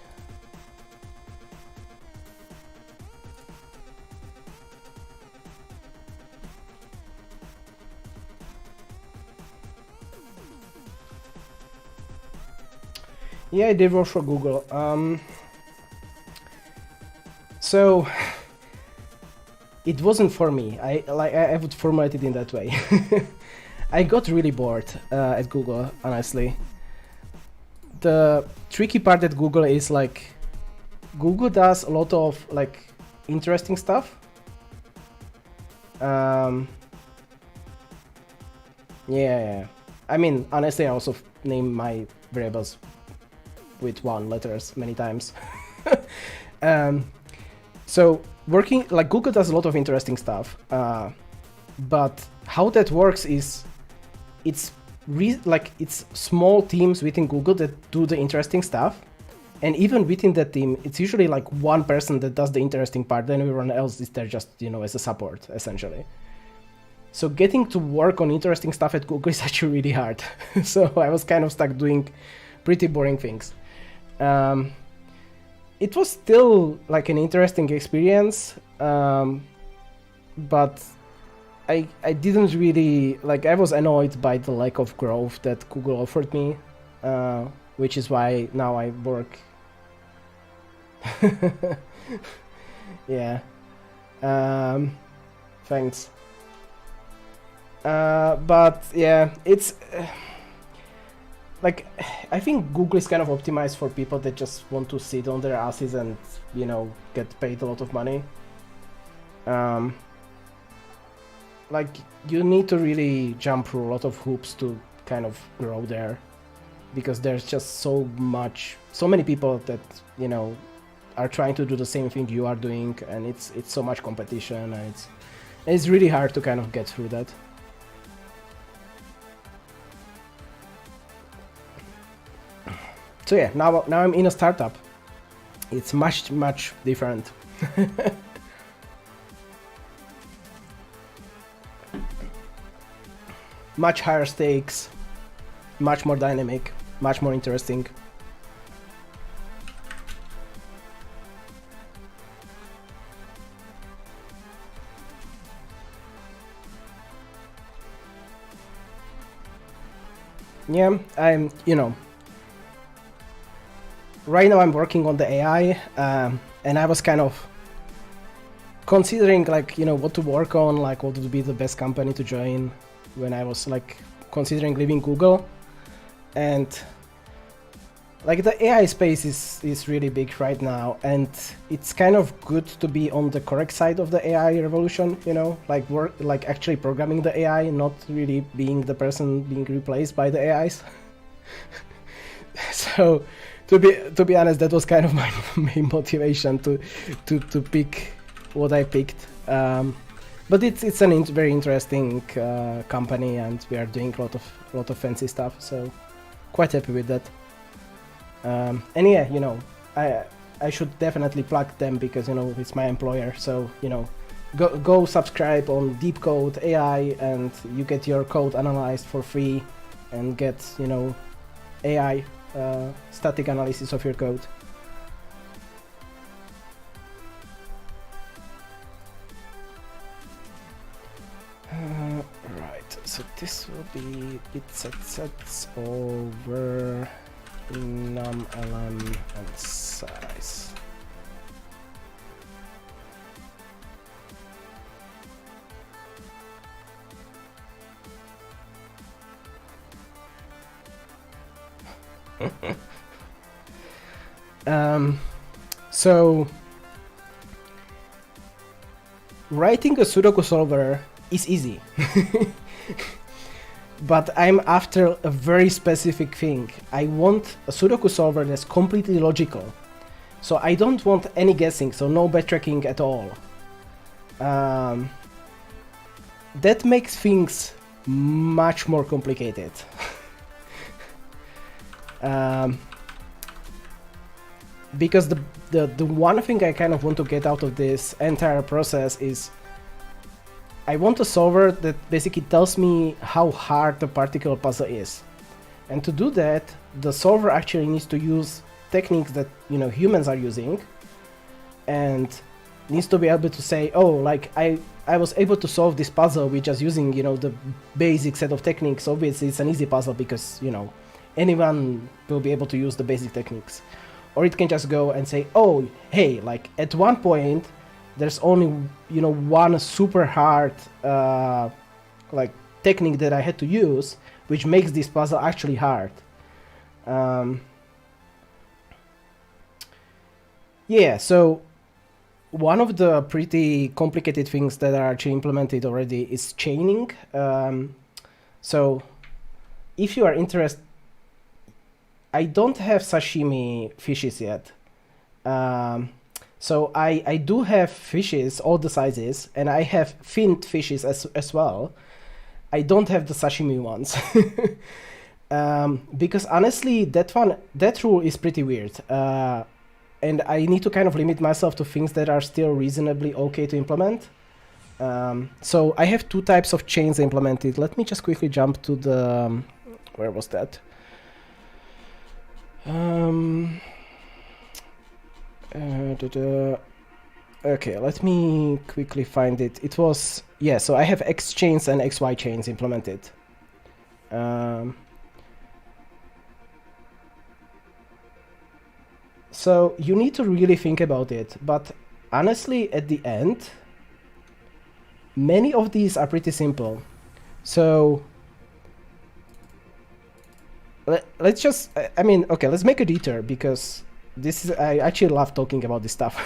A: Yeah, I did work for Google. So it wasn't for me. I would formulate it in that way. I got really bored at Google, honestly. The tricky part at Google is, like, Google does a lot of like interesting stuff. Yeah. I mean, honestly, I also name my variables with one letters many times. So working, like, Google does a lot of interesting stuff, but how that works is it's small teams within Google that do the interesting stuff, and even within that team, it's usually like one person that does the interesting part, then everyone else is there just, you know, as a support, essentially. So getting to work on interesting stuff at Google is actually really hard. So I was kind of stuck doing pretty boring things. It was still like an interesting experience, but I didn't really, like, I was annoyed by the lack of growth that Google offered me, which is why now I work. Yeah. Thanks. But yeah, it's like, I think Google is kind of optimized for people that just want to sit on their asses and, you know, get paid a lot of money. Like, you need to really jump through a lot of hoops to kind of grow there, because there's just so many people that, you know, are trying to do the same thing you are doing, and it's so much competition, and it's really hard to kind of get through that. So yeah, now I'm in a startup. It's much different. Much higher stakes, much more dynamic, much more interesting. Yeah, I'm, you know, right now I'm working on the AI, and I was kind of considering, like, you know, what to work on, like what would be the best company to join when I was like considering leaving Google. And like the AI space is really big right now, and it's kind of good to be on the correct side of the AI revolution, you know, like work, like actually programming the AI, not really being the person being replaced by the AIs. So to be honest, that was kind of my main motivation to pick what I picked. But it's an very interesting company, and we are doing a lot of fancy stuff, so quite happy with that. And yeah, you know, I should definitely plug them because, you know, it's my employer. So, you know, go subscribe on Deep Code AI, and you get your code analyzed for free, and get, you know, AI static analysis of your code. Right, so this will be bit.sets over num lm and size. So writing a Sudoku solver is easy. But I'm after a very specific thing. I want a Sudoku solver that's completely logical. So I don't want any guessing, so no backtracking at all. That makes things much more complicated. Because the one thing I kind of want to get out of this entire process is I want a solver that basically tells me how hard the particle puzzle is. And to do that, the solver actually needs to use techniques that, you know, humans are using, and needs to be able to say, oh, like I was able to solve this puzzle with just using, you know, the basic set of techniques. Obviously it's an easy puzzle because, you know, anyone will be able to use the basic techniques. Or it can just go and say, oh, hey, like at one point there's only, you know, one super hard like technique that I had to use, which makes this puzzle actually hard. Yeah, so one of the pretty complicated things that are actually implemented already is chaining. So if you are interested, I don't have sashimi fishes yet. So I do have fishes, all the sizes, and I have finned fishes as well. I don't have the sashimi ones. Because honestly, that rule is pretty weird. And I need to kind of limit myself to things that are still reasonably okay to implement. So I have two types of chains implemented. Let me just quickly jump to the, where was that? Okay, let me quickly find it. It was, yeah, so I have X chains and XY chains implemented. So you need to really think about it, but honestly, at the end, many of these are pretty simple. So let's just, I mean, okay, let's make a detour because this is, I actually love talking about this stuff.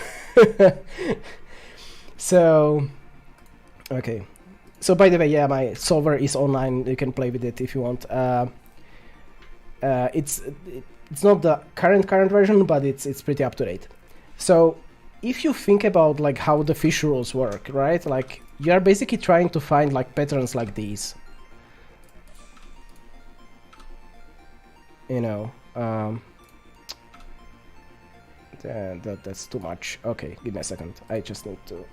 A: So, okay. So by the way, yeah, my solver is online. You can play with it if you want. It's not the current version, but it's pretty up to date. So if you think about like how the fish rules work, right? Like you are basically trying to find like patterns like these. You know, that's too much. Okay, give me a second. I just need to.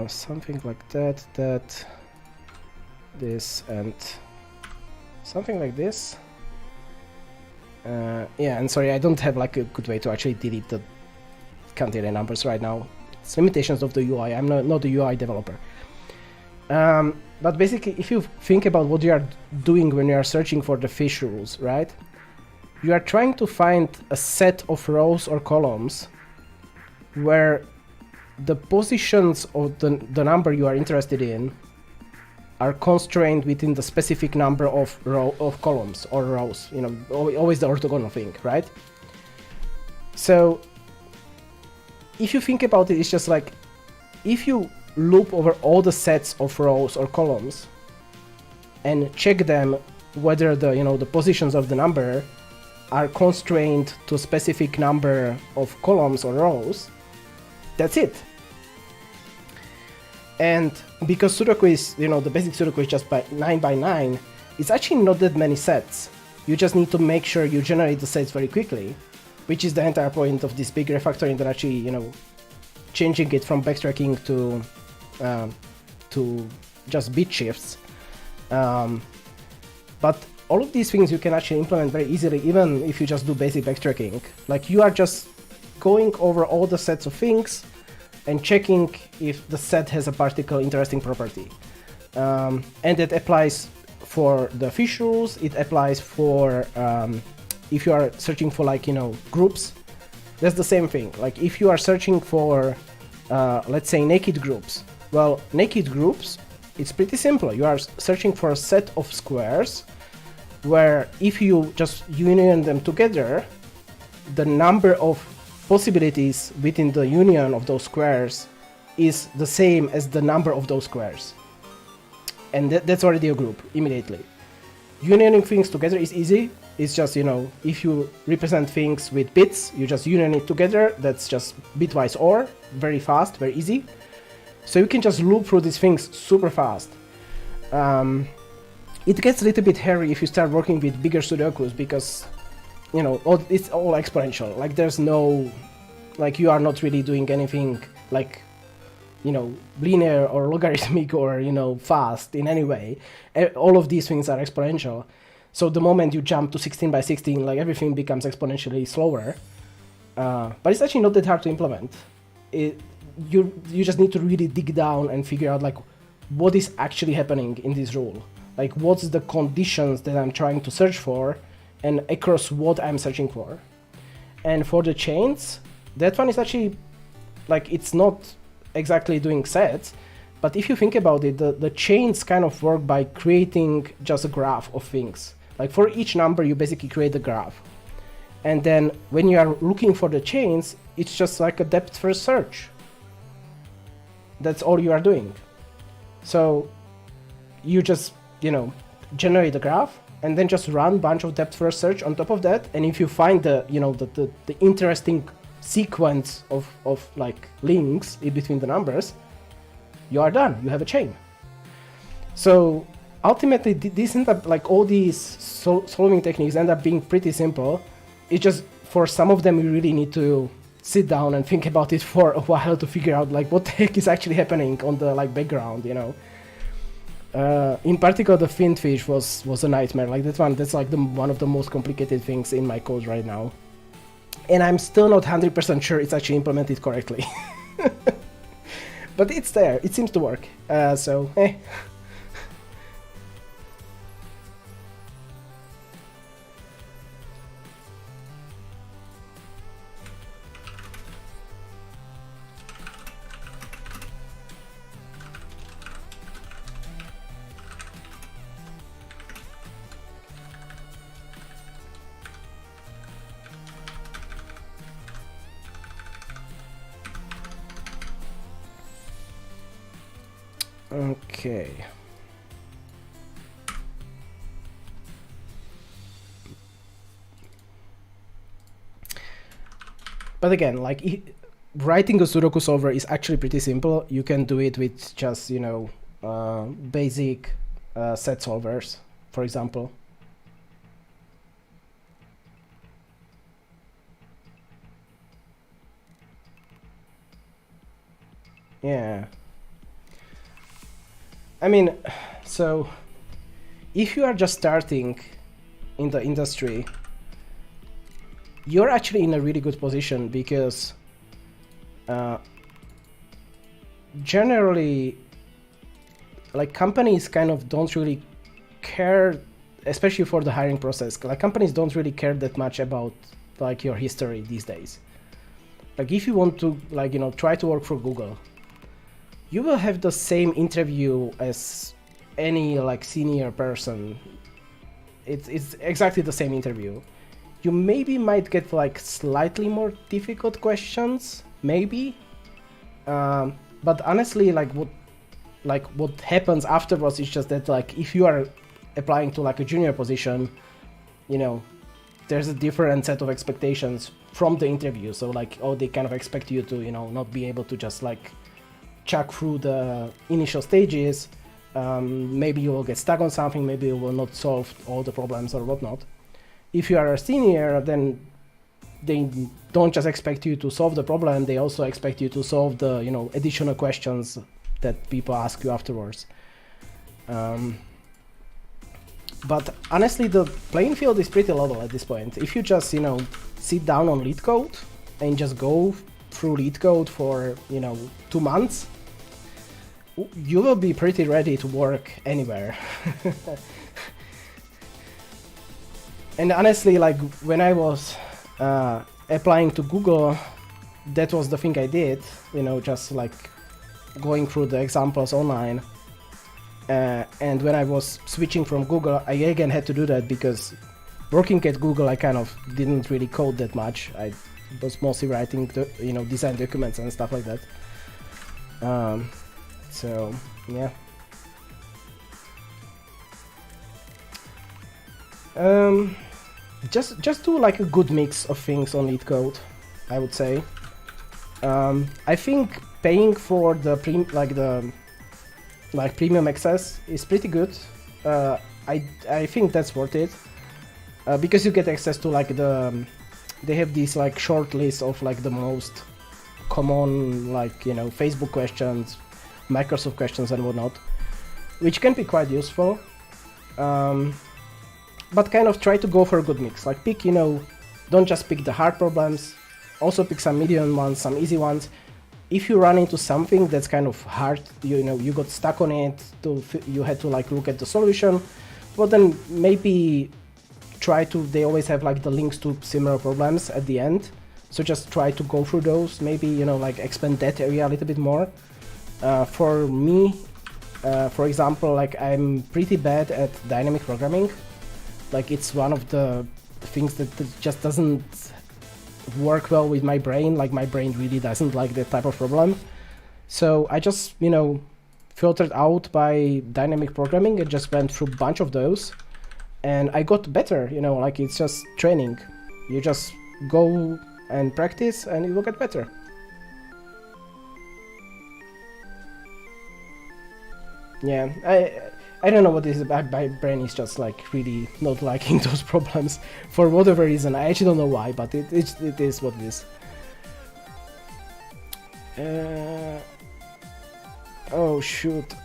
A: Something like that, this, and something like this. Yeah, and sorry, I don't have like a good way to actually delete the container numbers right now. It's limitations of the UI. I'm not a UI developer. But basically, if you think about what you are doing when you are searching for the fish rules, right? You are trying to find a set of rows or columns where the positions of the number you are interested in are constrained within the specific number of columns or rows. You know, always the orthogonal thing, right? So if you think about it, it's just like if you loop over all the sets of rows or columns and check them whether the positions of the number are constrained to a specific number of columns or rows, that's it. And because Sudoku is, the basic Sudoku is just by 9 by 9, it's actually not that many sets. You just need to make sure you generate the sets very quickly, which is the entire point of this big refactoring, that actually, changing it from backtracking to just bit shifts. But all of these things you can actually implement very easily, even if you just do basic backtracking. Like you are just going over all the sets of things and checking if the set has a particular interesting property. And that applies for the fish rules. It applies for if you are searching for groups. That's the same thing. Like if you are searching for, let's say, naked groups. Well, naked groups, it's pretty simple. You are searching for a set of squares where if you just union them together, the number of possibilities within the union of those squares is the same as the number of those squares. And that's already a group immediately. Unioning things together is easy. It's just, if you represent things with bits, you just union it together. That's just bitwise OR, very fast, very easy. So you can just loop through these things super fast. It gets a little bit hairy if you start working with bigger Sudokus because, it's all exponential. Like there's no, you are not really doing anything like, linear or logarithmic or, fast in any way. All of these things are exponential. So the moment you jump to 16 by 16, everything becomes exponentially slower. But it's actually not that hard to implement. You just need to really dig down and figure out what is actually happening in this rule. What's the conditions that I'm trying to search for and across what I'm searching for. And for the chains, that one is actually, it's not exactly doing sets, but if you think about it, the chains kind of work by creating just a graph of things. For each number, you basically create a graph. And then when you are looking for the chains, it's just like a depth-first search. That's all you are doing. So you just, generate a graph and then just run a bunch of depth-first search on top of that. And if you find the interesting sequence of links in between the numbers, you are done. You have a chain. So ultimately, this end up all these solving techniques end up being pretty simple. It's just for some of them you really need to sit down and think about it for a while to figure out like what the heck is actually happening on the like background, you know. In particular, the fin fish was a nightmare. Like that's like one of the most complicated things in my code right now, and I'm still not 100% sure it's actually implemented correctly. But it's there. It seems to work. So. Okay. But again, like writing a Sudoku solver is actually pretty simple. You can do it with just, you know, basic set solvers, for example. Yeah. I mean, so if you are just starting in the industry, you're actually in a really good position because generally, like companies kind of don't really care, especially for the hiring process. Like companies don't really care that much about like your history these days. Like if you want to like, you know, try to work for Google, you will have the same interview as any like senior person. It's exactly the same interview. You maybe might get like slightly more difficult questions, maybe. But honestly, like what happens afterwards is just that like if you are applying to like a junior position, you know, there's a different set of expectations from the interview. So like, oh, they kind of expect you to, you know, not be able to just like chuck through the initial stages. Maybe you will get stuck on something, maybe you will not solve all the problems or whatnot. If you are a senior, then they don't just expect you to solve the problem, they also expect you to solve the, you know, additional questions that people ask you afterwards. But honestly, the playing field is pretty level at this point. If you just, you know, sit down on lead code and just go through lead code for, you know, 2 months, you will be pretty ready to work anywhere. And honestly, like when I was applying to Google, that was the thing I did, you know, just like going through the examples online. And when I was switching from Google, I again had to do that because working at Google, I kind of didn't really code that much. I was mostly writing, you know, design documents and stuff like that. So yeah. Just do like a good mix of things on lead code, I would say. I think paying for the premium access is pretty good. I think that's worth it because you get access to like they have these like short list of like the most common, like, you know, Facebook questions, Microsoft questions and whatnot, which can be quite useful. But kind of try to go for a good mix. Like pick, you know, don't just pick the hard problems, also pick some medium ones, some easy ones. If you run into something that's kind of hard, you know, you got stuck on it, you had to like look at the solution, well then maybe try to, they always have like the links to similar problems at the end. So just try to go through those, maybe, you know, like expand that area a little bit more. For me, for example, like I'm pretty bad at dynamic programming. Like it's one of the things that just doesn't work well with my brain. Like my brain really doesn't like that type of problem. So I just, you know, filtered out by dynamic programming and just went through a bunch of those. And I got better, you know, like it's just training. You just go and practice and you will get better. Yeah, I don't know what this is, my brain is just like really not liking those problems for whatever reason. I actually don't know why, but it is what it is. Oh shoot.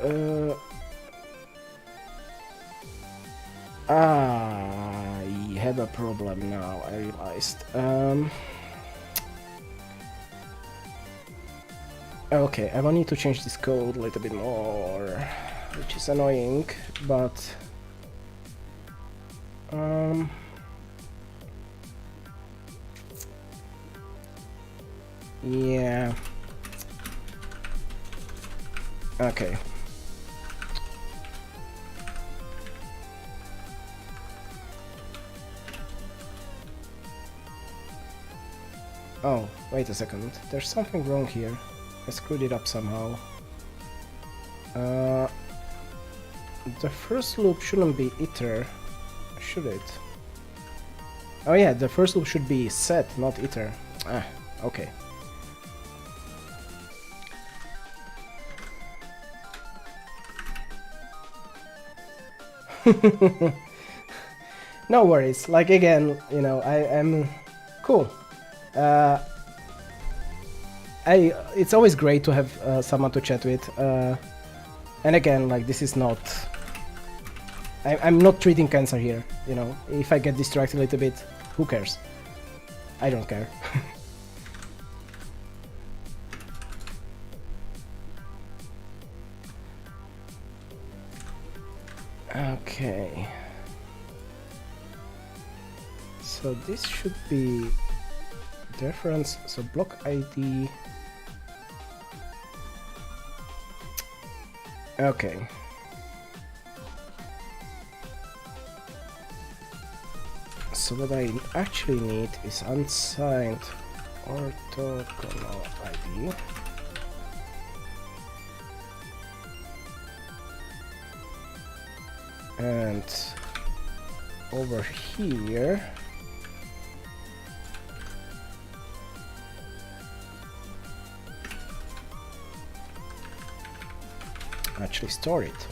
A: I have a problem now, I realized. Okay, I will need to change this code a little bit more, which is annoying, but yeah. Okay. Oh, wait a second. There's something wrong here. I screwed it up somehow. The first loop shouldn't be iter, should it? Oh yeah, the first loop should be set, not iter. Ah, okay. No worries. Like again, you know, I am cool. It's always great to have someone to chat with. And again, like this is not. I'm not treating cancer here. You know, if I get distracted a little bit, who cares? I don't care. Okay. So this should be reference. So block ID. Okay. So what I actually need is unsigned orthogonal ID. And over here actually store it.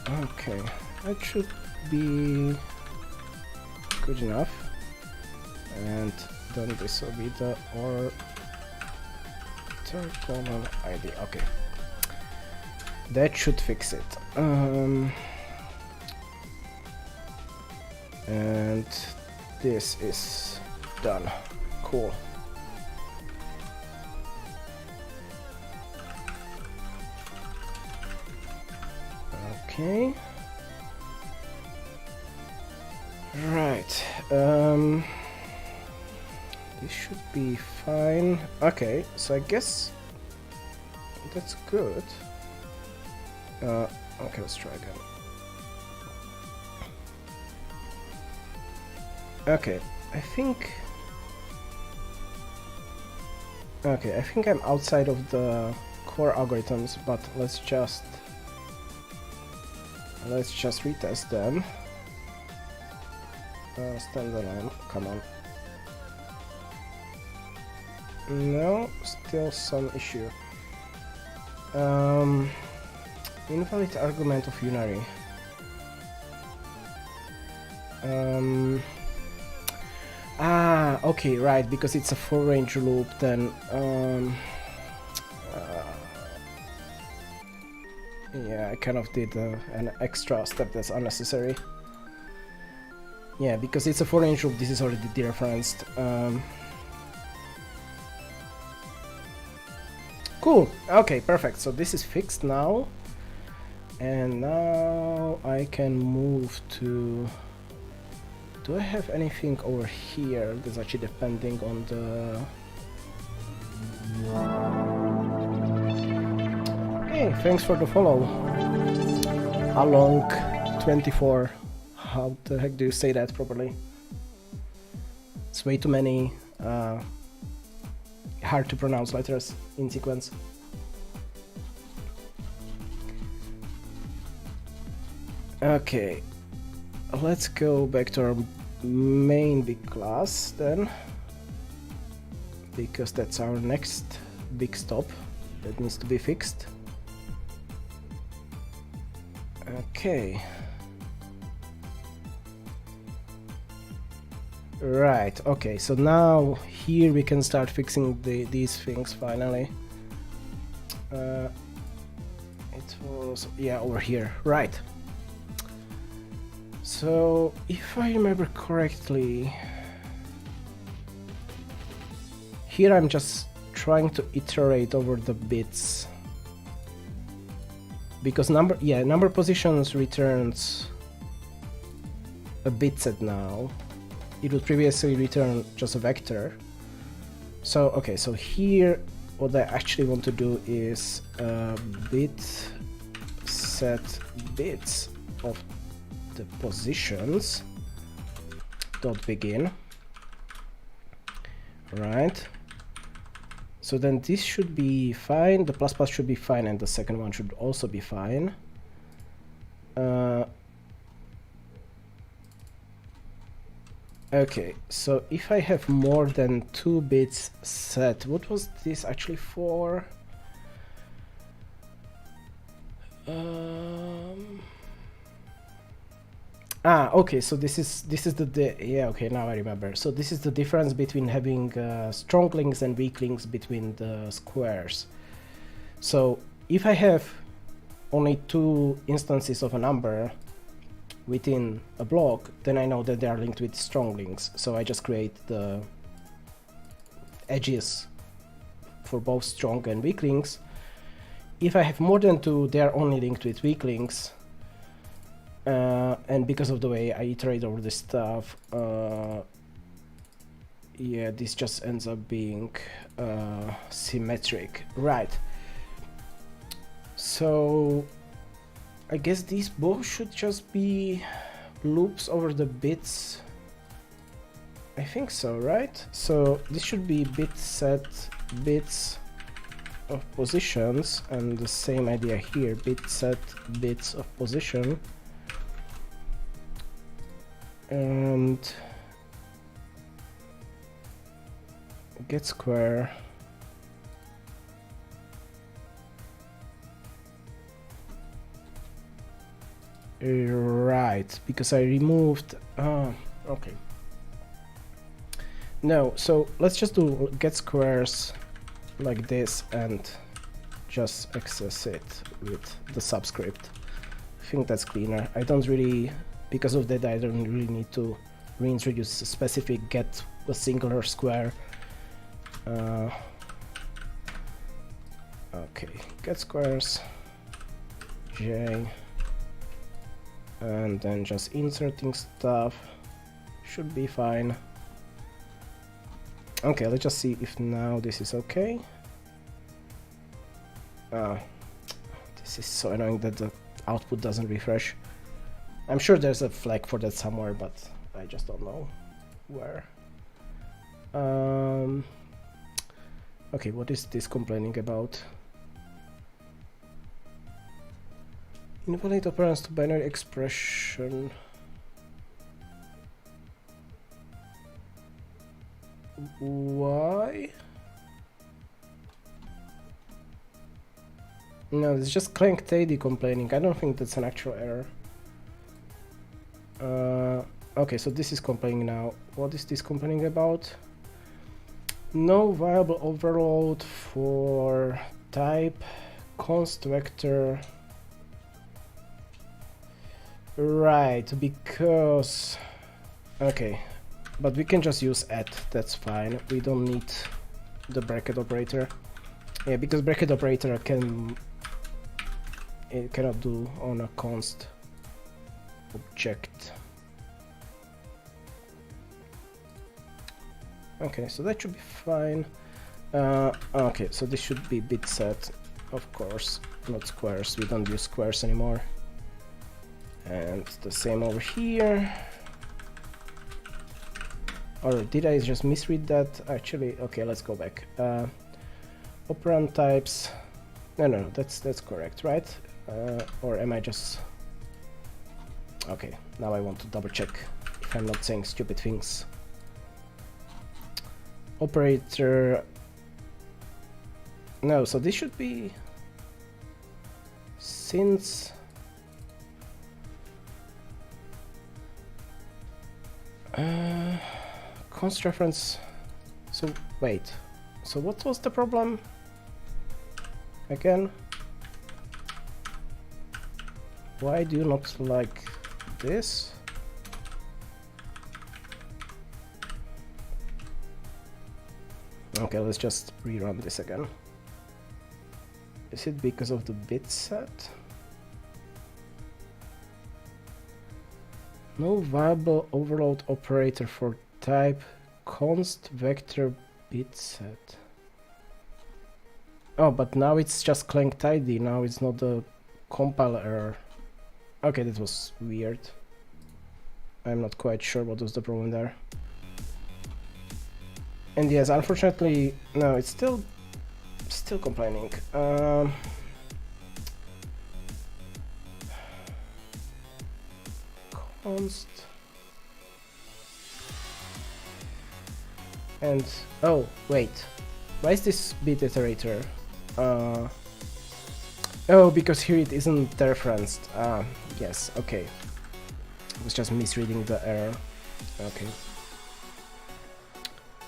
A: Okay, that should be good enough. And then this will be the orthogonal ID. Okay, that should fix it. And this is done. Cool. Okay. Right. This should be fine. Okay, so I guess that's good. Okay, let's try again. Okay, I think I'm outside of the core algorithms, but let's just retest them. Standalone, come on. No, still some issue. Invalid argument of unary. Okay, right, because it's a for range loop, then yeah, I kind of did an extra step that's unnecessary. Yeah, because it's a for range loop, this is already dereferenced. Cool, okay, perfect, so this is fixed now. And now I can move to... Do I have anything over here that's actually depending on the... Hey, thanks for the follow. Along24. How the heck do you say that properly? It's way too many hard to pronounce letters in sequence. Okay, let's go back to our main big class then, because that's our next big stop that needs to be fixed. Okay. Right, okay, so now here we can start fixing these things finally. It was, yeah, over here, right. So, if I remember correctly, here I'm just trying to iterate over the bits. Because number positions returns a bit set now. It would previously return just a vector. So, okay, so here what I actually want to do is bit set bits of the positions dot begin. Right. So then this should be fine, the plus plus should be fine, and the second one should also be fine. Okay, so if I have more than 2 bits set, what was this actually for? Okay, so this is the yeah, okay, now I remember. So this is the difference between having strong links and weak links between the squares. So if I have only 2 instances of a number within a block, then I know that they are linked with strong links. So I just create the edges for both strong and weak links. If I have more than 2, they are only linked with weak links. And because of the way I iterate over this stuff, yeah, this just ends up being symmetric. Right. So I guess these both should just be loops over the bits. I think so, right? So this should be bit set bits of positions, and the same idea here, bit set bits of position. And get square. Right, because I removed, okay. No, so let's just do get squares like this and just access it with the subscript. I think that's cleaner. I don't really, because of that, I don't really need to reintroduce a specific get a singular square. Okay, get squares, J, and then just inserting stuff should be fine. Okay, let's just see if now this is okay. This is so annoying that the output doesn't refresh. I'm sure there's a flag for that somewhere, but I just don't know where. Okay, what is this complaining about? Invalid operands to binary expression. Why? No, it's just Clank Teddy complaining. I don't think that's an actual error. Okay, so this is complaining now. What is this complaining about? No viable overload for type const vector. Right, because... Okay, but we can just use at, that's fine. We don't need the bracket operator. Yeah, because bracket operator it cannot do on a const object. Okay, so that should be fine. Okay, so this should be bit set, of course, not squares. We don't use squares anymore. And the same over here. Or did I just misread that? Actually, okay, let's go back. Operand types. No, that's correct, right? Or am I just... Okay, now I want to double check if I'm not saying stupid things. Operator... No, so this should be... Since... const reference. So wait. So what was the problem? Again? Why do you not like this? Okay, let's just rerun this again. Is it because of the bit set? No viable overload operator for type const vector bit set. Oh, but now it's just clang tidy. Now it's not a compile error. Okay, that was weird. I'm not quite sure what was the problem there. And yes, unfortunately, no, it's still complaining. Const and oh wait, why is this bit iterator? Oh, because here it isn't referenced. Yes, okay. I was just misreading the error. Okay.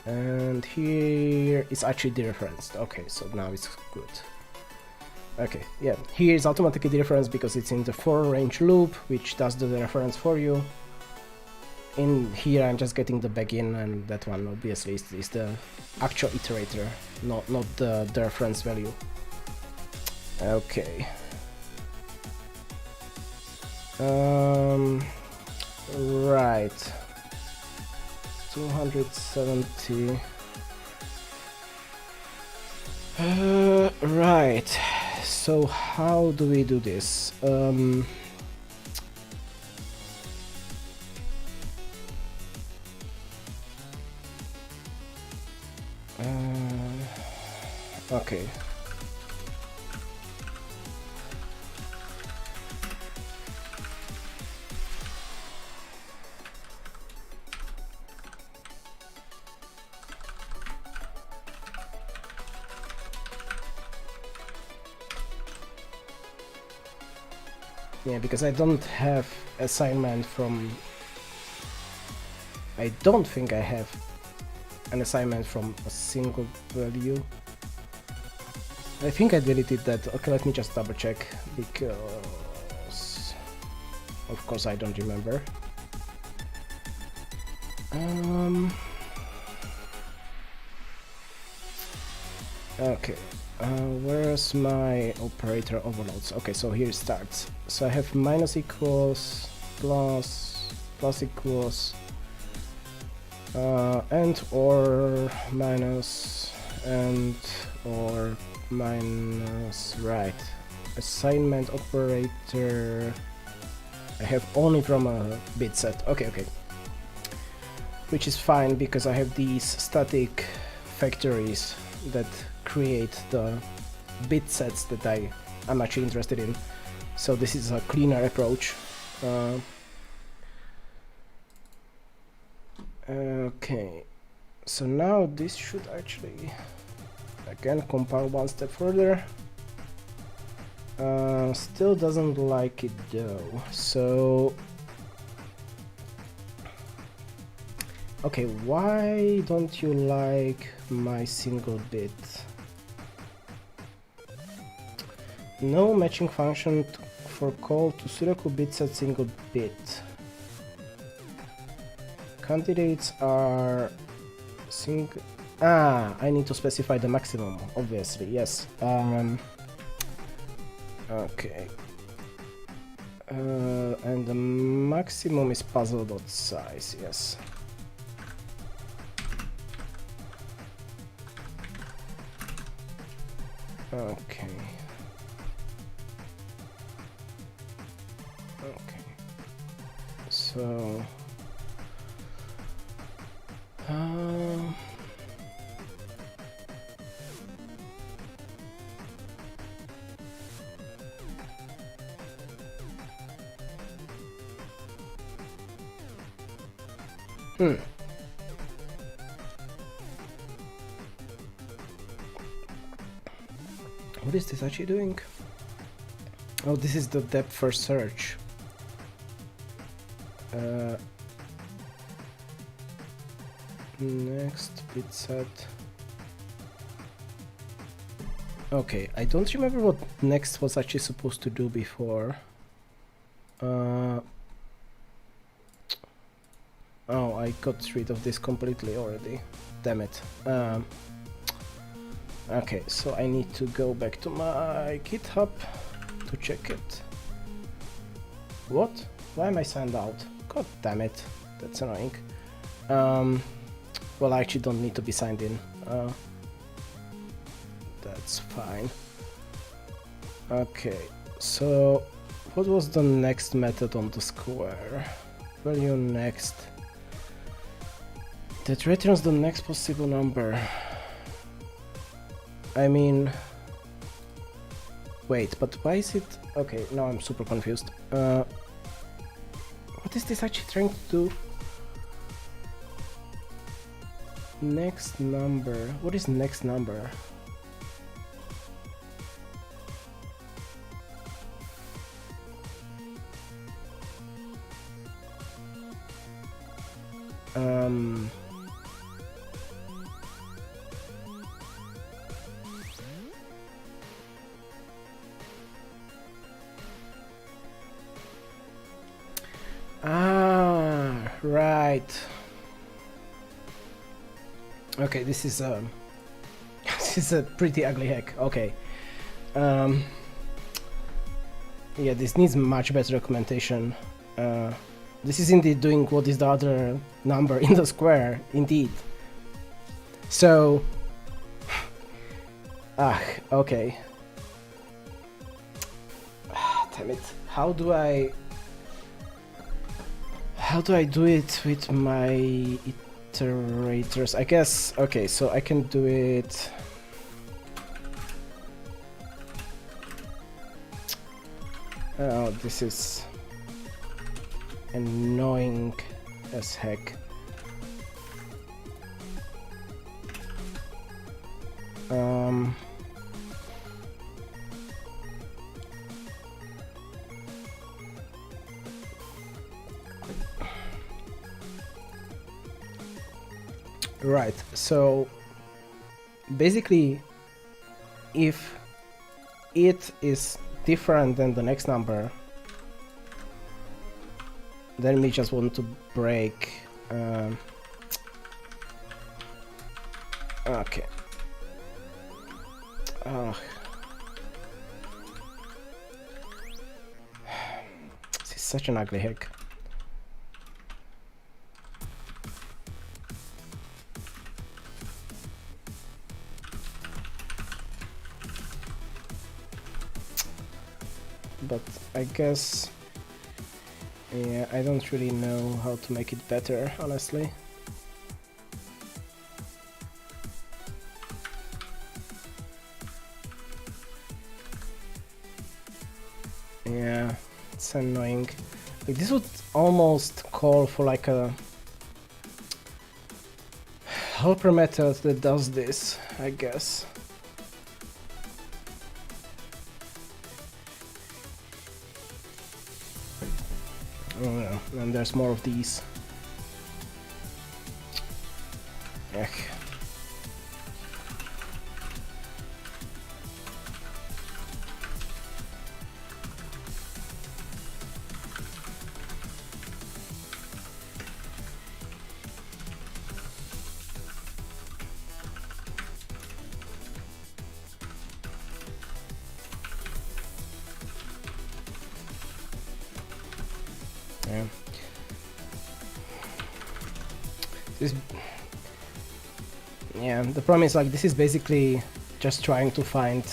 A: And here it's actually dereferenced. Okay, so now it's good. Okay, yeah, here is automatically dereferenced because it's in the for range loop, which does the reference for you. In here I'm just getting the begin, and that one obviously is the actual iterator, not the reference value. Okay. Right. 270. Right. So how do we do this? Okay. Yeah, because I don't have assignment from... I don't think I have an assignment from a single value. I think I deleted that. Okay, let me just double check, because of course I don't remember. Okay, where's my operator overloads? Okay, so here it starts. So I have minus equals, plus equals, and or minus, and or minus, right. Assignment operator I have only from a bit set. Okay. Which is fine because I have these static factories that create the bit sets that I'm actually interested in. So this is a cleaner approach. Okay, so now this should actually again compile one step further. Still doesn't like it though, so okay, why don't you like my single bit? No matching function for call to Sudoku bitset single bit. Candidates are single. I need to specify the maximum, obviously, yes. Okay. And the maximum is puzzle.size, yes. Okay. So what is this actually doing? Oh, this is the depth first search. Next bit set. Okay, I don't remember what next was actually supposed to do before. Oh, I got rid of this completely already. Damn it. Okay, so I need to go back to my GitHub to check it. What? Why am I signed out? God damn it. That's annoying. Well, I actually don't need to be signed in. That's fine. Okay, so what was the next method on the square? Value next. That returns the next possible number. I mean... Wait, but why is it... Okay, now I'm super confused. What is this actually trying to do? Next number. What is next number? Right. Okay, this is this is a pretty ugly hack. Okay. Yeah, this needs much better documentation. This is indeed doing what is the other number in the square, indeed. So... okay. Damn it. How do I do it with my iterators? I guess... Okay, so I can do it... Oh, this is... annoying as heck. Right, so basically if it is different than the next number, then we just want to break. Okay. This is such an ugly hack. But I guess... yeah, I don't really know how to make it better, honestly. Yeah, it's annoying. Like, this would almost call for like a helper method that does this, I guess. Oh yeah, and there's more of these. Ech. Yeah. Yeah, the problem is like this is basically just trying to find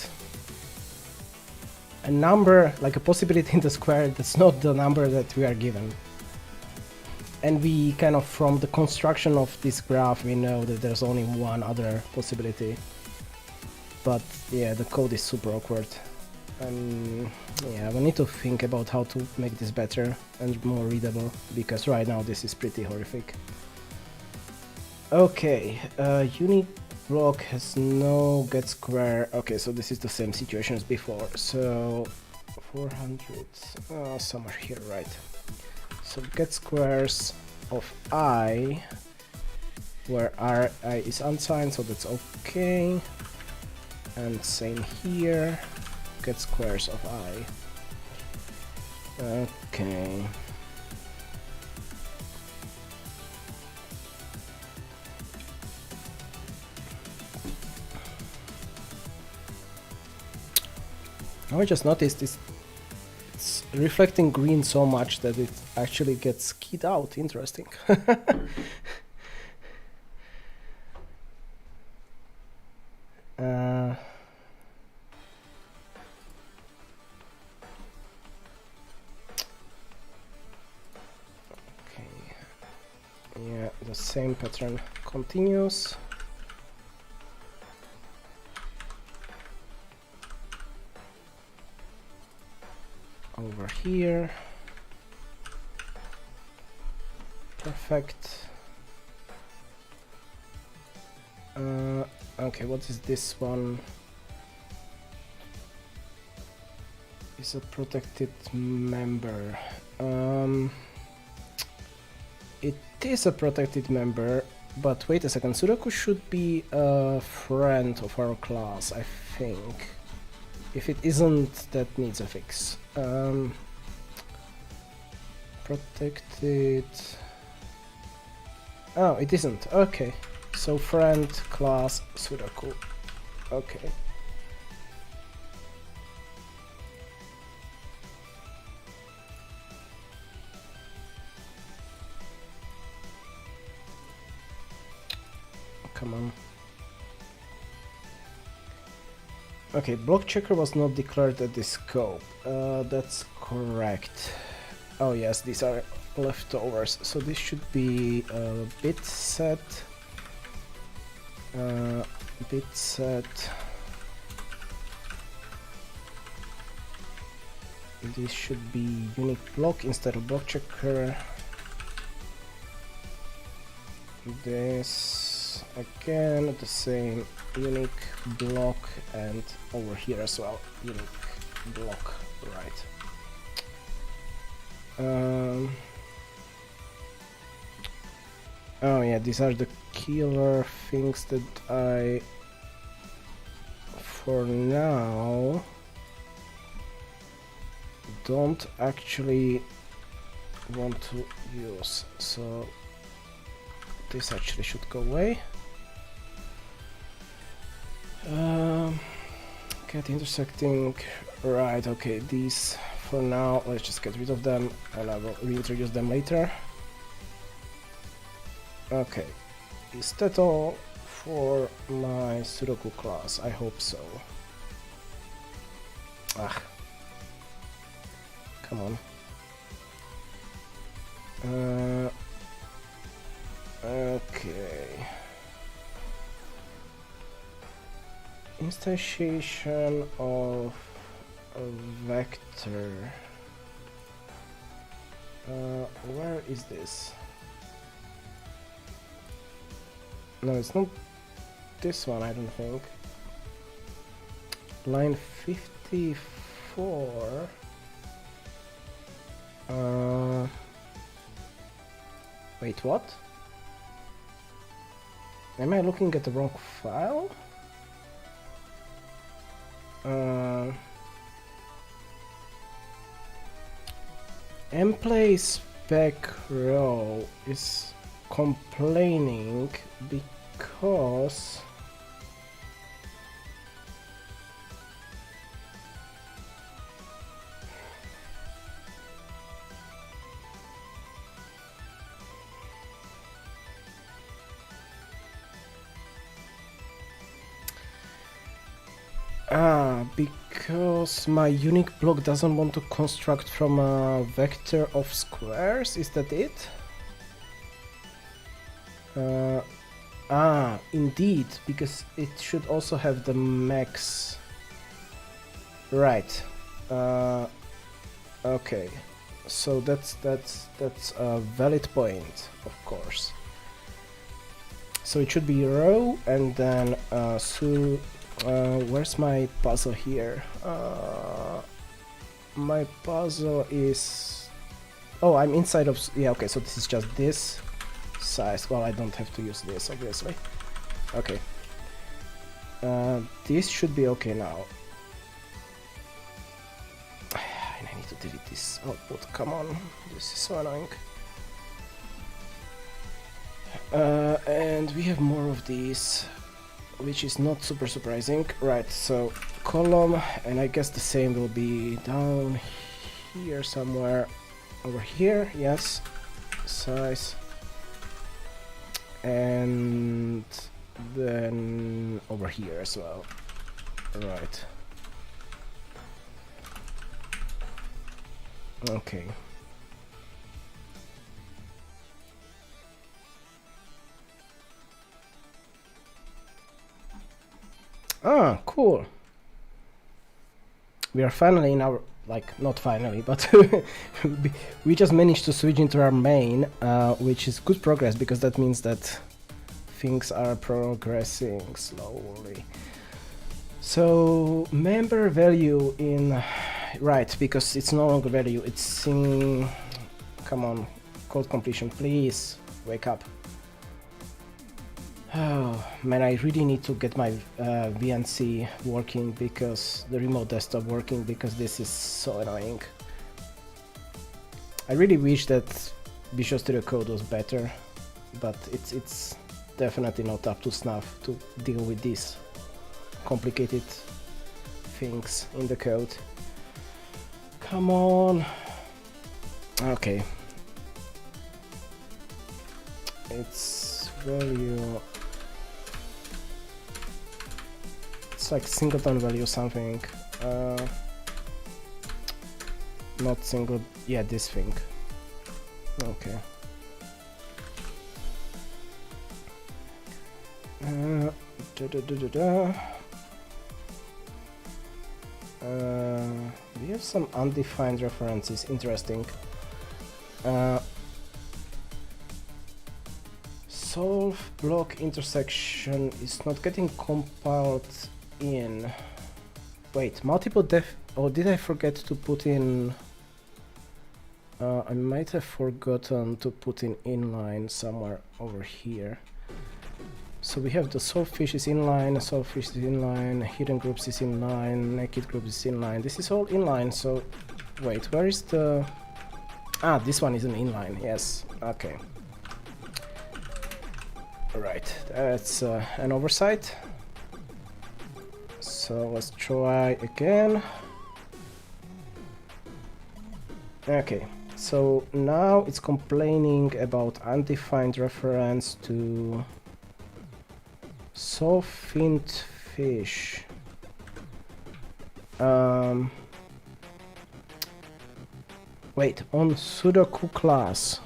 A: a number, like a possibility in the square that's not the number that we are given. And we kind of, from the construction of this graph, we know that there's only one other possibility. But yeah, the code is super awkward. Yeah, we need to think about how to make this better and more readable, because right now this is pretty horrific. Okay, unit block has no get square. Okay, so this is the same situation as before. So 400, somewhere here, right? So get squares of I where Ri is unsigned, so that's okay. And same here, get squares of I. Okay. Now I just noticed it's reflecting green so much that it actually gets keyed out. Interesting. Yeah, the same pattern continues. Over here. Perfect. Okay, what is this one? Is a protected member. It is a protected member, but wait a second. Sudoku should be a friend of our class, I think. If it isn't, that needs a fix. Protected. Oh, it isn't. Okay. So friend class Sudoku. Okay. Come on. Okay, block checker was not declared at the scope. That's correct. Oh yes, these are leftovers. So this should be bit set. Bit set. This should be unique block instead of block checker. This again the same unique block, and over here as well unique block, right? Oh yeah, these are the killer things that I for now don't actually want to use, so this actually should go away. Get intersecting, right? Okay, these for now, let's just get rid of them and I will reintroduce them later. Okay, is that all for my Sudoku class? I hope so. Ah, come on. Okay. Instantiation of a vector. Where is this? No, it's not this one, I don't think. Line 54. Wait, what? Am I looking at the wrong file? Mplay spec row is complaining because because my unique block doesn't want to construct from a vector of squares. Is that it? Indeed, because it should also have the max. Right. Okay. So that's a valid point, of course. So it should be row and then where's my puzzle here? My puzzle is... Oh, I'm inside of... Yeah, okay, so this is just this. size. Well, I don't have to use this, obviously. Okay. This should be okay now. And I need to delete this output. Come on, this is so annoying. And we have more of these, which is not super surprising. Right, so column, and I guess the same will be down here somewhere. Over here, yes. Size. And then over here as well. Right. Okay. Ah, cool. We are finally in our, like, not finally, but we just managed to switch into our main, which is good progress, because that means that things are progressing slowly. So member value in, right, because it's no longer value, it's in, come on, code completion, please wake up. Oh man, I really need to get my VNC working, because the remote desktop working, because this is so annoying. I really wish that Visual Studio Code was better, but it's definitely not up to snuff to deal with these complicated things in the code. Come on. Okay. It's value. It's like singleton value something. Not single. Yeah, this thing. Okay. We have some undefined references. Interesting. Solve block intersection is not getting compiled in. Wait, multiple def. Oh, did I forget to put in? I might have forgotten to put in inline somewhere over here. So we have the solve fish is inline, solve fish is inline, hidden groups is inline, naked groups is inline. This is all inline. So wait, where is the? Ah, this one is an inline. Yes. Okay. Right, that's an oversight. So let's try again. Okay, so now it's complaining about undefined reference to solvent fish. Wait, on Sudoku class.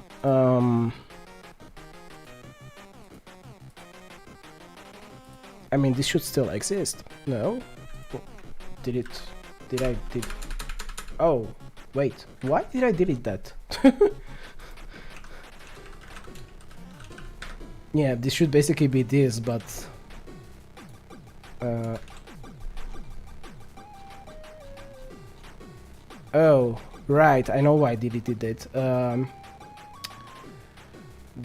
A: I mean, this should still exist. No? Did I? Oh, wait. Why did I delete that? Yeah, this should basically be this, but... Oh, right. I know why I deleted it.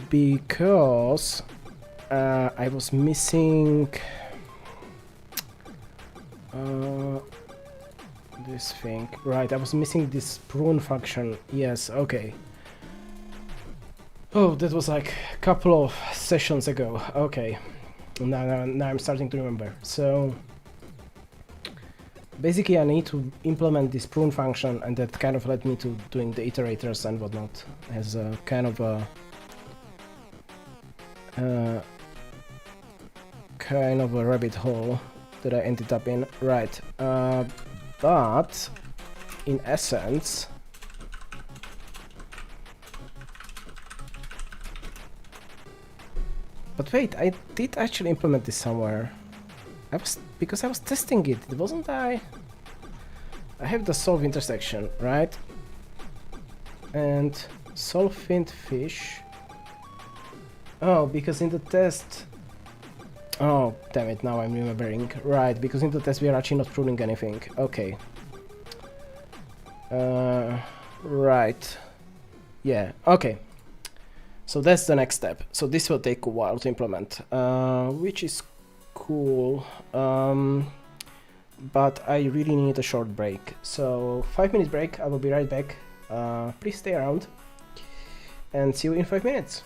A: Because... I was missing this thing. Right, I was missing this prune function. Yes, okay. Oh, that was like a couple of sessions ago. Okay, now I'm starting to remember. So basically I need to implement this prune function, and that kind of led me to doing the iterators and whatnot as a kind of a rabbit hole that I ended up in. Right, but in essence, but wait, I did actually implement this somewhere. Because I was testing it, wasn't I? I have the solve intersection, right? And solvent fish. Oh, because in the test. Oh, damn it, now I'm remembering. Right, because in the test we are actually not pruning anything. Okay. Right. Yeah, okay. So that's the next step. So this will take a while to implement, which is cool. But I really need a short break. So 5 minute break, I will be right back. Please stay around and see you in 5 minutes.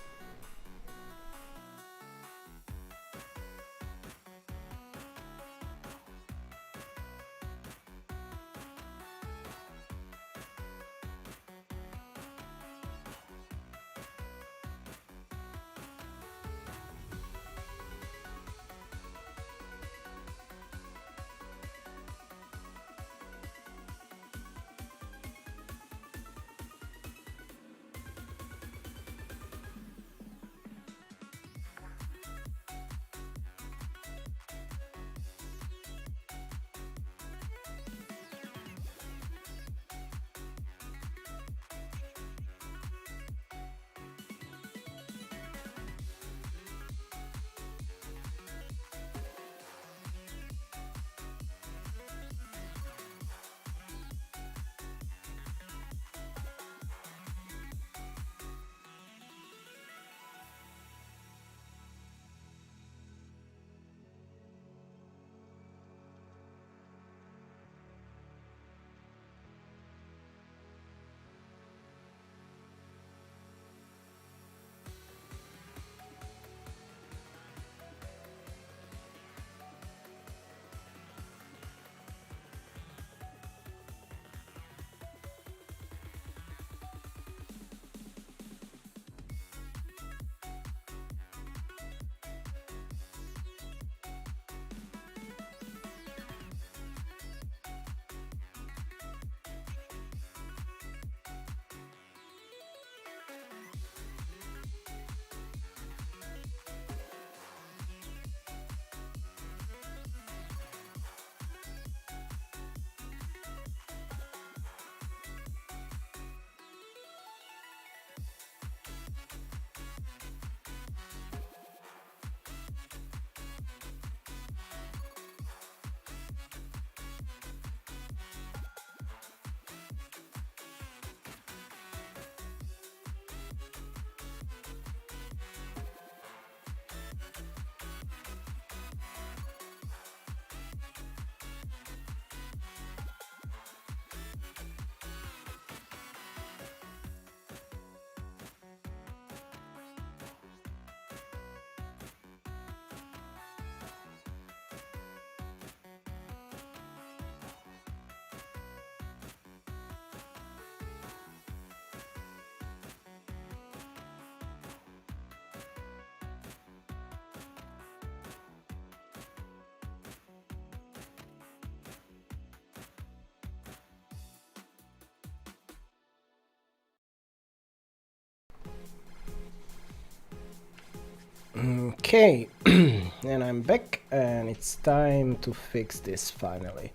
A: Okay, and I'm back, and it's time to fix this finally.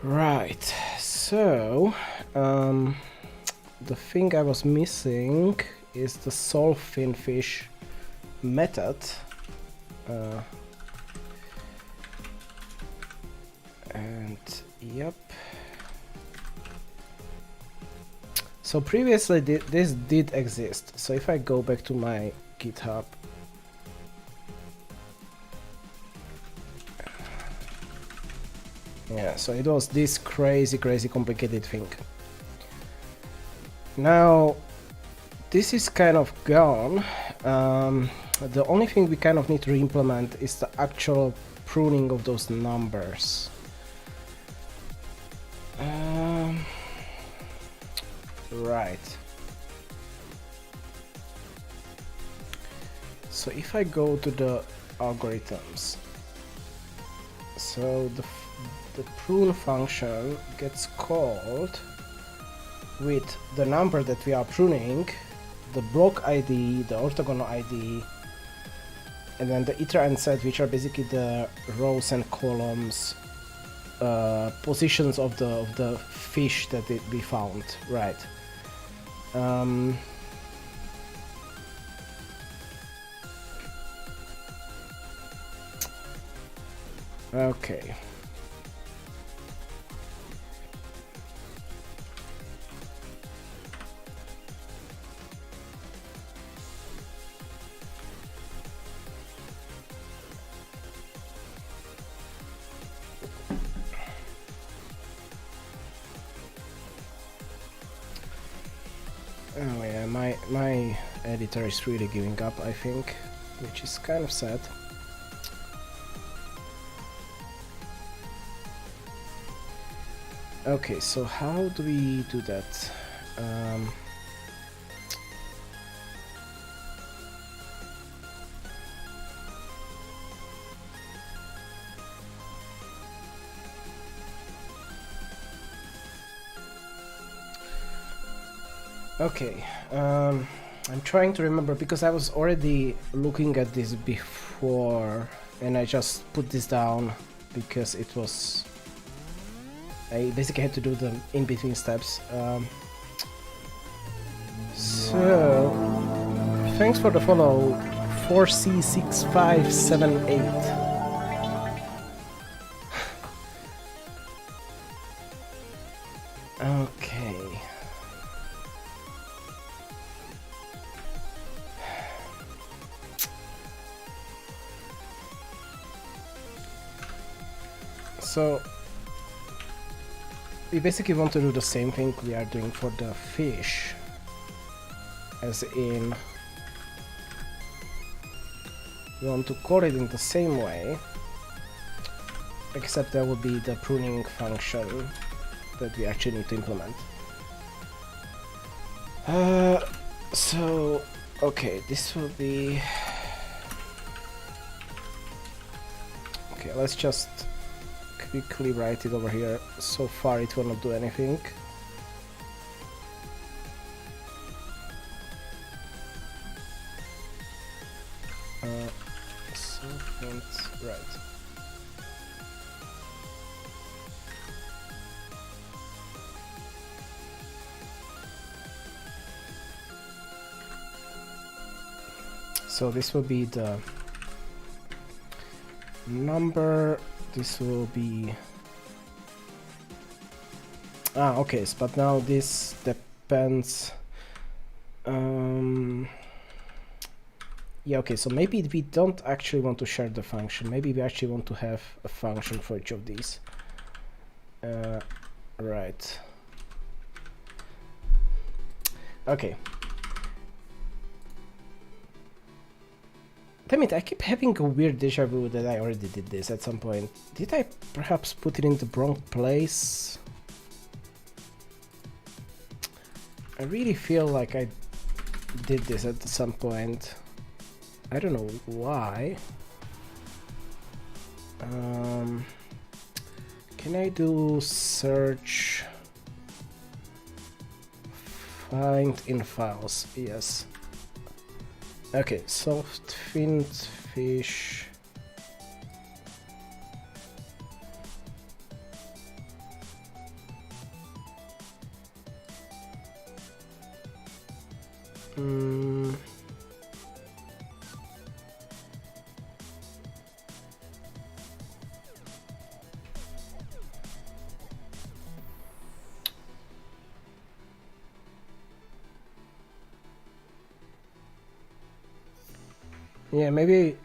A: Right, so the thing I was missing is the solve finfish method. And yep. So previously this did exist. So if I go back to my GitHub, yeah, so it was this crazy complicated thing. Now this is kind of gone. The only thing we kind of need to re-implement is the actual pruning of those numbers. Right. So if I go to the algorithms, so the prune function gets called with the number that we are pruning, the block ID, the orthogonal ID, and then the iter and set, which are basically the rows and columns positions of the fish that we found, right? Okay. editor is really giving up, I think, which is kind of sad. Okay, so how do we do that? Okay, I'm trying to remember because I was already looking at this before and I just put this down because it was... I basically had to do the in-between steps. So, thanks for the follow, 4C6578. Okay. So, we basically want to do the same thing we are doing for the fish, as in we want to call it in the same way, except there will be the pruning function that we actually need to implement. So, okay, this will be... Okay, let's just quickly write it over here. So far it will not do anything. Right. So this will be the number. This will be... okay, but now this depends... yeah, okay, so maybe we don't actually want to share the function. Maybe we actually want to have a function for each of these. Right. Okay. Damn it, I keep having a weird deja vu that I already did this at some point. Did I perhaps put it in the wrong place? I really feel like I did this at some point. I don't know why. Can I do search? Find in files, yes. Okay, soft finned fish. Yeah, maybe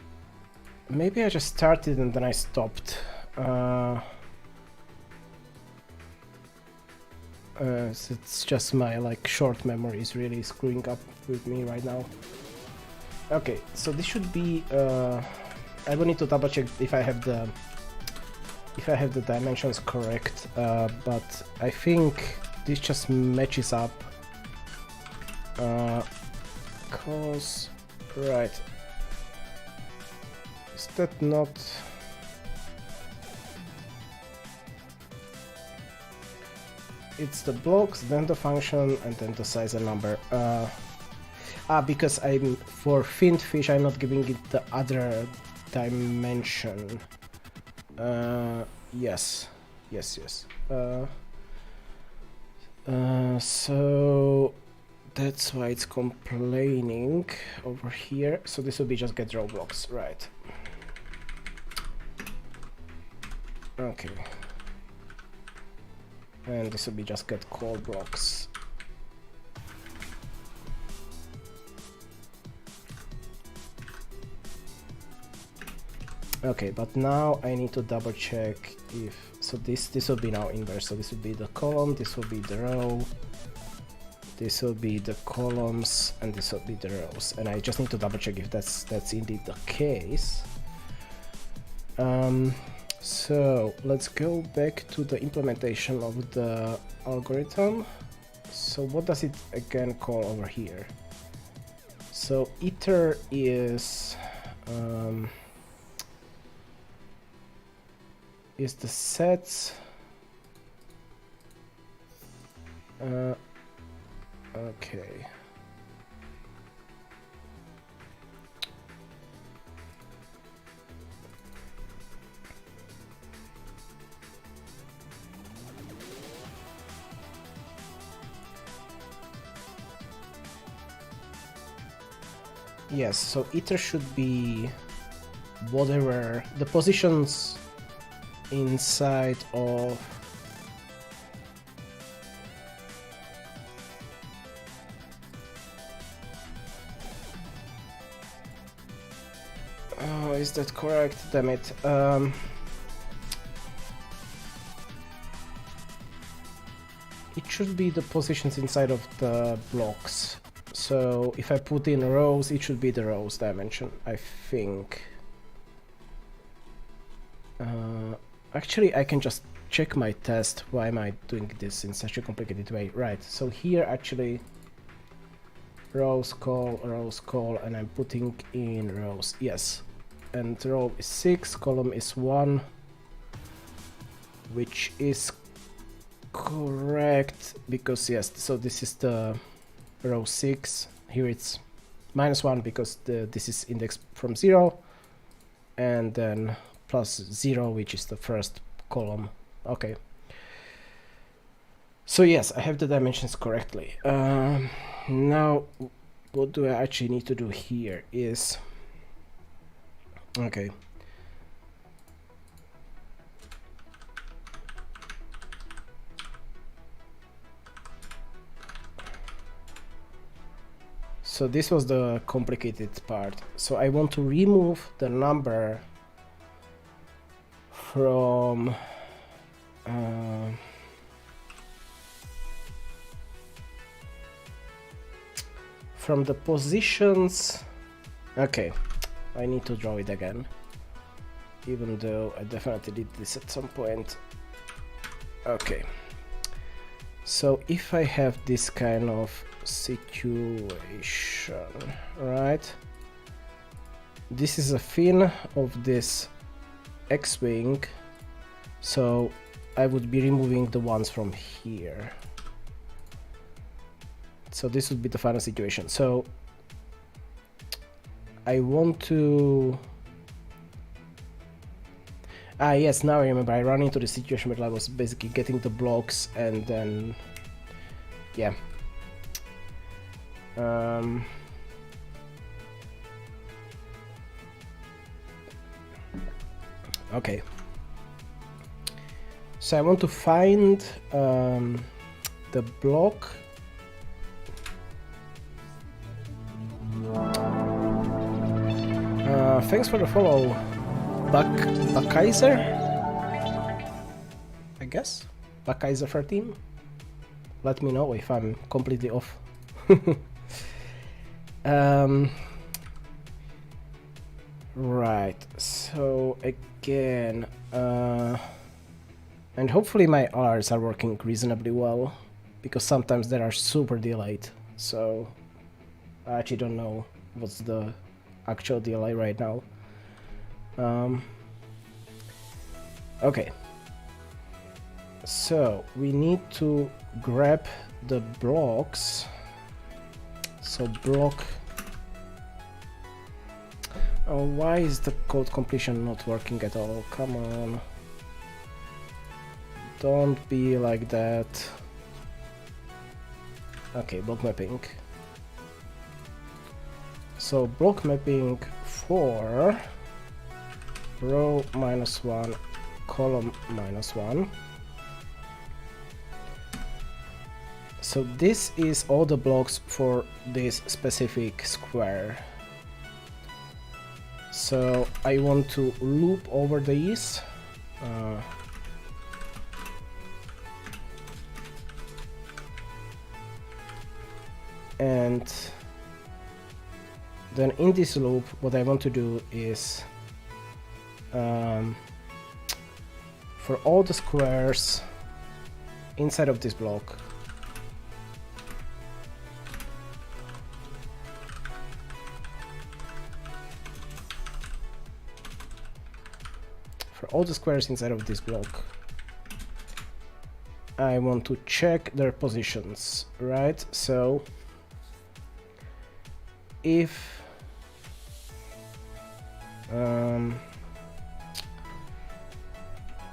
A: I just started and then I stopped. It's just my like short memory is really screwing up with me right now. Okay, so this should be. I will need to double check if I have the dimensions correct, but I think this just matches up. Cause right. Is that not... It's the blocks, then the function, and then the size and number. Because I'm for finned fish, I'm not giving it the other dimension. Yes. So that's why it's complaining over here. So this will be just get row blocks, right? Okay. And this will be just get call blocks. Okay, but now I need to double check if... So this will be now inverse. So this will be the column, this will be the row. This will be the columns and this will be the rows, and I just need to double check if that's indeed the case. So let's go back to the implementation of the algorithm. So what does it again call over here? So iter is the sets. Okay. Yes, so iter should be whatever the positions inside of is that correct? Damn it. It should be the positions inside of the blocks. So if I put in rows, it should be the rows dimension, I think. Actually, I can just check my test. Why am I doing this in such a complicated way? Right, so here actually rows call, and I'm putting in rows. Yes. And row is 6, column is 1, which is correct because yes, so this is the row 6. Here it's -1 because this is indexed from 0, and then +0, which is the first column. Okay. So yes, I have the dimensions correctly. Now, what do I actually need to do here is... Okay. So this was the complicated part. So I want to remove the number from the positions. Okay, I need to draw it again, even though I definitely did this at some point. Okay, so if I have this kind of situation, right? This is a fin of this X-wing, so I would be removing the ones from here. So this would be the final situation. So I want to... yes, now I remember. I ran into the situation where I was basically getting the blocks and then... yeah. Okay. So I want to find the block. Thanks for the follow, Buckaiser, I guess? Buckaiser 13? Let me know if I'm completely off. Right, so again, and hopefully my Rs are working reasonably well, because sometimes they are super delayed, so I actually don't know what's the actual delay right now. Okay, so we need to grab the blocks. So block... Oh, why is the code completion not working at all? Come on. Don't be like that. Okay, block mapping. So block mapping for row -1, column -1. So this is all the blocks for this specific square. So I want to loop over these. And then in this loop, what I want to do is for all the squares inside of this block, I want to check their positions, right? So if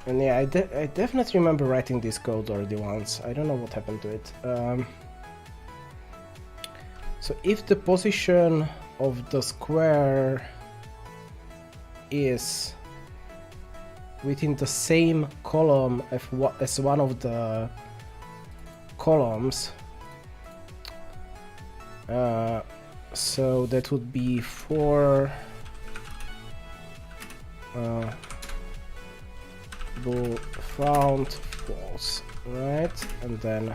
A: and yeah, I definitely remember writing this code already once. I don't know what happened to it. So if the position of the square is within the same column as one of the columns, so that would be for found false, right? And then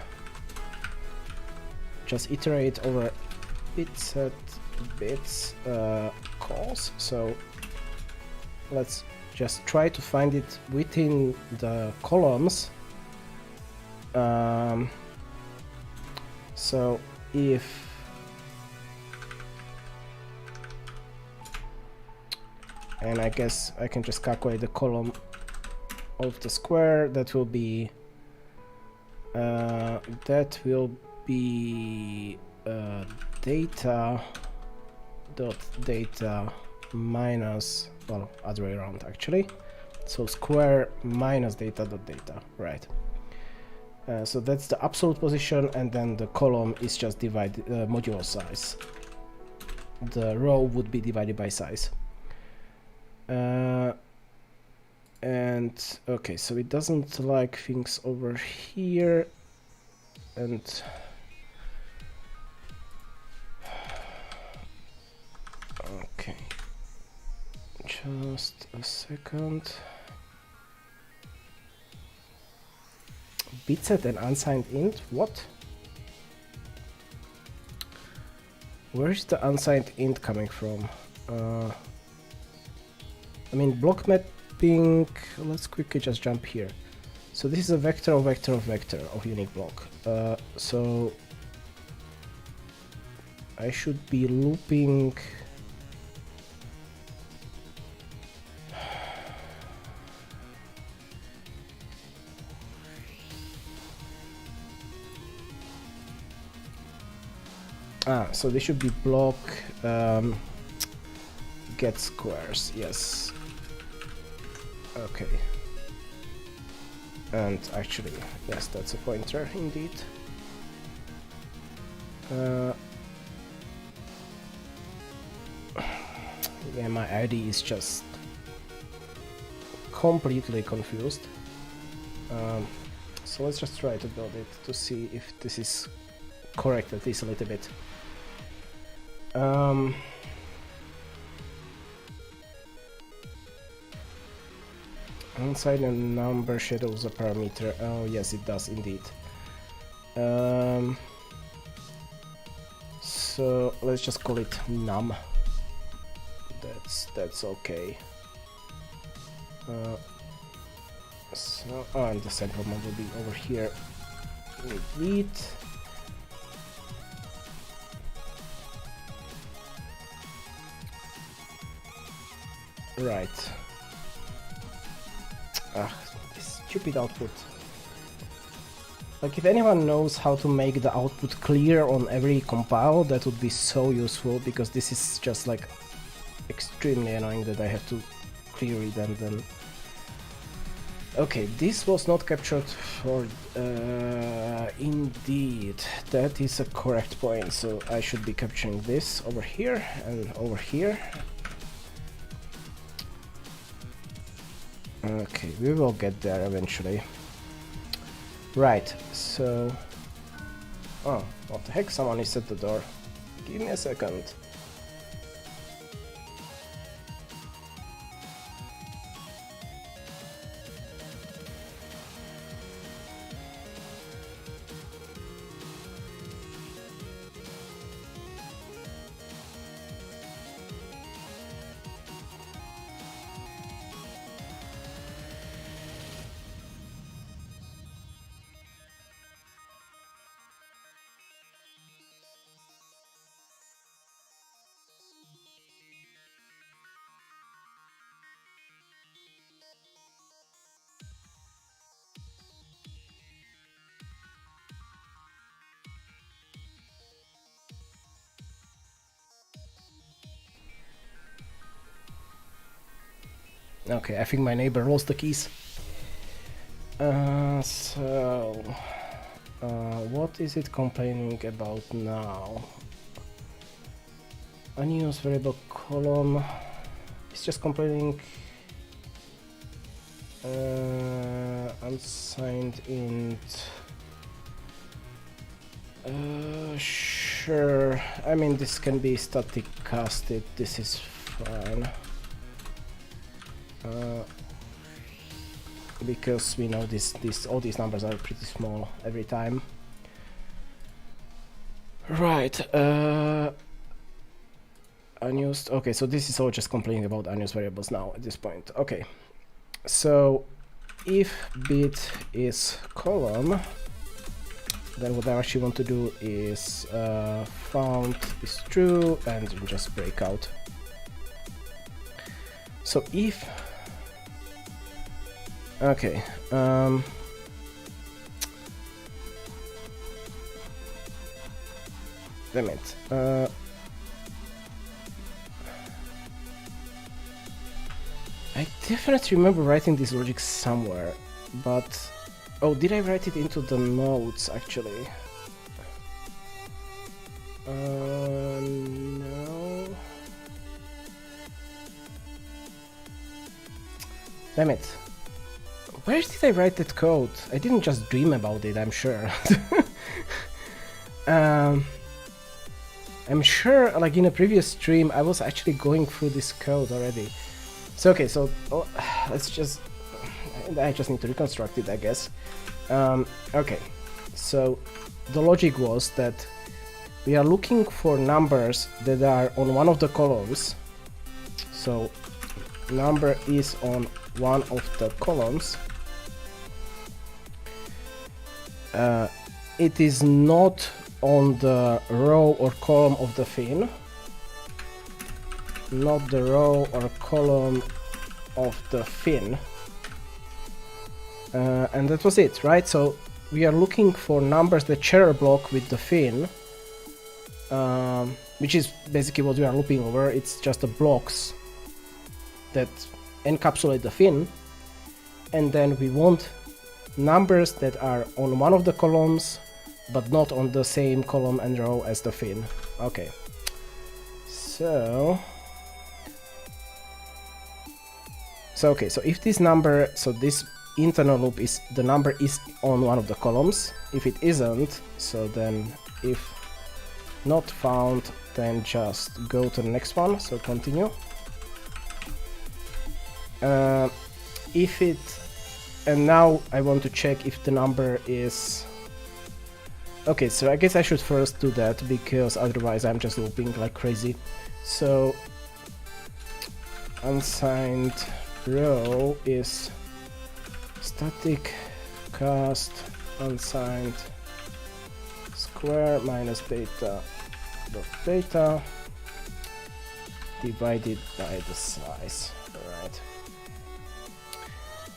A: just iterate over bits calls. So let's just try to find it within the columns. So if and I guess I can just calculate the column of the square. That will be data dot data minus, well, other way around actually. So square minus data dot data, right? So that's the absolute position, and then the column is just divided modulo size. The row would be divided by size. And okay, so it doesn't like things over here, and okay, just a second. Bitset and unsigned int, what? Where is the unsigned int coming from? I mean, block mapping, let's quickly just jump here. So this is a vector of vector of vector of unique block. So I should be looping so this should be block get squares, yes. Okay. And actually, yes, that's a pointer indeed. Yeah, my ID is just completely confused. So let's just try to build it to see if this is correct at least a little bit. Inside a number shadows a parameter. Oh yes, it does indeed. So let's just call it num. That's okay. So and the central one will be over here. Indeed. Right. This stupid output. Like, if anyone knows how to make the output clear on every compile, that would be so useful, because this is just like extremely annoying that I have to clear it and then... Okay, this was not captured for... indeed, that is a correct point, so I should be capturing this over here and over here. Okay, we will get there eventually. Right, so... Oh, what the heck, someone is at the door. Give me a second. Okay, I think my neighbor lost the keys. What is it complaining about now? Unused variable column. It's just complaining unsigned int. Sure. I mean, this can be static casted. This is fine. Because we know all these numbers are pretty small every time. Right. Unused. Okay, so this is all just complaining about unused variables now at this point. Okay. So if bit is column, then what I actually want to do is found is true and just break out. So if okay, damn it. I definitely remember writing this logic somewhere, but oh, did I write it into the notes actually? No. Damn it. Where did I write that code? I didn't just dream about it, I'm sure. I'm sure, like in a previous stream, I was actually going through this code already. So okay, so let's just... I just need to reconstruct it, I guess. Okay, so the logic was that we are looking for numbers that are on one of the columns. So number is on one of the columns. It is not on the row or column of the thing. Not the row or column of the fin. And that was it, right? So we are looking for numbers that share a block with the fin, which is basically what we are looping over. It's just the blocks that encapsulate the fin, and then we want numbers that are on one of the columns but not on the same column and row as the fin. Okay, so if this number, so this internal loop is the number is on one of the columns. If it isn't, so then if not found, then just go to the next one. So continue. If it, and now I want to check if the number is okay. So I guess I should first do that because otherwise I'm just looping like crazy. So unsigned row is static cast unsigned square minus data dot data divided by the size. All right.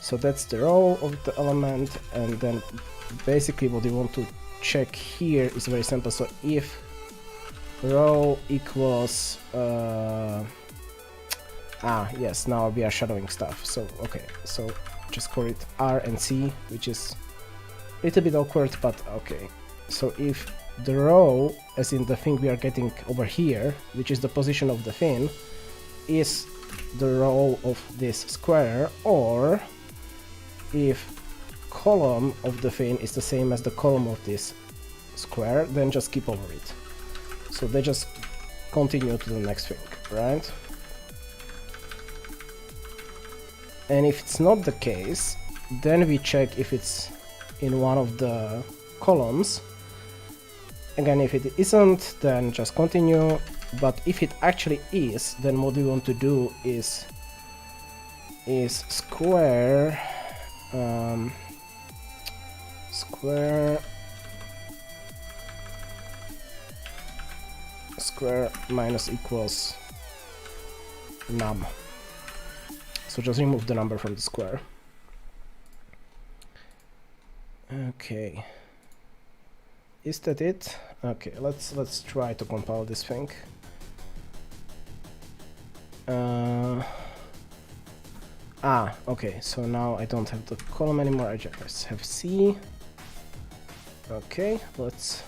A: So that's the row of the element, and then basically what we want to check here is very simple. So if row equals yes, now we are shadowing stuff. So okay, so just call it R and C, which is a little bit awkward, but okay. So if the row, as in the thing we are getting over here, which is the position of the thing, is the row of this square, or if column of the thing is the same as the column of this square, then just skip over it. So they just continue to the next thing, right? And if it's not the case, then we check if it's in one of the columns. Again, if it isn't, then just continue. But if it actually is, then what we want to do is square square minus equals num. So just remove the number from the square. Okay. Is that it? Okay, let's try to compile this thing. Ah, okay, so now I don't have the column anymore, I just have C. Okay, let's...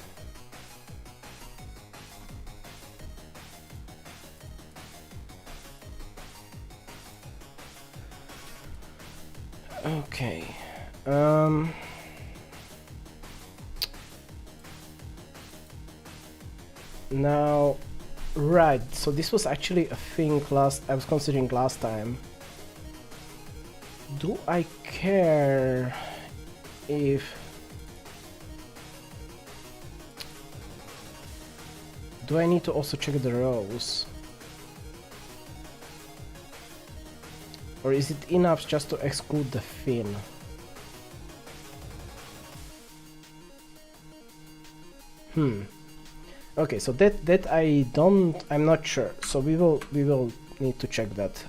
A: Okay, now, right, so this was actually a thing I was considering last time. Do I care if... Do I need to also check the rows? Or is it enough just to exclude the fin? Okay, so that I'm not sure. So we will need to check that.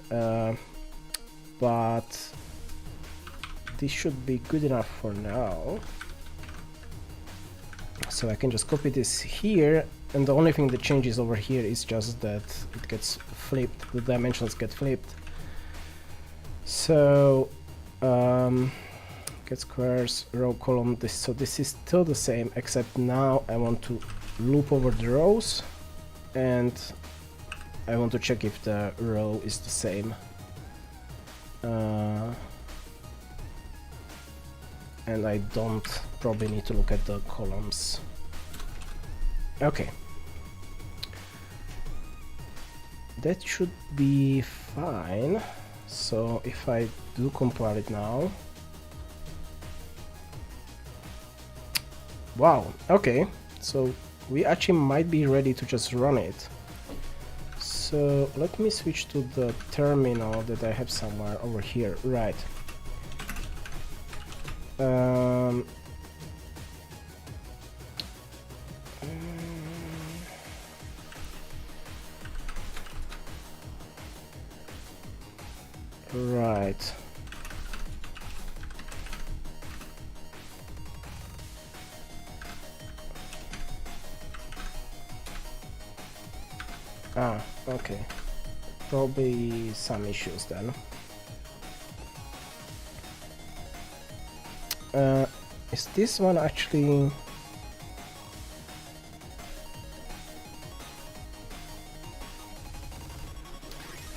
A: But this should be good enough for now. So I can just copy this here, and the only thing that changes over here is just that it gets flipped. The dimensions get flipped. So get squares, row, column, so this is still the same, except now I want to loop over the rows, and I want to check if the row is the same. And I don't probably need to look at the columns. Okay. That should be fine. So if I do compile it now... Wow, okay. So we actually might be ready to just run it. So let me switch to the terminal that I have somewhere over here. Right. Right. Ah, okay. Probably some issues then. Is this one actually...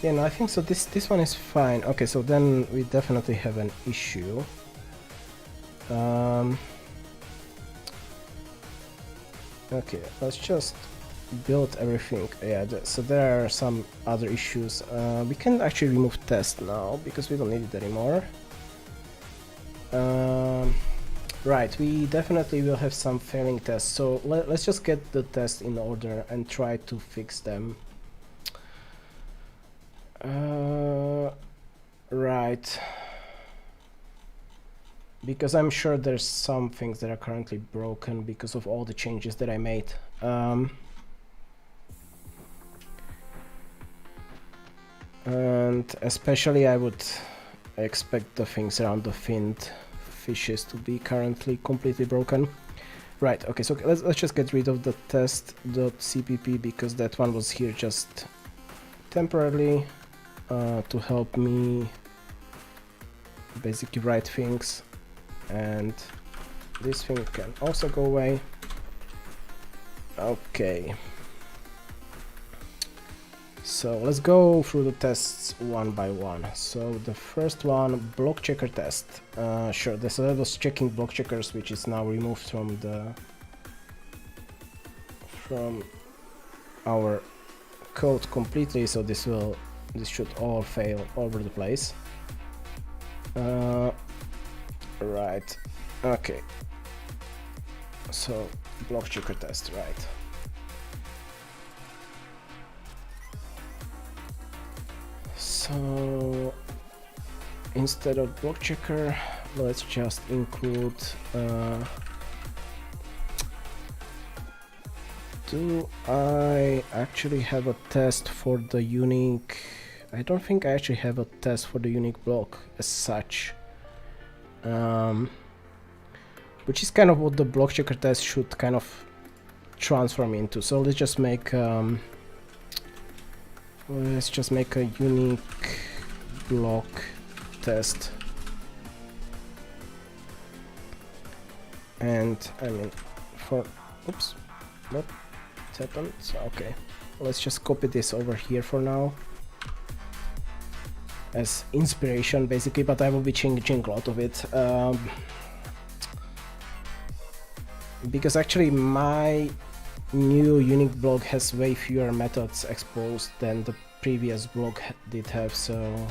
A: Yeah, no, I think so. This one is fine. Okay, so then we definitely have an issue. Okay, let's just build everything. Yeah, so there are some other issues. We can actually remove test now because we don't need it anymore. Right, we definitely will have some failing tests. So let's just get the tests in order and try to fix them. Right. Because I'm sure there's some things that are currently broken because of all the changes that I made. And especially I would expect the things around the finned fishes to be currently completely broken. Right, okay, so let's just get rid of the test.cpp because that one was here just temporarily to help me basically write things, and this thing can also go away. Okay. So let's go through the tests one by one. So the first one, block checker test. Sure, so that was checking block checkers, which is now removed from our code completely. So this should all fail all over the place. Right. Okay. So block checker test, right. So instead of block checker, let's just include do I actually have a test for the unique? I don't think I actually have a test for the unique block as such, which is kind of what the block checker test should kind of transform into. So let's just make a unique block test. And I mean, oops, what happened? Okay, let's just copy this over here for now as inspiration basically, but I will be changing a lot of it because actually my new unique blog has way fewer methods exposed than the previous blog did have, so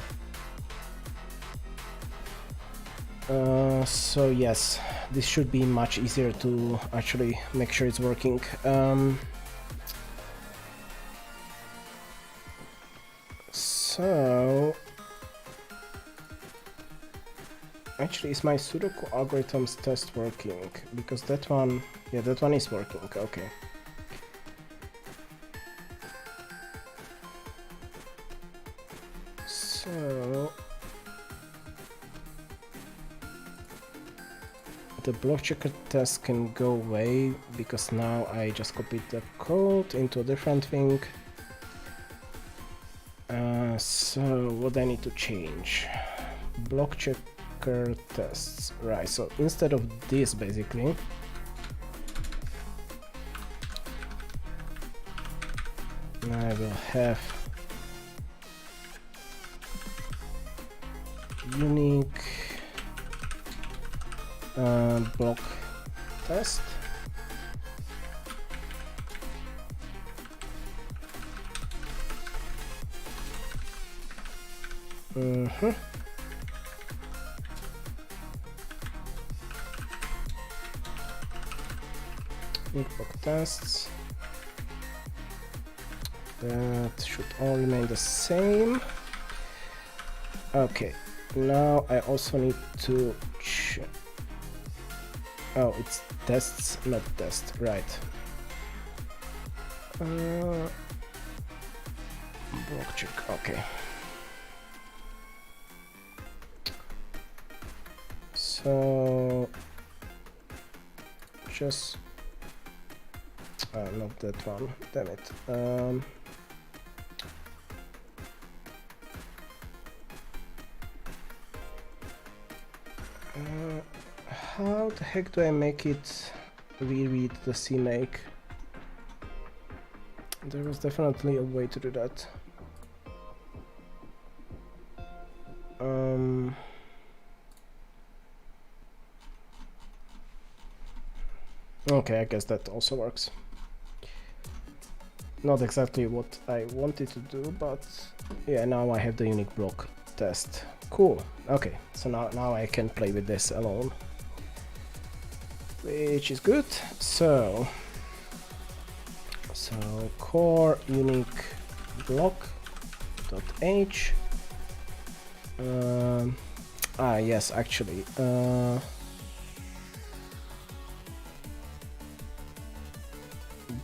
A: yes, this should be much easier to actually make sure it's working. So actually, is my Sudoku algorithms test working? Because that one, yeah, that one is working. Okay. So the block checker test can go away because now I just copied the code into a different thing. So what I need to change? Block checker tests. Right, so instead of this basically, I will have unique block test. Unique block tests. That should all remain the same. Okay, now I also need to oh, it's tests, not test, right. Block check, okay. So just not that one, damn it. How the heck do I make it reread the CMake? There was definitely a way to do that. Okay, I guess that also works. Not exactly what I wanted to do, but yeah, now I have the unique block test. Cool. Okay, so now I can play with this alone, which is good. So core unique block dot h. Yes, actually.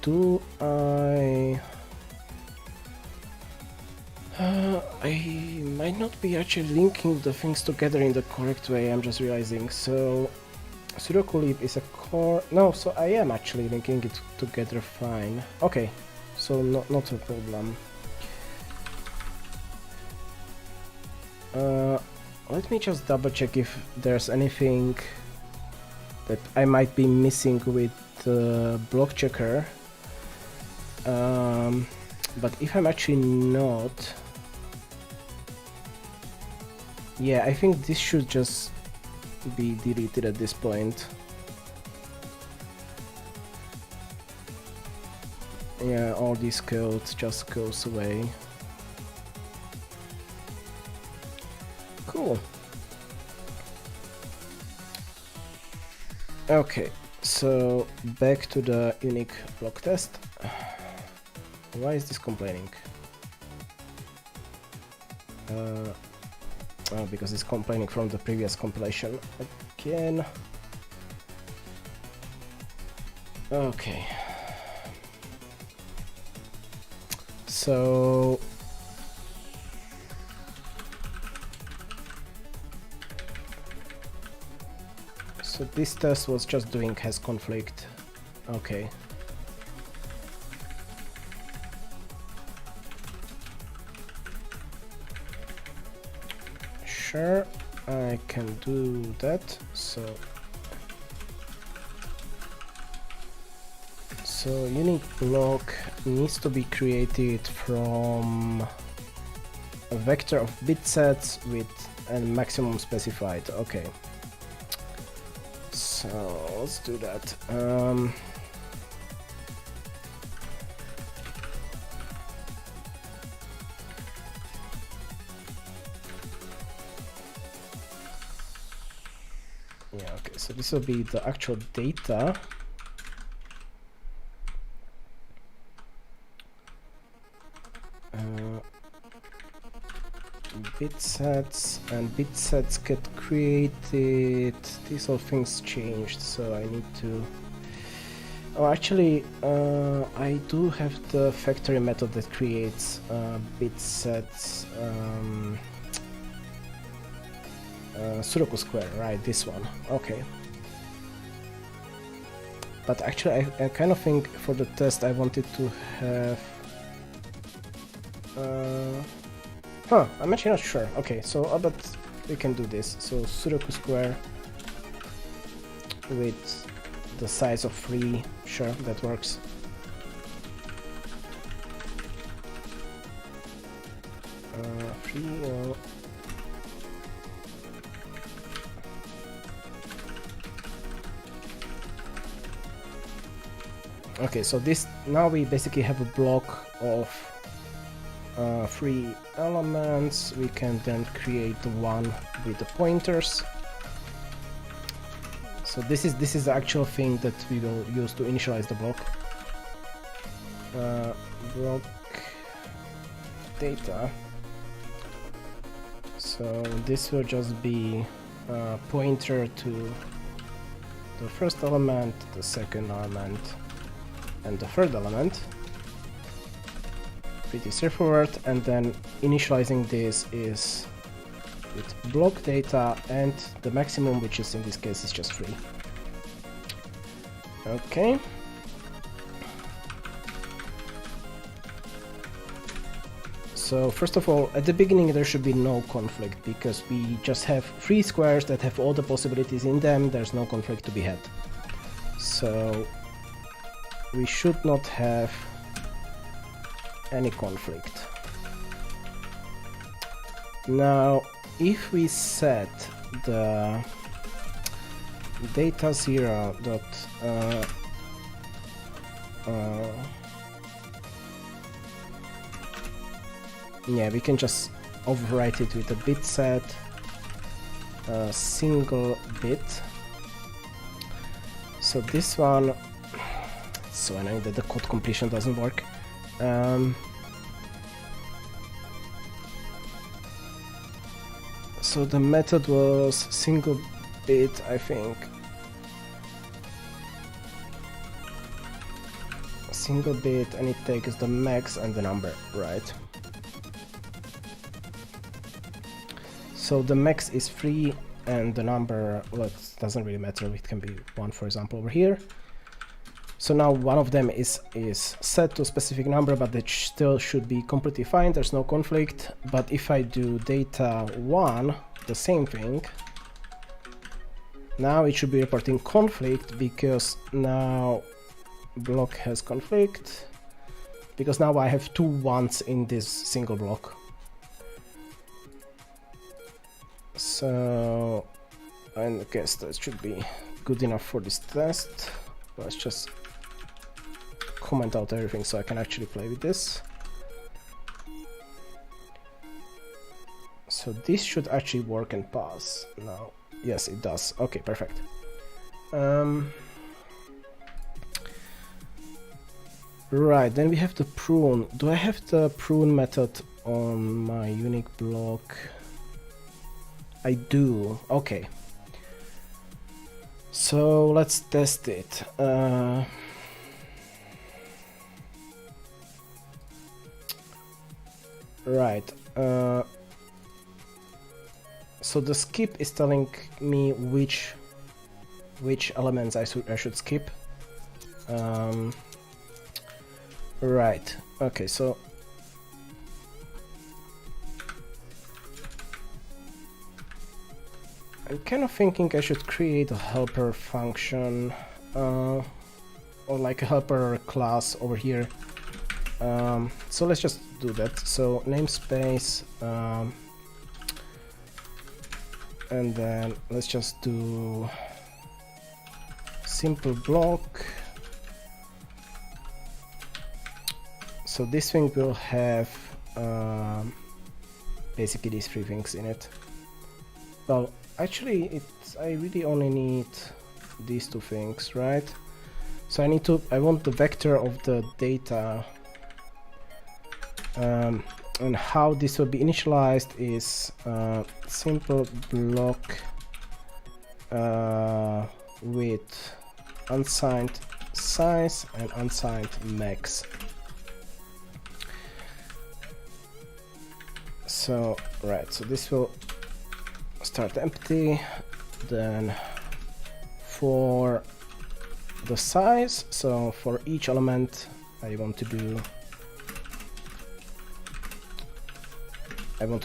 A: Do I might not be actually linking the things together in the correct way, I'm just realizing. So Sudoku lib is a core, no, so I am actually linking it together fine. Okay, so not a problem. Let me just double check if there's anything that I might be missing with block checker. But if I'm actually not, yeah, I think this should just be deleted at this point. Yeah, all this code just goes away. Cool. Okay, so back to the unique block test. Why is this complaining? Oh, because it's complaining from the previous compilation again. Okay. So this test was just doing has conflict. Okay. Sure, I can do that. So unique block needs to be created from a vector of bit sets with a maximum specified. Okay. So let's do that. Yeah, okay, so this will be the actual data. Bit sets, and bit sets get created. These all things changed, so I need to. Oh, actually, I do have the factory method that creates bit sets. Sudoku square, right? This one. Okay. But actually, I kind of think for the test I wanted to have. I'm actually not sure. Okay, so but we can do this. So Sudoku square with the size of 3. Sure, that works. Okay, so this now we basically have a block of 3 elements. We can then create one with the pointers. So this is the actual thing that we will use to initialize the block. Block data. So this will just be a pointer to the first element, the second element, and the third element. Pretty straightforward, and then initializing this is with block data, and the maximum, which is in this case is just 3. Okay. So first of all, at the beginning there should be no conflict, because we just have 3 squares that have all the possibilities in them. There's no conflict to be had. So we should not have any conflict. Now, if we set the data 0 dot yeah, we can just overwrite it with a bit set single bit. So this one, it's so annoying that the code completion doesn't work. So the method was single bit, I think. Single bit, and it takes the max and the number, right? So the max is 3, and the number, well, it doesn't really matter. It can be 1, for example, over here. So now one of them is set to a specific number, but it still should be completely fine. There's no conflict. But if I do data 1, the same thing, now it should be reporting conflict, because now block has conflict, because now I have 2 1s in this single block. So I guess that should be good enough for this test. Let's just comment out everything so I can actually play with this. So this should actually work and pass now. Yes, it does. Okay, perfect. Right, then we have the prune. Do I have the prune method on my unique block? I do. Okay. So let's test it. Right. So the skip is telling me which elements I should skip. Right. Okay. So I'm kind of thinking I should create a helper function or like a helper class over here. So let's just do that. So namespace and then let's just do simple block. So this thing will have basically these three things in it. Well, actually, I really only need these two things, right? So I want the vector of the data, and how this will be initialized is simple block with unsigned size and unsigned max. So right, so this will start empty, then for the size, so for each element I want to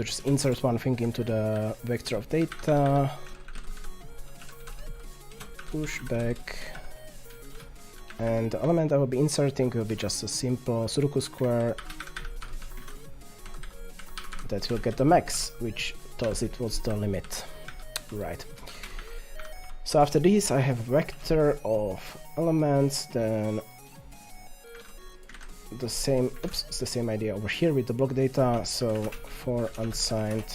A: just insert one thing into the vector of data, push back, and the element I will be inserting will be just a simple Sudoku square that will get the max, which tells it what's the limit. Right. So after this I have a vector of elements, then the same, it's the same idea over here with the block data. So for unsigned,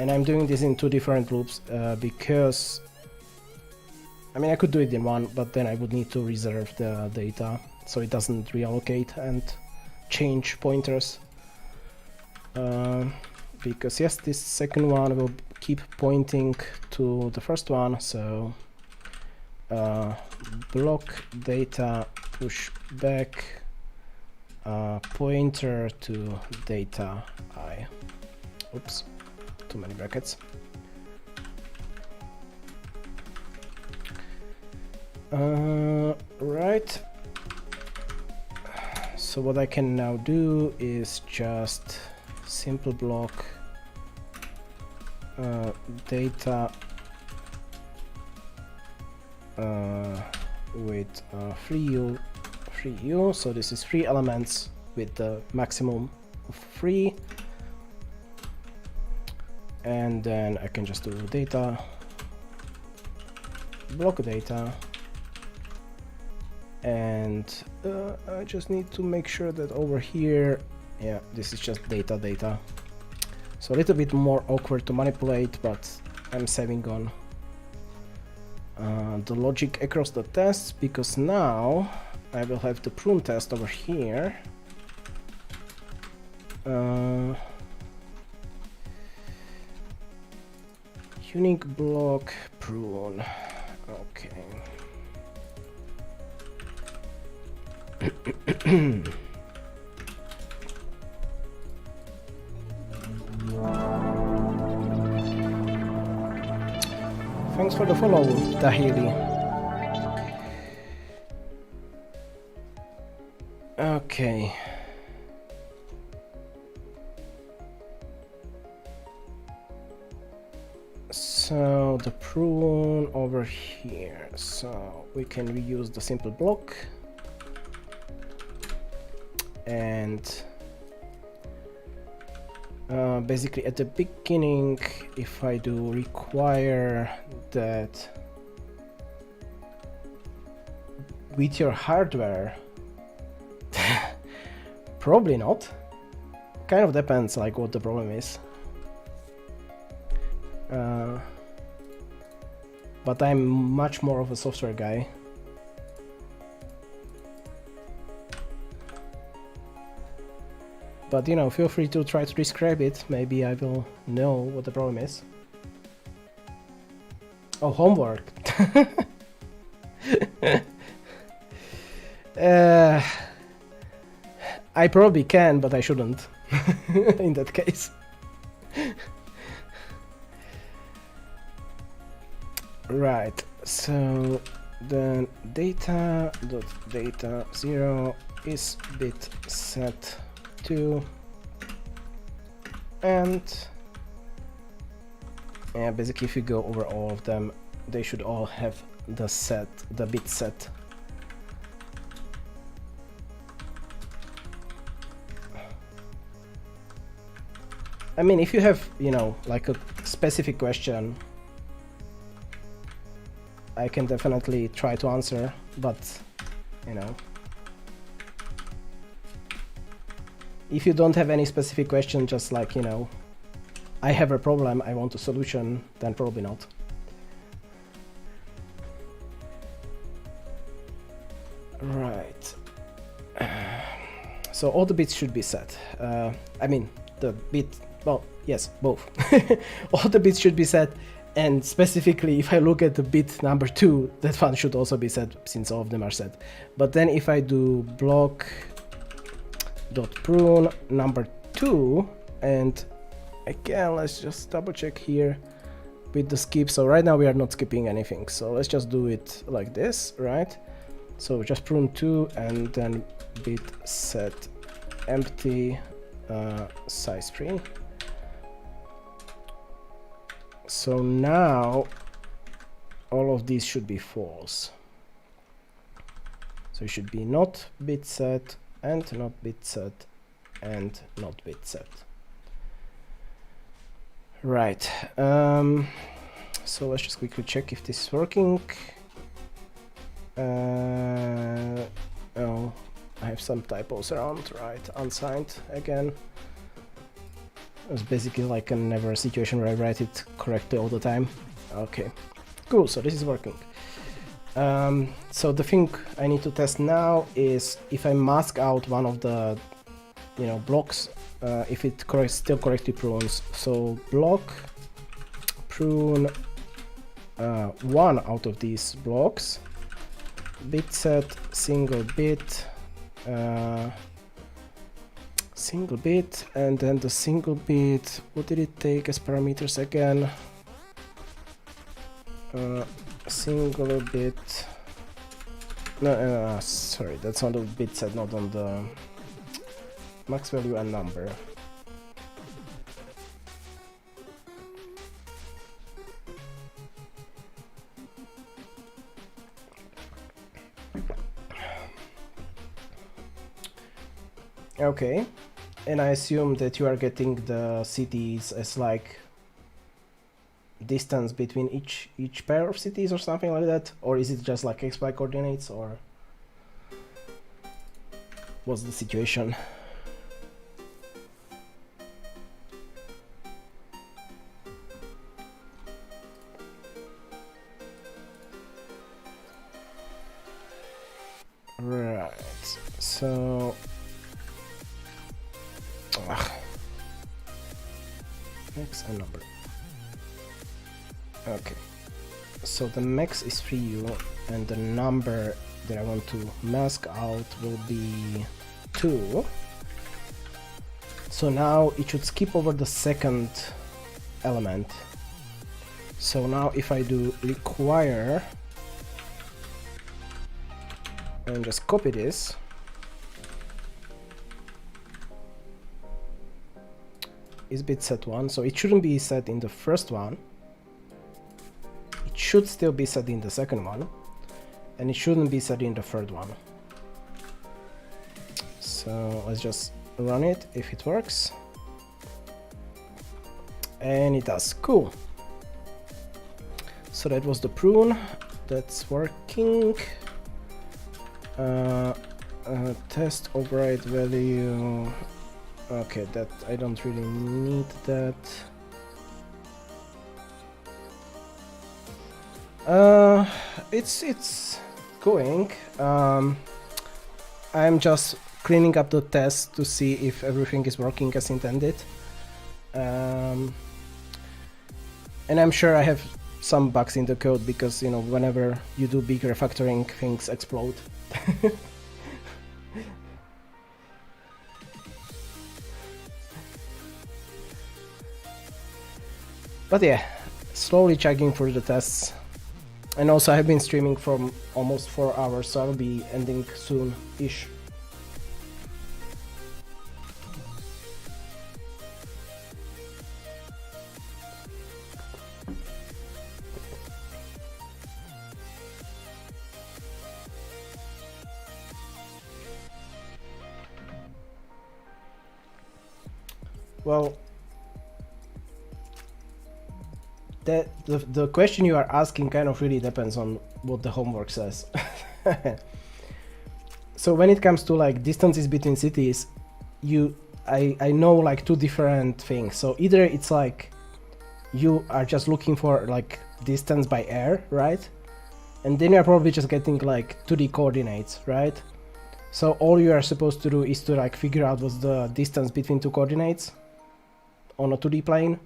A: and I'm doing this in two different loops because I mean I could do it in one, but then I would need to reserve the data so it doesn't reallocate and change pointers, because yes, this second one will keep pointing to the first one. So block data push back pointer to data I. Oops, too many brackets. Right. So what I can now do is just simple block data with free U. So this is 3 elements with the maximum of 3, and then I can just do data block data. And I just need to make sure that over here, yeah, this is just data. So a little bit more awkward to manipulate, but I'm saving on the logic across the tests, because now I will have the prune test over here. Unique block prune. Okay. Thanks for the follow, Tahiri. Okay. So the prune over here. So we can reuse the simple block. And basically at the beginning, if I do require that with your hardware, probably not. Kind of depends like what the problem is. But I'm much more of a software guy. But you know, feel free to try to describe it. Maybe I will know what the problem is. Oh, homework. I probably can, but I shouldn't in that case. Right, so then data.data 0 is bit set to, and Yeah, basically if you go over all of them, they should all have the bit set. I mean, if you have, you know, like a specific question, I can definitely try to answer, but, you know, if you don't have any specific question, just like, you know, I have a problem, I want a solution, then probably not. Right. So all the bits should be set. I mean, the bit, well, yes, both. All the bits should be set, and specifically if I look at the bit number 2, that one should also be set since all of them are set. But then if I do block.prune number 2, and again, let's just double check here with the skip. So right now we are not skipping anything. So let's just do it like this, right? So just prune 2 and then bit set empty size string. So now all of these should be false. So it should be not bit set and not bit set and not bit set. Right. So let's just quickly check if this is working. Oh, I have some typos around, right? Unsigned again. It's basically like a never situation where I write it correctly all the time. Okay, cool, so this is working. So the thing I need to test now is if I mask out one of the, you know, blocks, if it still correctly prunes. So block prune one out of these blocks, bit set single bit, and then the single bit, what did it take as parameters again? Single bit, no, sorry, that's on the bit set, not on the max value and number. Okay, and I assume that you are getting the cities as like distance between each pair of cities or something like that, or is it just like XY coordinates, or what's the situation? Right, so max and number. Okay, so the max is 3u and the number that I want to mask out will be 2. So now it should skip over the second element. So now if I do require and just copy this, is bit set 1, so it shouldn't be set in the first one. It should still be set in the second one, and it shouldn't be set in the third one. So let's just run it if it works, and it does. Cool. So that was the prune, that's working. Test override value. Okay, that I don't really need that. It's going. I'm just cleaning up the test to see if everything is working as intended. And I'm sure I have some bugs in the code because, you know, whenever you do big refactoring, things explode. But yeah, slowly checking through the tests. And also I've been streaming for almost 4 hours, so I'll be ending soon-ish. Well, the question you are asking kind of really depends on what the homework says. So when it comes to like distances between cities, I know like two different things. So either it's like you are just looking for like distance by air, right? And then you're probably just getting like 2D coordinates, right? So all you are supposed to do is to like figure out what's the distance between two coordinates on a 2D plane.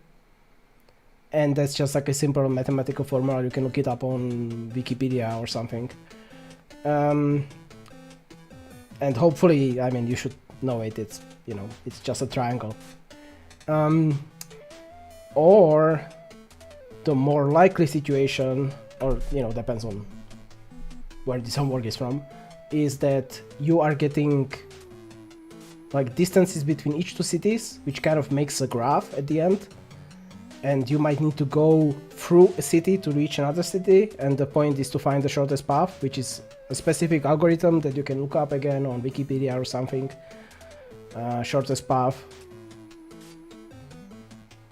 A: And that's just like a simple mathematical formula. You can look it up on Wikipedia or something. And hopefully, I mean, you should know it. It's, you know, it's just a triangle. Or the more likely situation, or, you know, depends on where this homework is from, is that you are getting like distances between each two cities, which kind of makes a graph at the end. And you might need to go through a city to reach another city, and the point is to find the shortest path, which is a specific algorithm that you can look up again on Wikipedia or something. Shortest path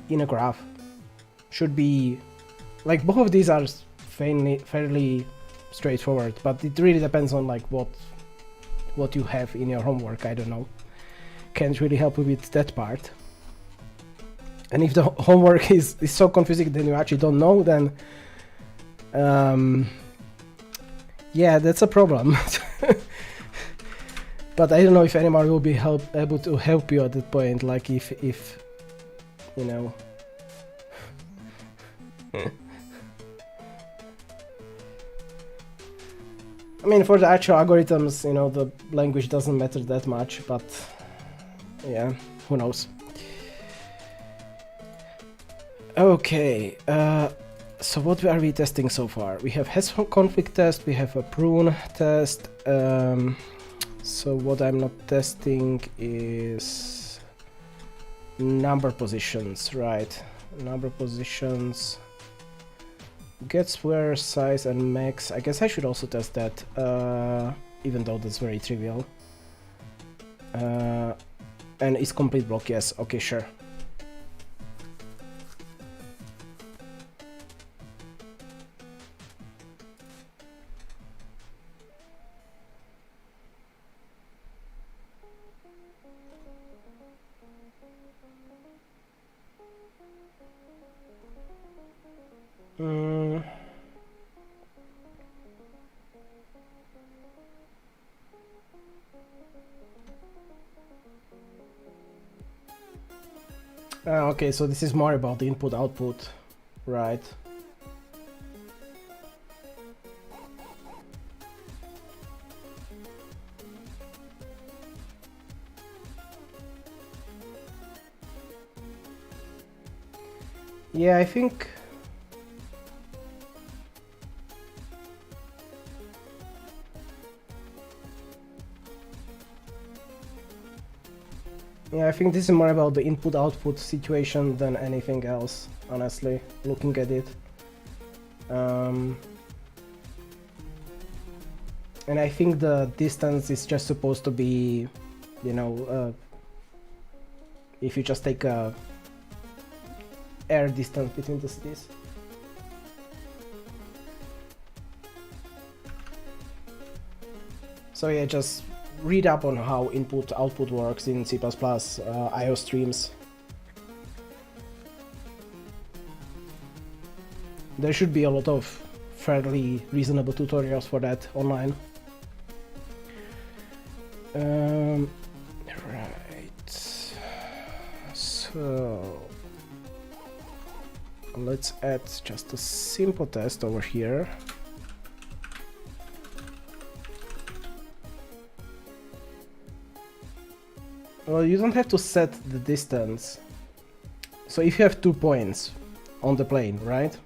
A: in a graph should be like, both of these are fairly straightforward, but it really depends on like what you have in your homework. I don't know, can't really help you with that part. And if the homework is so confusing that you actually don't know, then yeah, that's a problem. But I don't know if anyone will be able to help you at that point, like if you know. I mean, for the actual algorithms, you know, the language doesn't matter that much, but yeah, who knows. Okay, so what are we testing so far? We have hash conflict test, we have a prune test. So what I'm not testing is number positions, right? Number positions, get square size and max. I guess I should also test that, even though that's very trivial. And is complete block, yes, okay, sure. Okay, so this is more about the input-output, right? Yeah, I think... Yeah, I think this is more about the input-output situation than anything else, honestly, looking at it. And I think the distance is just supposed to be, you know, if you just take a air distance between the cities. So yeah, just read up on how input-output works in C++, IO streams. There should be a lot of fairly reasonable tutorials for that online. Right. So let's add just a simple test over here. Well, you don't have to set the distance. So if you have 2 points on the plane, right?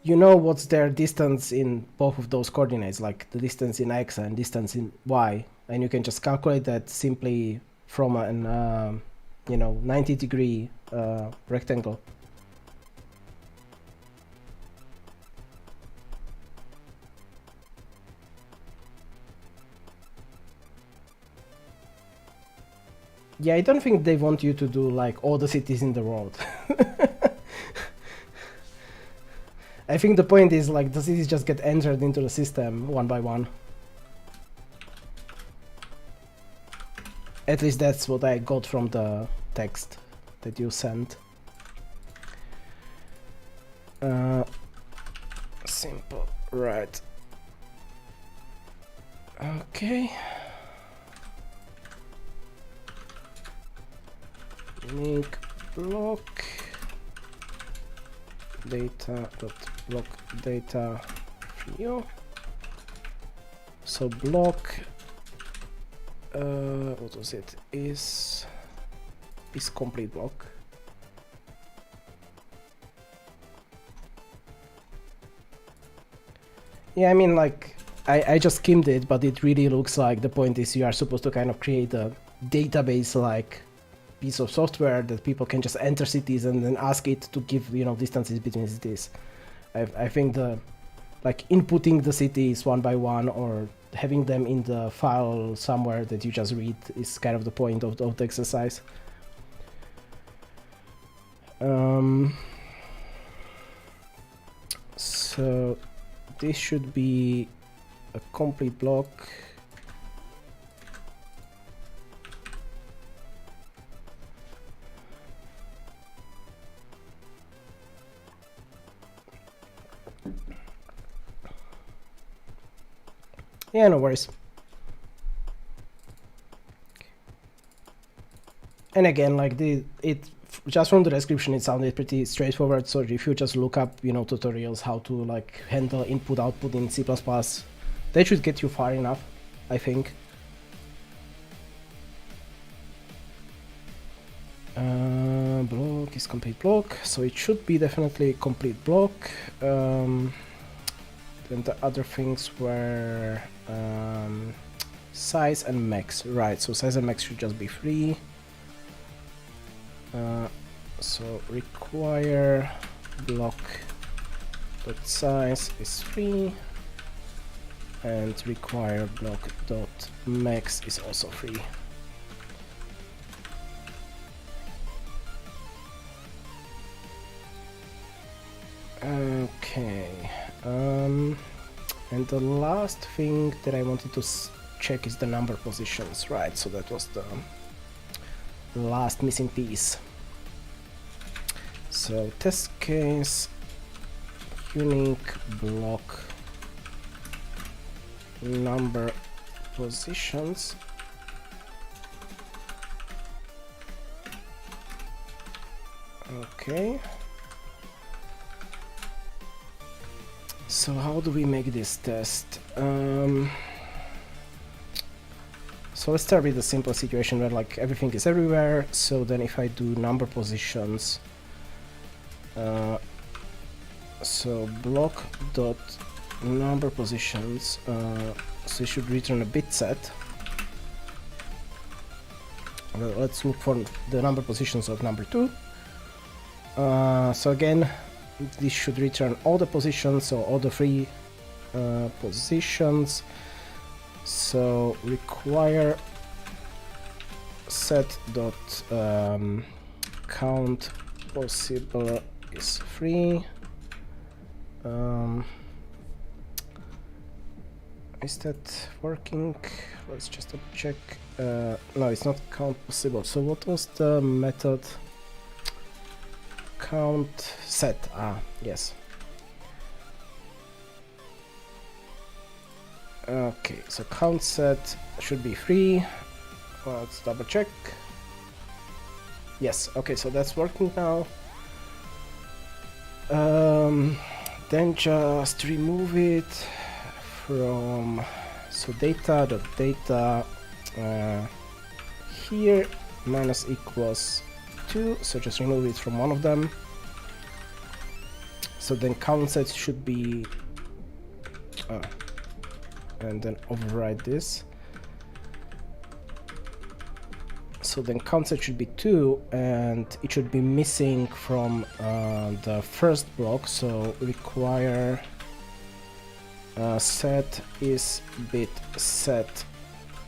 A: You know what's their distance in both of those coordinates, like the distance in x and distance in y, and you can just calculate that simply from an you know, 90-degree rectangle. Yeah, I don't think they want you to do like all the cities in the world. I think the point is like the cities just get entered into the system one by one. At least that's what I got from the text that you sent. Simple, right. Okay. Unique block data dot block data view. So block what was it? Is complete block. Yeah, I mean, like, I just skimmed it, but it really looks like the point is you are supposed to kind of create a database-like piece of software that people can just enter cities and then ask it to give, you know, distances between cities. I think the, like, inputting the cities one by one or having them in the file somewhere that you just read is kind of the point of the exercise. So this should be a complete block. Yeah, no worries. And again, like just from the description, it sounded pretty straightforward. So if you just look up, you know, tutorials how to like handle input output in C++, that should get you far enough, I think. Block is complete block, so it should be definitely complete block. Then the other things were size and max, right? So size and max should just be free. So require block dot size is free, and require block dot max is also free. Okay, and the last thing that I wanted to check is the number positions, right? So that was the last missing piece. So test case unique block number positions. Okay. So how do we make this test? So let's start with a simple situation where like everything is everywhere. So then if I do number positions, so block dot number positions, so it should return a bit set. Well, let's look for the number positions of number 2. So again, this should return all the positions, so all the free positions. So require set dot count possible is free. Is that working? Let's just double check. No, it's not count possible. So what was the method? Count set. Ah, yes. Okay, so count set should be free. Let's double check. Yes, okay, so that's working now. Then just remove it from, so data here minus equals 2, so just remove it from one of them. So then count set should be and then override this. So then count set should be 2, and it should be missing from the first block. So require set is bit set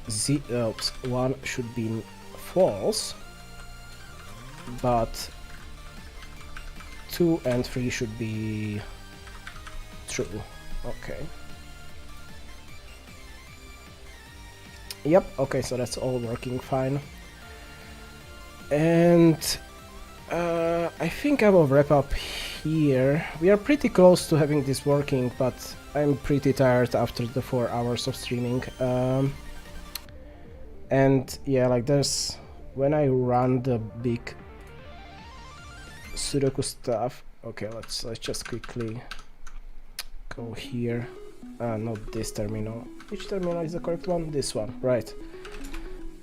A: 1 should be false, but 2 and 3 should be true. Okay. Yep, okay, so that's all working fine. And I think I will wrap up here. We are pretty close to having this working, but I'm pretty tired after the 4 hours of streaming. And yeah, like there's, when I run the big Sudoku stuff. Okay, let's just quickly go here. Not this terminal. Which terminal is the correct one? This one, right?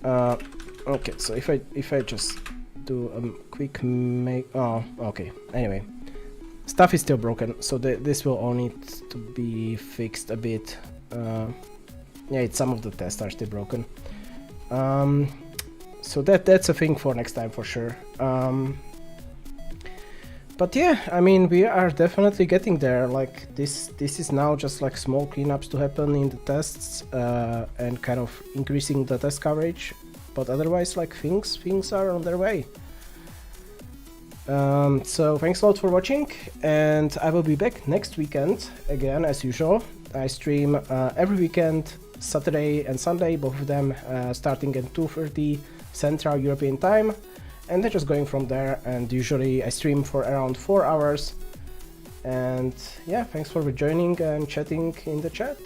A: Okay, so if I just do a quick make. Oh, okay. Anyway, stuff is still broken, so this will all need to be fixed a bit. Yeah, some of the tests are still broken. So that's a thing for next time for sure. But yeah, I mean, we are definitely getting there. Like this is now just like small cleanups to happen in the tests and kind of increasing the test coverage. But otherwise, like things are on their way. So thanks a lot for watching, and I will be back next weekend again as usual. I stream every weekend, Saturday and Sunday, both of them starting at 2:30 Central European Time. And then just going from there, and usually I stream for around 4 hours. And yeah, thanks for joining and chatting in the chat.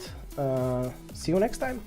A: See you next time.